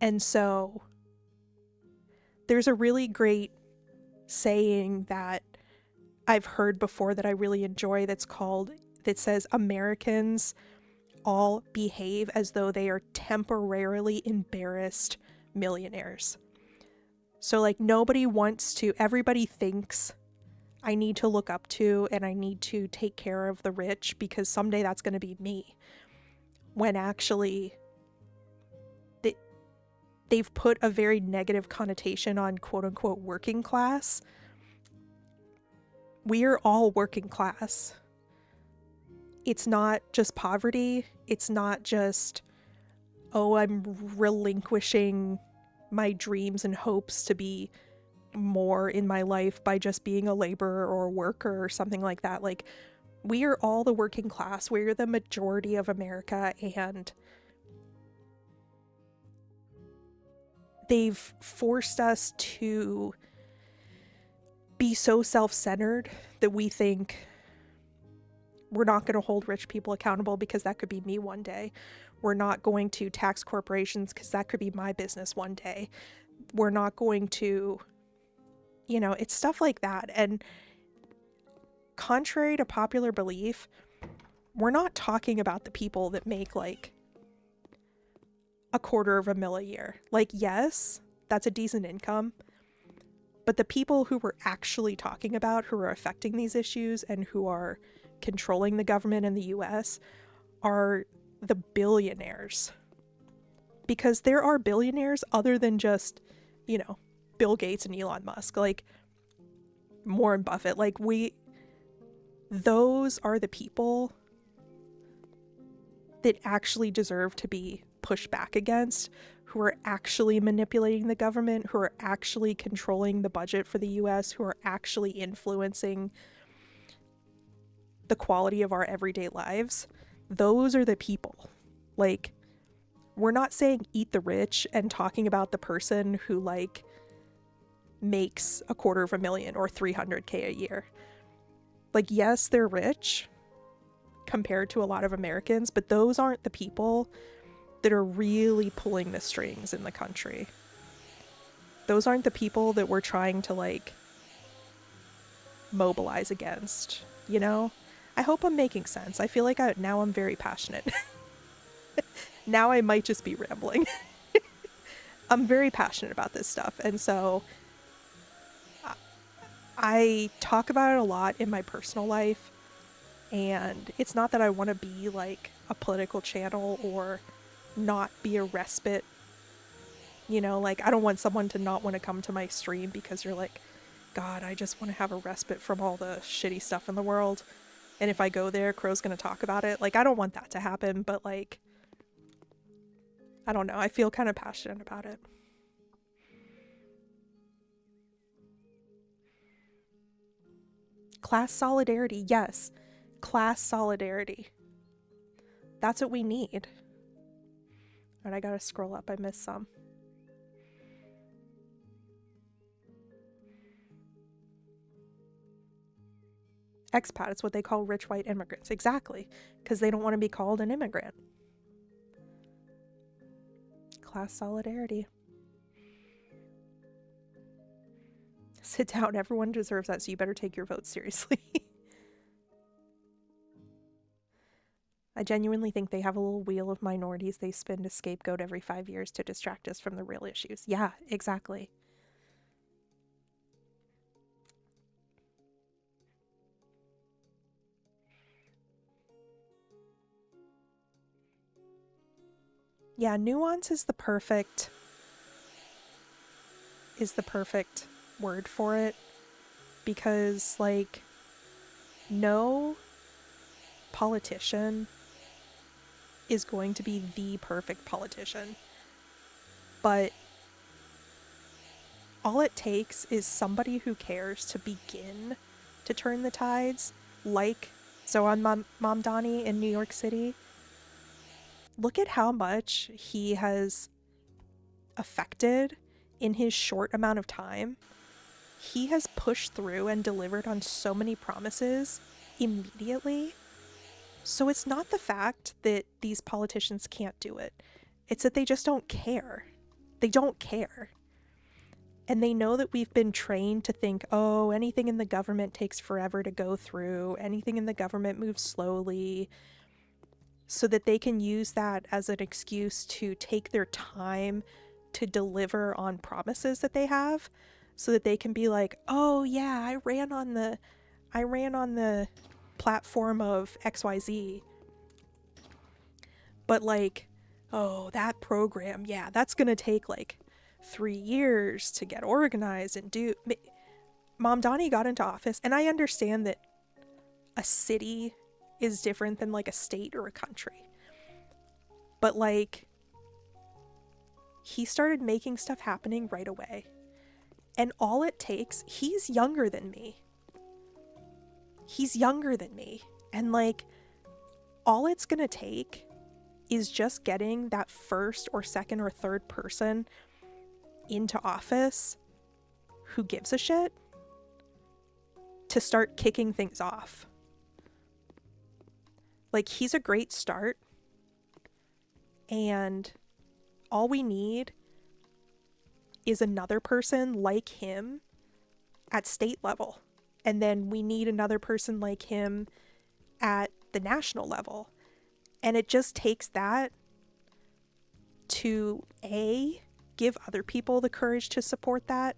A: And so there's a really great saying that I've heard before that I really enjoy that says Americans all behave as though they are temporarily embarrassed millionaires. So like everybody thinks I need to look up to and I need to take care of the rich because someday that's going to be me. When actually they've put a very negative connotation on quote unquote working class. We are all working class. It's not just poverty. It's not just, oh, I'm relinquishing my dreams and hopes to be more in my life by just being a laborer or a worker or something like that. Like, we are all the working class. We're the majority of America, and they've forced us to be so self-centered that we think we're not going to hold rich people accountable because that could be me one day. We're not going to tax corporations because that could be my business one day. We're not going to, it's stuff like that. And contrary to popular belief, we're not talking about the people that make like $250,000 a year. Like, yes, that's a decent income. But the people who we're actually talking about, who are affecting these issues and who are controlling the government in the US, are the billionaires. Because there are billionaires other than just, Bill Gates and Elon Musk, like Warren Buffett. Like, those are the people that actually deserve to be pushed back against, who are actually manipulating the government, who are actually controlling the budget for the US, who are actually influencing the quality of our everyday lives. Those are the people. Like, we're not saying eat the rich and talking about the person who like makes $250,000 or $300K a year. Like, yes, they're rich compared to a lot of Americans, but those aren't the people that are really pulling the strings in the country. Those aren't the people that we're trying to like mobilize against, I hope I'm making sense. I feel like now I'm very passionate. Now I might just be rambling. I'm very passionate about this stuff. And so I talk about it a lot in my personal life. And it's not that I want to be like a political channel or not be a respite. Like, I don't want someone to not want to come to my stream because you're like, God, I just want to have a respite from all the shitty stuff in the world. And if I go there, Crow's going to talk about it. Like, I don't want that to happen, but like, I don't know. I feel kind of passionate about it. Class solidarity. Yes. Class solidarity. That's what we need. All right, I gotta scroll up. I missed some. Expat, it's what they call rich white immigrants. Exactly. Because they don't want to be called an immigrant. Class solidarity. Sit down. Everyone deserves that, so you better take your vote seriously. I genuinely think they have a little wheel of minorities they spin to scapegoat every 5 years to distract us from the real issues. Yeah, exactly. Yeah, nuance is the perfect word for it, because like, no politician is going to be the perfect politician, but all it takes is somebody who cares to begin to turn the tides, like Zohan Mamdani in New York City, look at how much he has affected in his short amount of time. He has pushed through and delivered on so many promises immediately. So it's not the fact that these politicians can't do it. It's that they just don't care. They don't care. And they know that we've been trained to think, oh, anything in the government takes forever to go through. Anything in the government moves slowly. So that they can use that as an excuse to take their time to deliver on promises that they have. So that they can be like, oh yeah, I ran on the platform of XYZ. But like, oh, that program, yeah, that's gonna take like 3 years to get organized and do. Mom Donnie got into office, and I understand that a city is different than like a state or a country. But like, he started making stuff happening right away. And all it takes, he's younger than me. He's younger than me. And like, all it's gonna take is just getting that first or second or third person into office who gives a shit to start kicking things off. Like, he's a great start, and all we need is another person like him at state level. And then we need another person like him at the national level. And it just takes that to A, give other people the courage to support that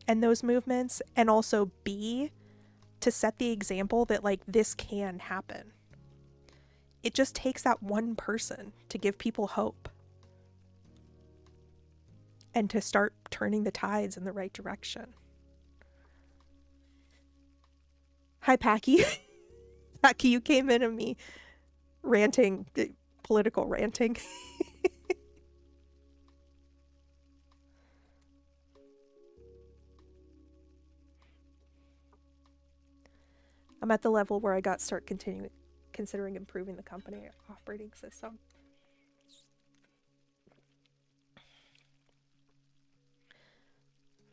A: and those movements, and also B, to set the example that like this can happen. It just takes that one person to give people hope and to start turning the tides in the right direction. Hi, Packy. Packy, you came in on me ranting, political ranting. I'm at the level where I got start considering improving the company operating system.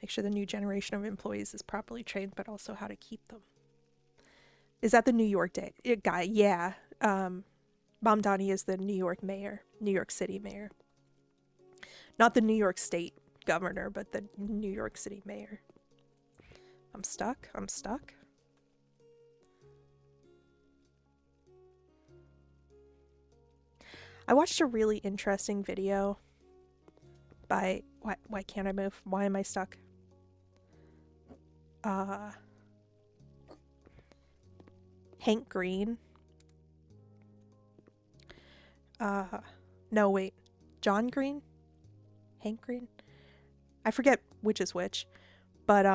A: Make sure the new generation of employees is properly trained, but also how to keep them. Is that the New York guy? Yeah. Mom Donnie is the New York mayor, New York City mayor. Not the New York State governor, but the New York City mayor. I'm stuck. I watched a really interesting video by why can't I move? Why am I stuck? Hank Green. No, wait. John Green? Hank Green? I forget which is which. But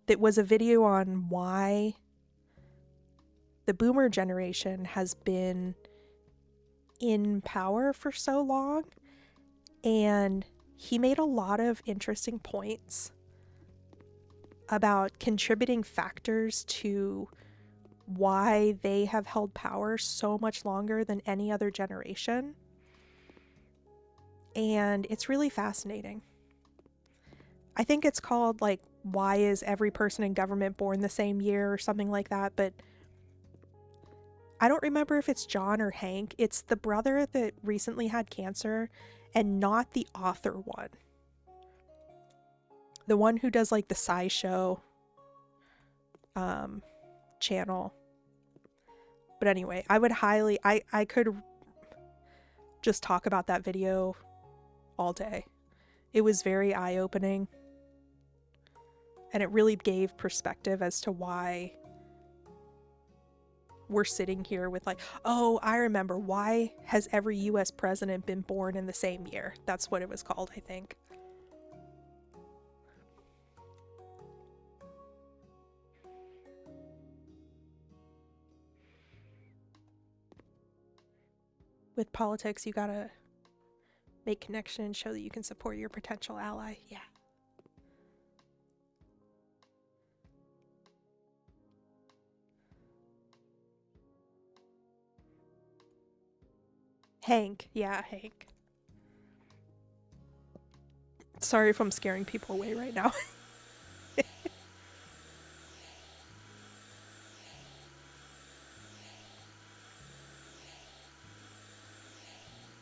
A: it was a video on why the boomer generation has been in power for so long, and he made a lot of interesting points about contributing factors to why they have held power so much longer than any other generation. And it's really fascinating. I think it's called like, why is every person in government born the same year or something like that, but I don't remember if it's John or Hank. It's the brother that recently had cancer, and not the author one. The one who does like the SciShow channel. But anyway, I would highly, I could just talk about that video all day. It was very eye-opening, and it really gave perspective as to why we're sitting here with like, oh, I remember, why has every US president been born in the same year? That's what it was called, I think. With politics, you gotta make connection and show that you can support your potential ally. Yeah. Hank. Yeah, Hank. Sorry if I'm scaring people away right now.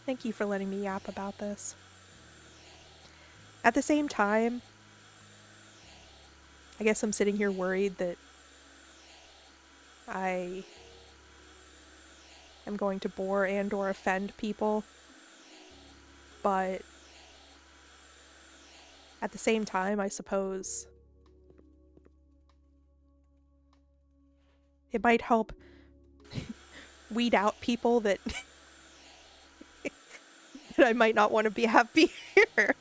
A: Thank you for letting me yap about this. At the same time, I guess I'm sitting here worried that I am going to bore and or offend people. But at the same time, I suppose it might help weed out people that that I might not want to have be here.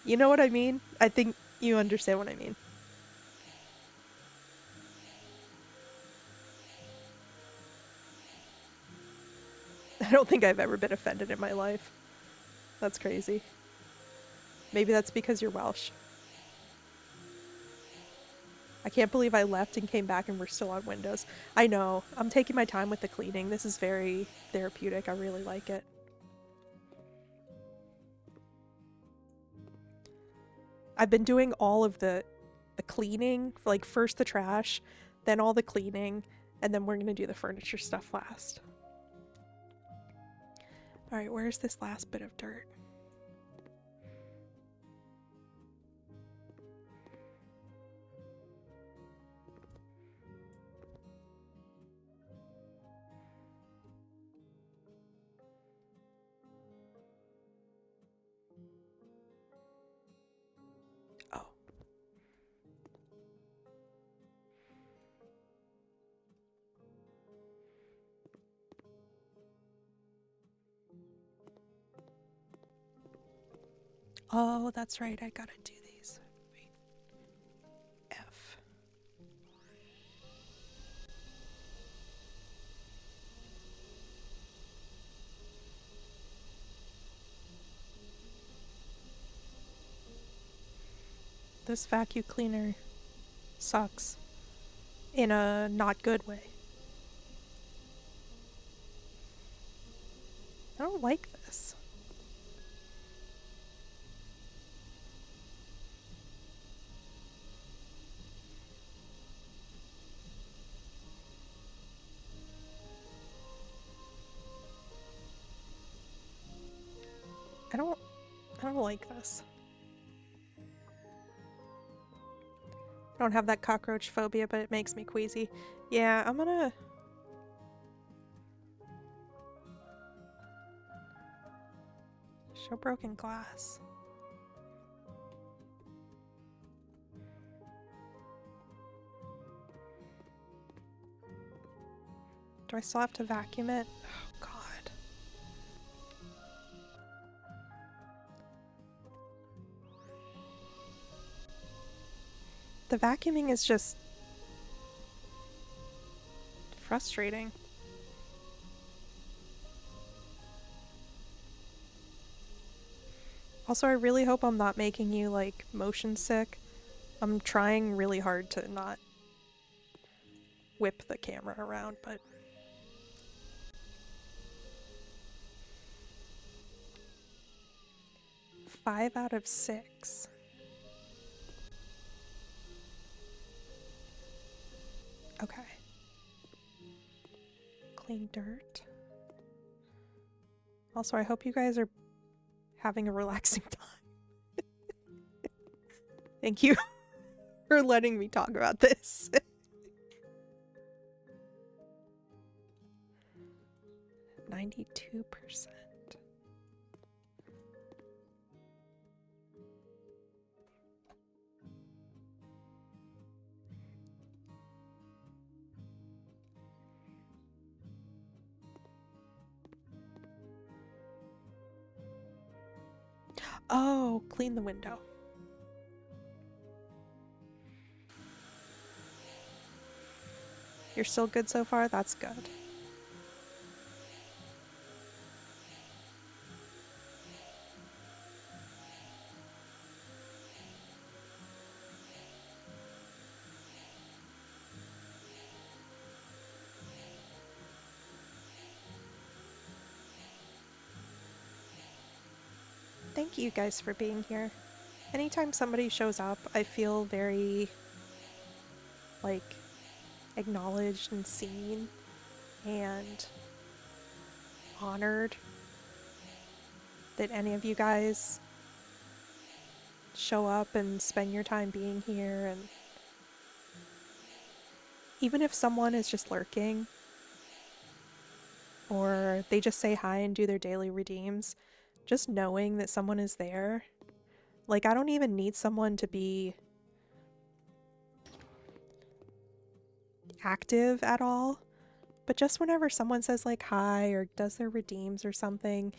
A: You know what I mean? I think you understand what I mean. I don't think I've ever been offended in my life. That's crazy. Maybe that's because you're Welsh. I can't believe I left and came back and we're still on Windows. I know. I'm taking my time with the cleaning. This is very therapeutic. I really like it. I've been doing all of the cleaning, like first the trash, then all the cleaning, and then we're going to do the furniture stuff last. All right, where's this last bit of dirt? Oh. Oh, that's right. I gotta do these. Wait. F. This vacuum cleaner sucks in a not good way. I don't like this. I don't like this. I don't have that cockroach phobia, but it makes me queasy. Yeah, I'm gonna... Show broken glass. Do I still have to vacuum it? Oh, God. The vacuuming is just frustrating. Also, I really hope I'm not making you, like, motion sick. I'm trying really hard to not whip the camera around, but... 5 out of 6. Okay. Clean dirt. Also, I hope you guys are having a relaxing time. Thank you for letting me talk about this. 92%. Oh, clean the window. You're still good so far? That's good. thank you guys for being here. Anytime somebody shows up, I feel very, like, acknowledged and seen and honored that any of you guys show up and spend your time being here. And even if someone is just lurking or they just say hi and do their daily redeems, just knowing that someone is there. Like, I don't even need someone to be active at all, but just whenever someone says like hi or does their redeems or something,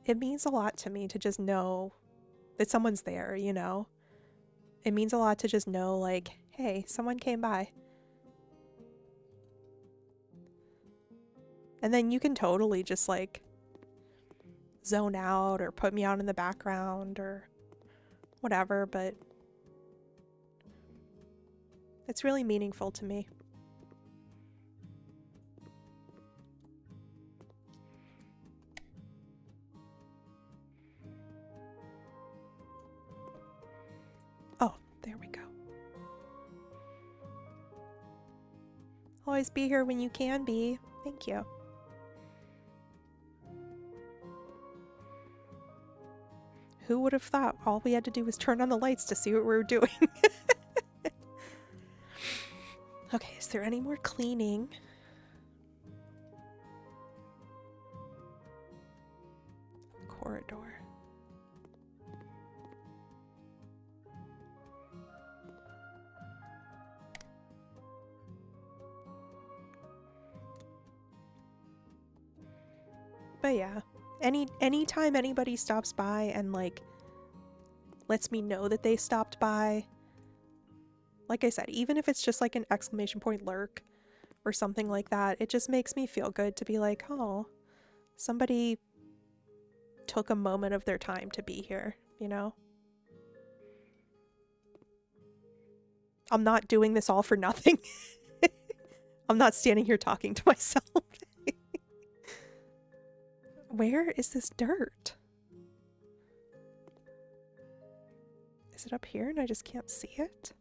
A: it means a lot to me to just know that someone's there, you know? It means a lot to just know, like, hey, someone came by. And then you can totally just, like, zone out or put me out in the background or whatever, but it's really meaningful to me. Oh, there we go. Always be here when you can be. Thank you. Who would have thought all we had to do was turn on the lights to see what we were doing? Okay, is there any more cleaning? Corridor. But yeah, anytime anybody stops by and like lets me know that they stopped by, like I said, even if it's just like an exclamation point lurk or something like that, it just makes me feel good to be like, oh, somebody took a moment of their time to be here, you know? I'm not doing this all for nothing. I'm not standing here talking to myself. Where is this dirt? Is it up here and I just can't see it?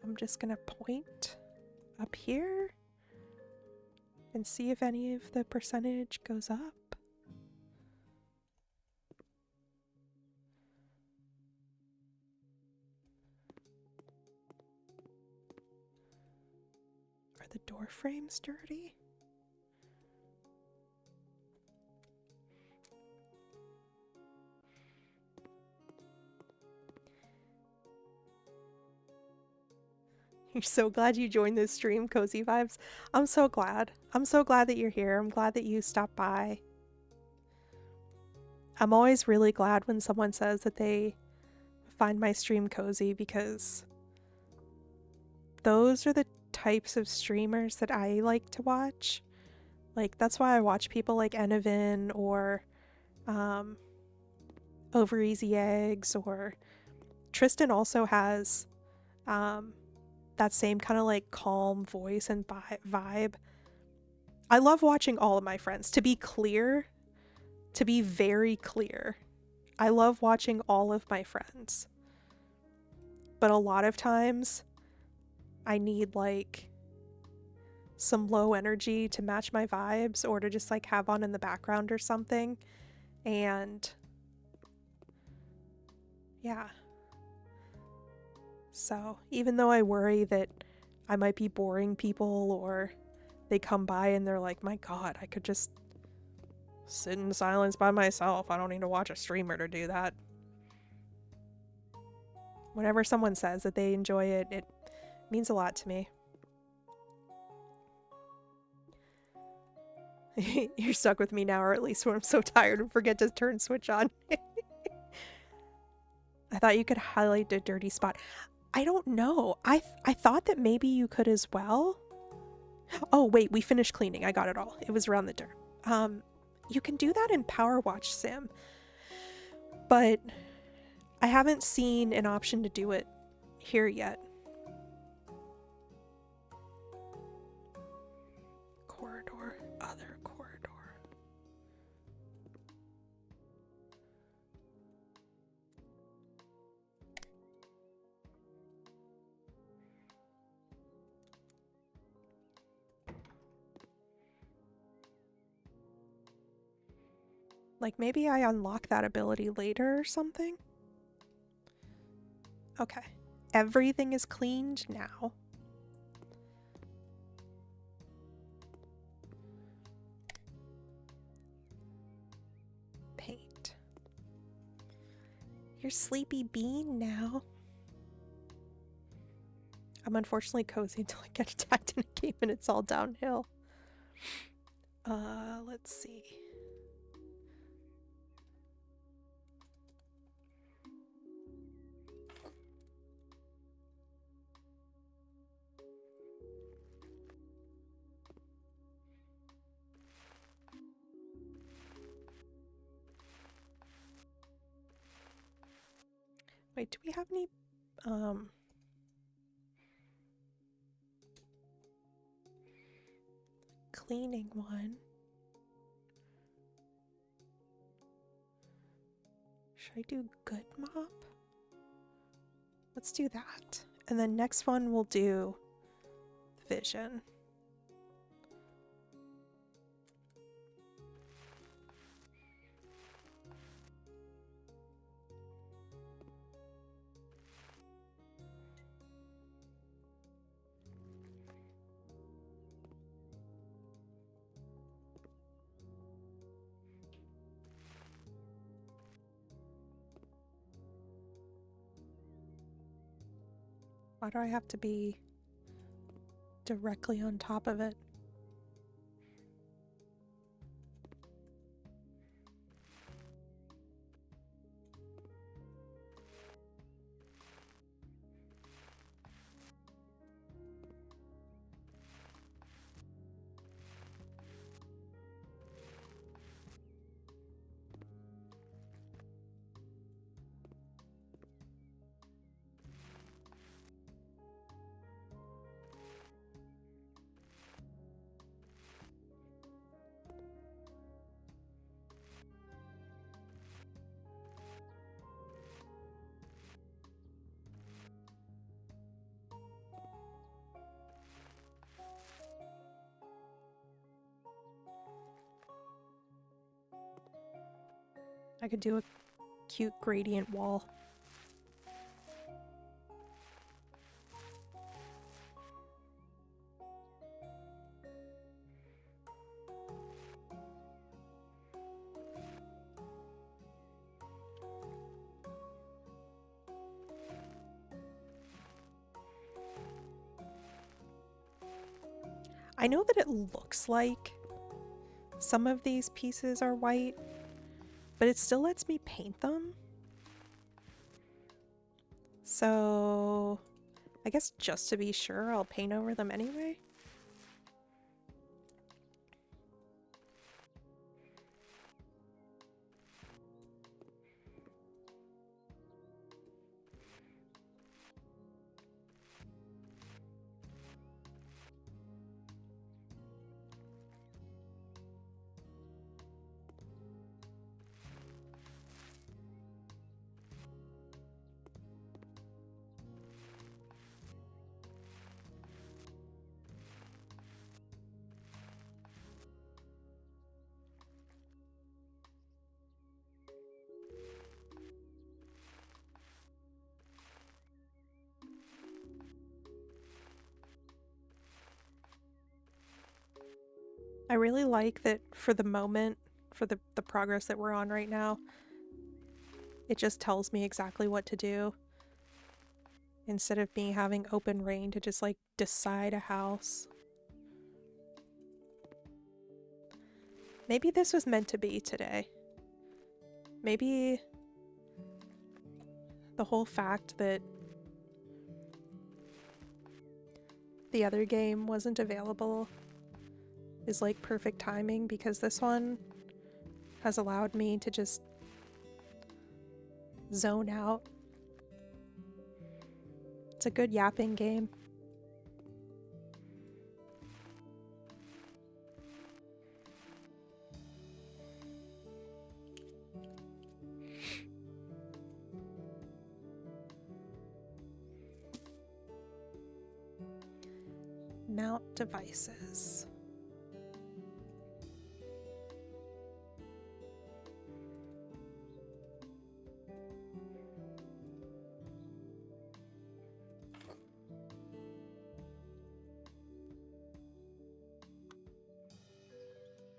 A: I'm just gonna point up here and see if any of the percentage goes up. Are the door frames dirty? You're so glad you joined this stream, Cozy Vibes. I'm so glad. I'm so glad that you're here. I'm glad that you stopped by. I'm always really glad when someone says that they find my stream cozy, because those are the types of streamers that I like to watch. Like, that's why I watch people like Enevin or Over Easy Eggs, or Tristan also has that same kind of like calm voice and vibe. I love watching all of my friends. To be clear, to be very clear, I love watching all of my friends. But a lot of times I need like some low energy to match my vibes, or to just like have on in the background or something. And yeah. So even though I worry that I might be boring people, or they come by and they're like, my God, I could just sit in silence by myself. I don't need to watch a streamer to do that. Whenever someone says that they enjoy it, it means a lot to me. You're stuck with me now, or at least when I'm so tired and forget to turn switch on. I thought you could highlight a dirty spot. I don't know. I thought that maybe you could as well. Oh, wait, we finished cleaning. I got it all. It was around the dirt. You can do that in Power Watch Sim, but I haven't seen an option to do it here yet. Corridor, other corridor. Like maybe I unlock that ability later or something? Okay. Everything is cleaned now. Paint. You're Sleepy Bean now. I'm unfortunately cozy until I get attacked in a game and it's all downhill. Let's see. Wait, do we have any, cleaning one? Should I do good mop? Let's do that. And then next one we'll do vision. Why do I have to be directly on top of it? I could do a cute gradient wall. I know that it looks like some of these pieces are white, but it still lets me paint them. So I guess just to be sure, I'll paint over them anyway. I really like that for the moment, for the progress that we're on right now, it just tells me exactly what to do. Instead of me having open reign to just like decide a house. Maybe this was meant to be today. Maybe the whole fact that the other game wasn't available is like perfect timing, because this one has allowed me to just zone out. It's a good yapping game. Mount devices.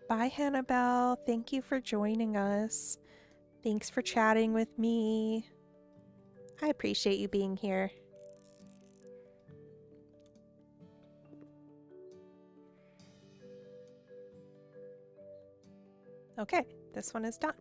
A: Bye, Hannibal. Thank you for joining us. Thanks for chatting with me. I appreciate you being here. Okay, this one is done.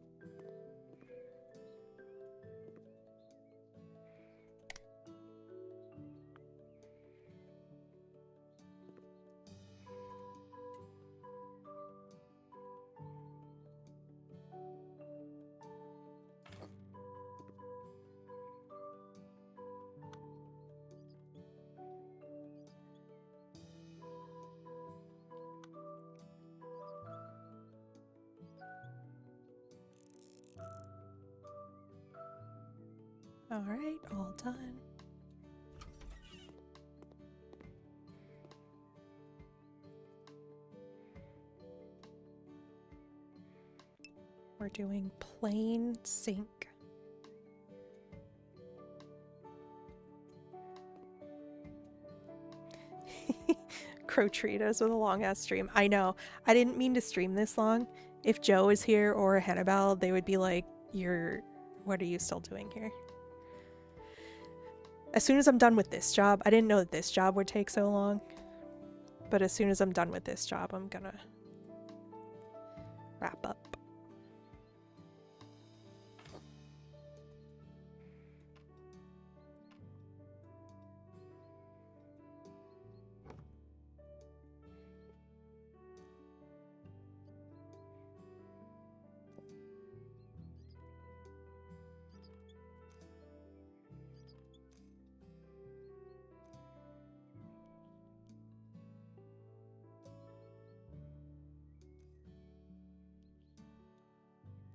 A: All right, all done. We're doing plain sink. Crow treat us with a long ass stream. I know. I didn't mean to stream this long. If Joe is here or Hannibal, they would be like, what are you still doing here? As soon as I'm done with this job, I didn't know that this job would take so long. But as soon as I'm done with this job, I'm gonna wrap up.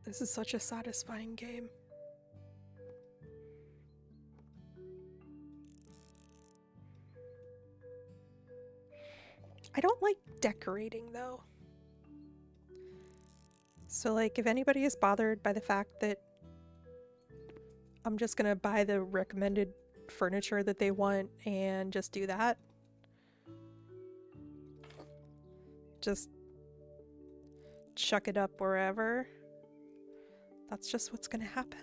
A: This is such a satisfying game. I don't like decorating though. So like if anybody is bothered by the fact that I'm just gonna buy the recommended furniture that they want and just do that, just chuck it up wherever, that's just what's gonna happen.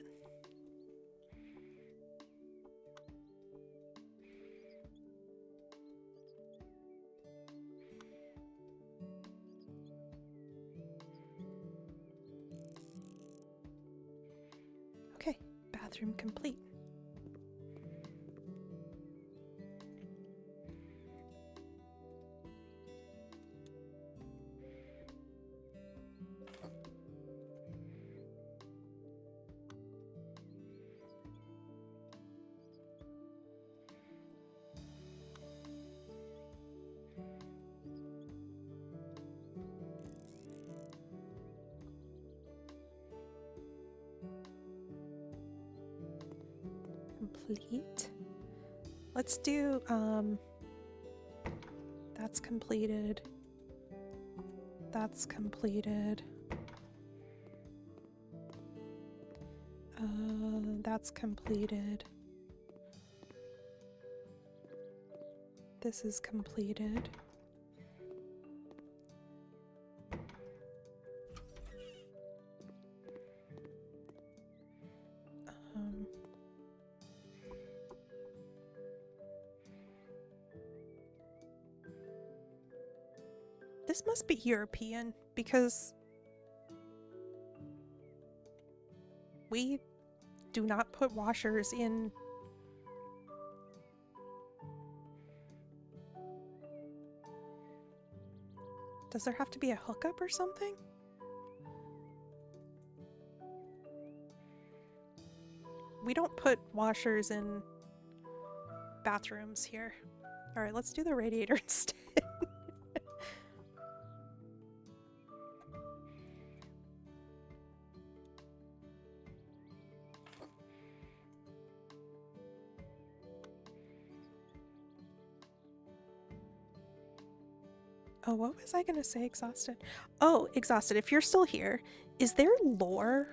A: Okay, bathroom complete. Complete. Let's do, that's completed. That's completed. That's completed. This is completed. This must be European because we do not put washers in. Does there have to be a hookup or something? We don't put washers in bathrooms here. All right, let's do the radiator instead. Oh, what was I gonna say? Exhausted. Oh, exhausted. If you're still here, is there lore?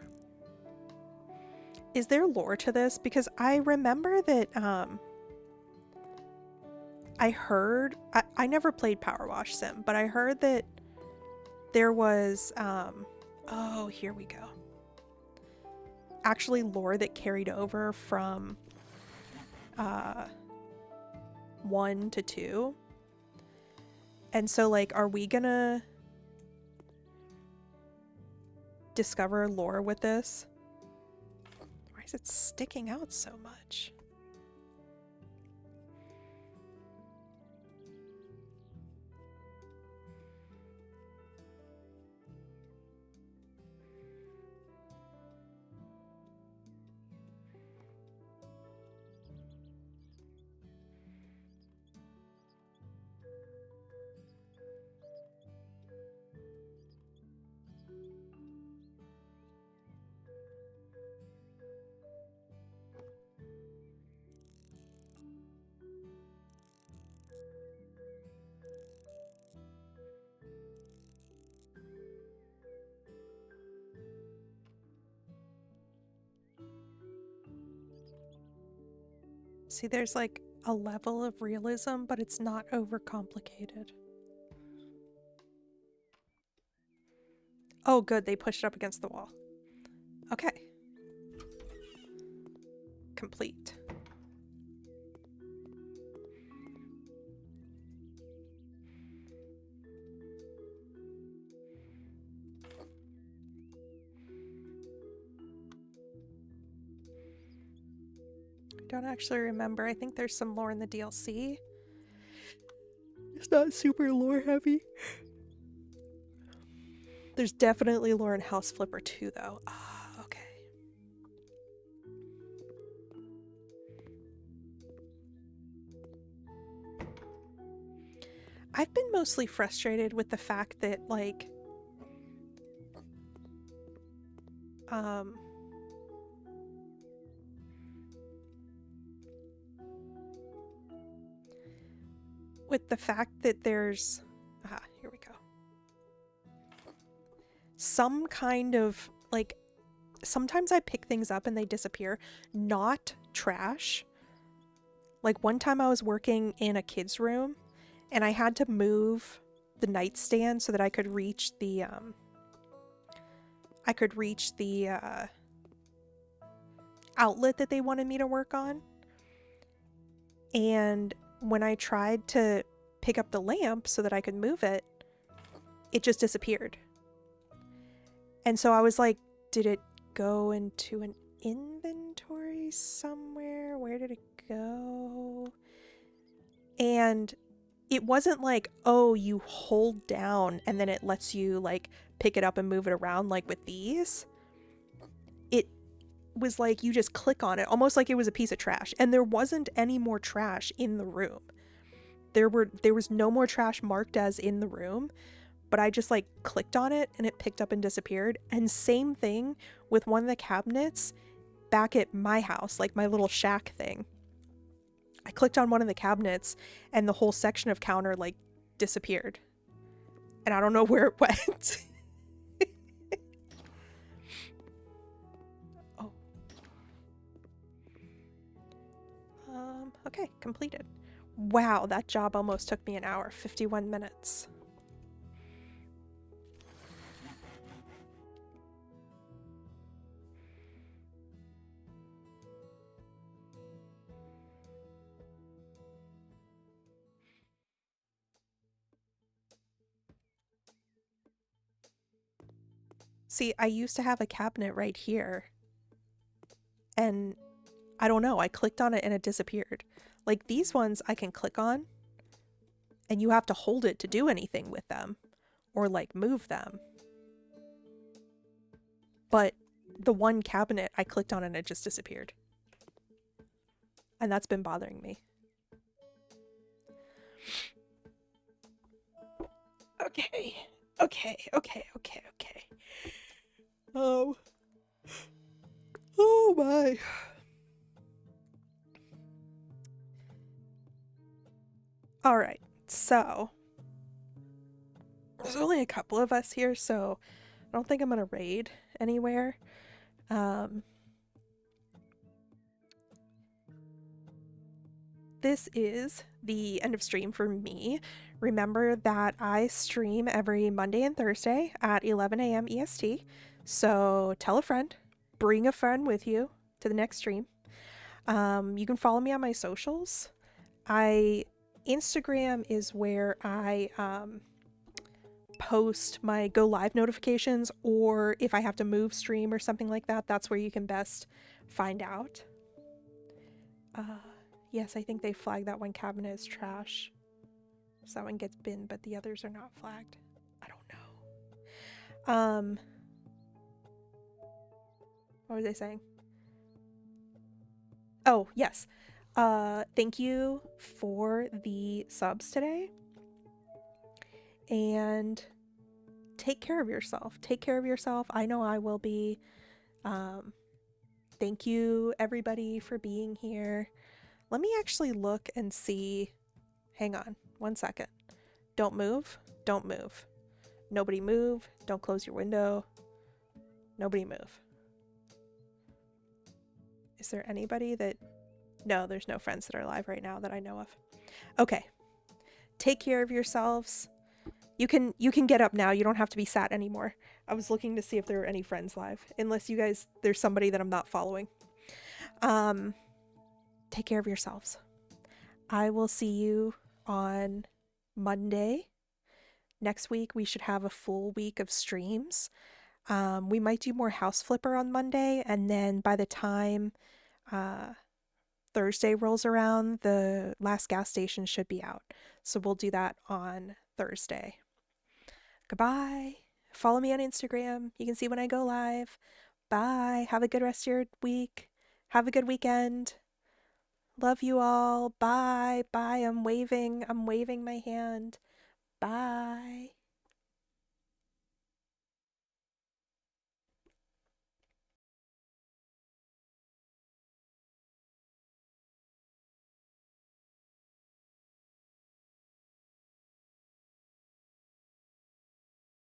A: Is there lore to this? Because I remember that I heard I never played Power Wash Sim, but I heard that there was oh, here we go. Actually lore that carried over from 1 to 2. And so, like, are we gonna discover lore with this? Why is it sticking out so much? See, there's like a level of realism, but it's not overcomplicated. Oh, good. They pushed it up against the wall. Okay. Complete. I don't actually remember. I think there's some lore in the DLC. It's not super lore heavy. There's definitely lore in House Flipper 2, though. Ah, okay. I've been mostly frustrated with the fact that, like, with the fact that there's, here we go. Some kind of, like, sometimes I pick things up and they disappear. Not trash. Like, one time I was working in a kid's room and I had to move the nightstand so that I could reach the, outlet that they wanted me to work on. And when I tried to pick up the lamp so that I could move it, it just disappeared. And so I was like, did it go into an inventory somewhere? Where did it go? And it wasn't like, oh, you hold down and then it lets you, like, pick it up and move it around like with these. It was like you just click on it, almost like it was a piece of trash. And there wasn't any more trash in the room. There was no more trash marked as in the room, but I just, like, clicked on it and it picked up and disappeared. And same thing with one of the cabinets back at my house, like my little shack thing. I clicked on one of the cabinets and the whole section of counter, like, disappeared. And I don't know where it went. Oh. Okay, completed. Wow, that job almost took me an hour, 51 minutes. See, I used to have a cabinet right here. And I don't know, I clicked on it and it disappeared. Like, these ones I can click on and you have to hold it to do anything with them or, like, move them. But the one cabinet I clicked on and it just disappeared. And that's been bothering me. Okay. Oh, oh my. All right. So, there's only a couple of us here, so I don't think I'm gonna raid anywhere. Um, this is the end of stream for me. Remember that I stream every Monday and Thursday at 11 a.m. EST. So tell a friend, bring a friend with you to the next stream. You can follow me on my socials. I Instagram is where I post my go live notifications, or if I have to move stream or something like that, that's where you can best find out. Yes, I think they flagged that one cabinet as trash. So that one gets binned, but the others are not flagged. I don't know. What were they saying? Oh, yes. Thank you for the subs today. And take care of yourself. Take care of yourself. I know I will be. Thank you, everybody, for being here. Let me actually look and see. Hang on 1 second. Don't move. Don't move. Nobody move. Don't close your window. Nobody move. Is there anybody that... No, there's no friends that are live right now that I know of. Okay. Take care of yourselves. You can get up now. You don't have to be sat anymore. I was looking to see if there were any friends live. Unless you guys... There's somebody that I'm not following. Take care of yourselves. I will see you on Monday. Next week, we should have a full week of streams. We might do more House Flipper on Monday, and then by the time Thursday rolls around, the last gas station should be out. So we'll do that on Thursday. Goodbye. Follow me on Instagram. You can see when I go live. Bye. Have a good rest of your week. Have a good weekend. Love you all. Bye. Bye. I'm waving my hand. Bye.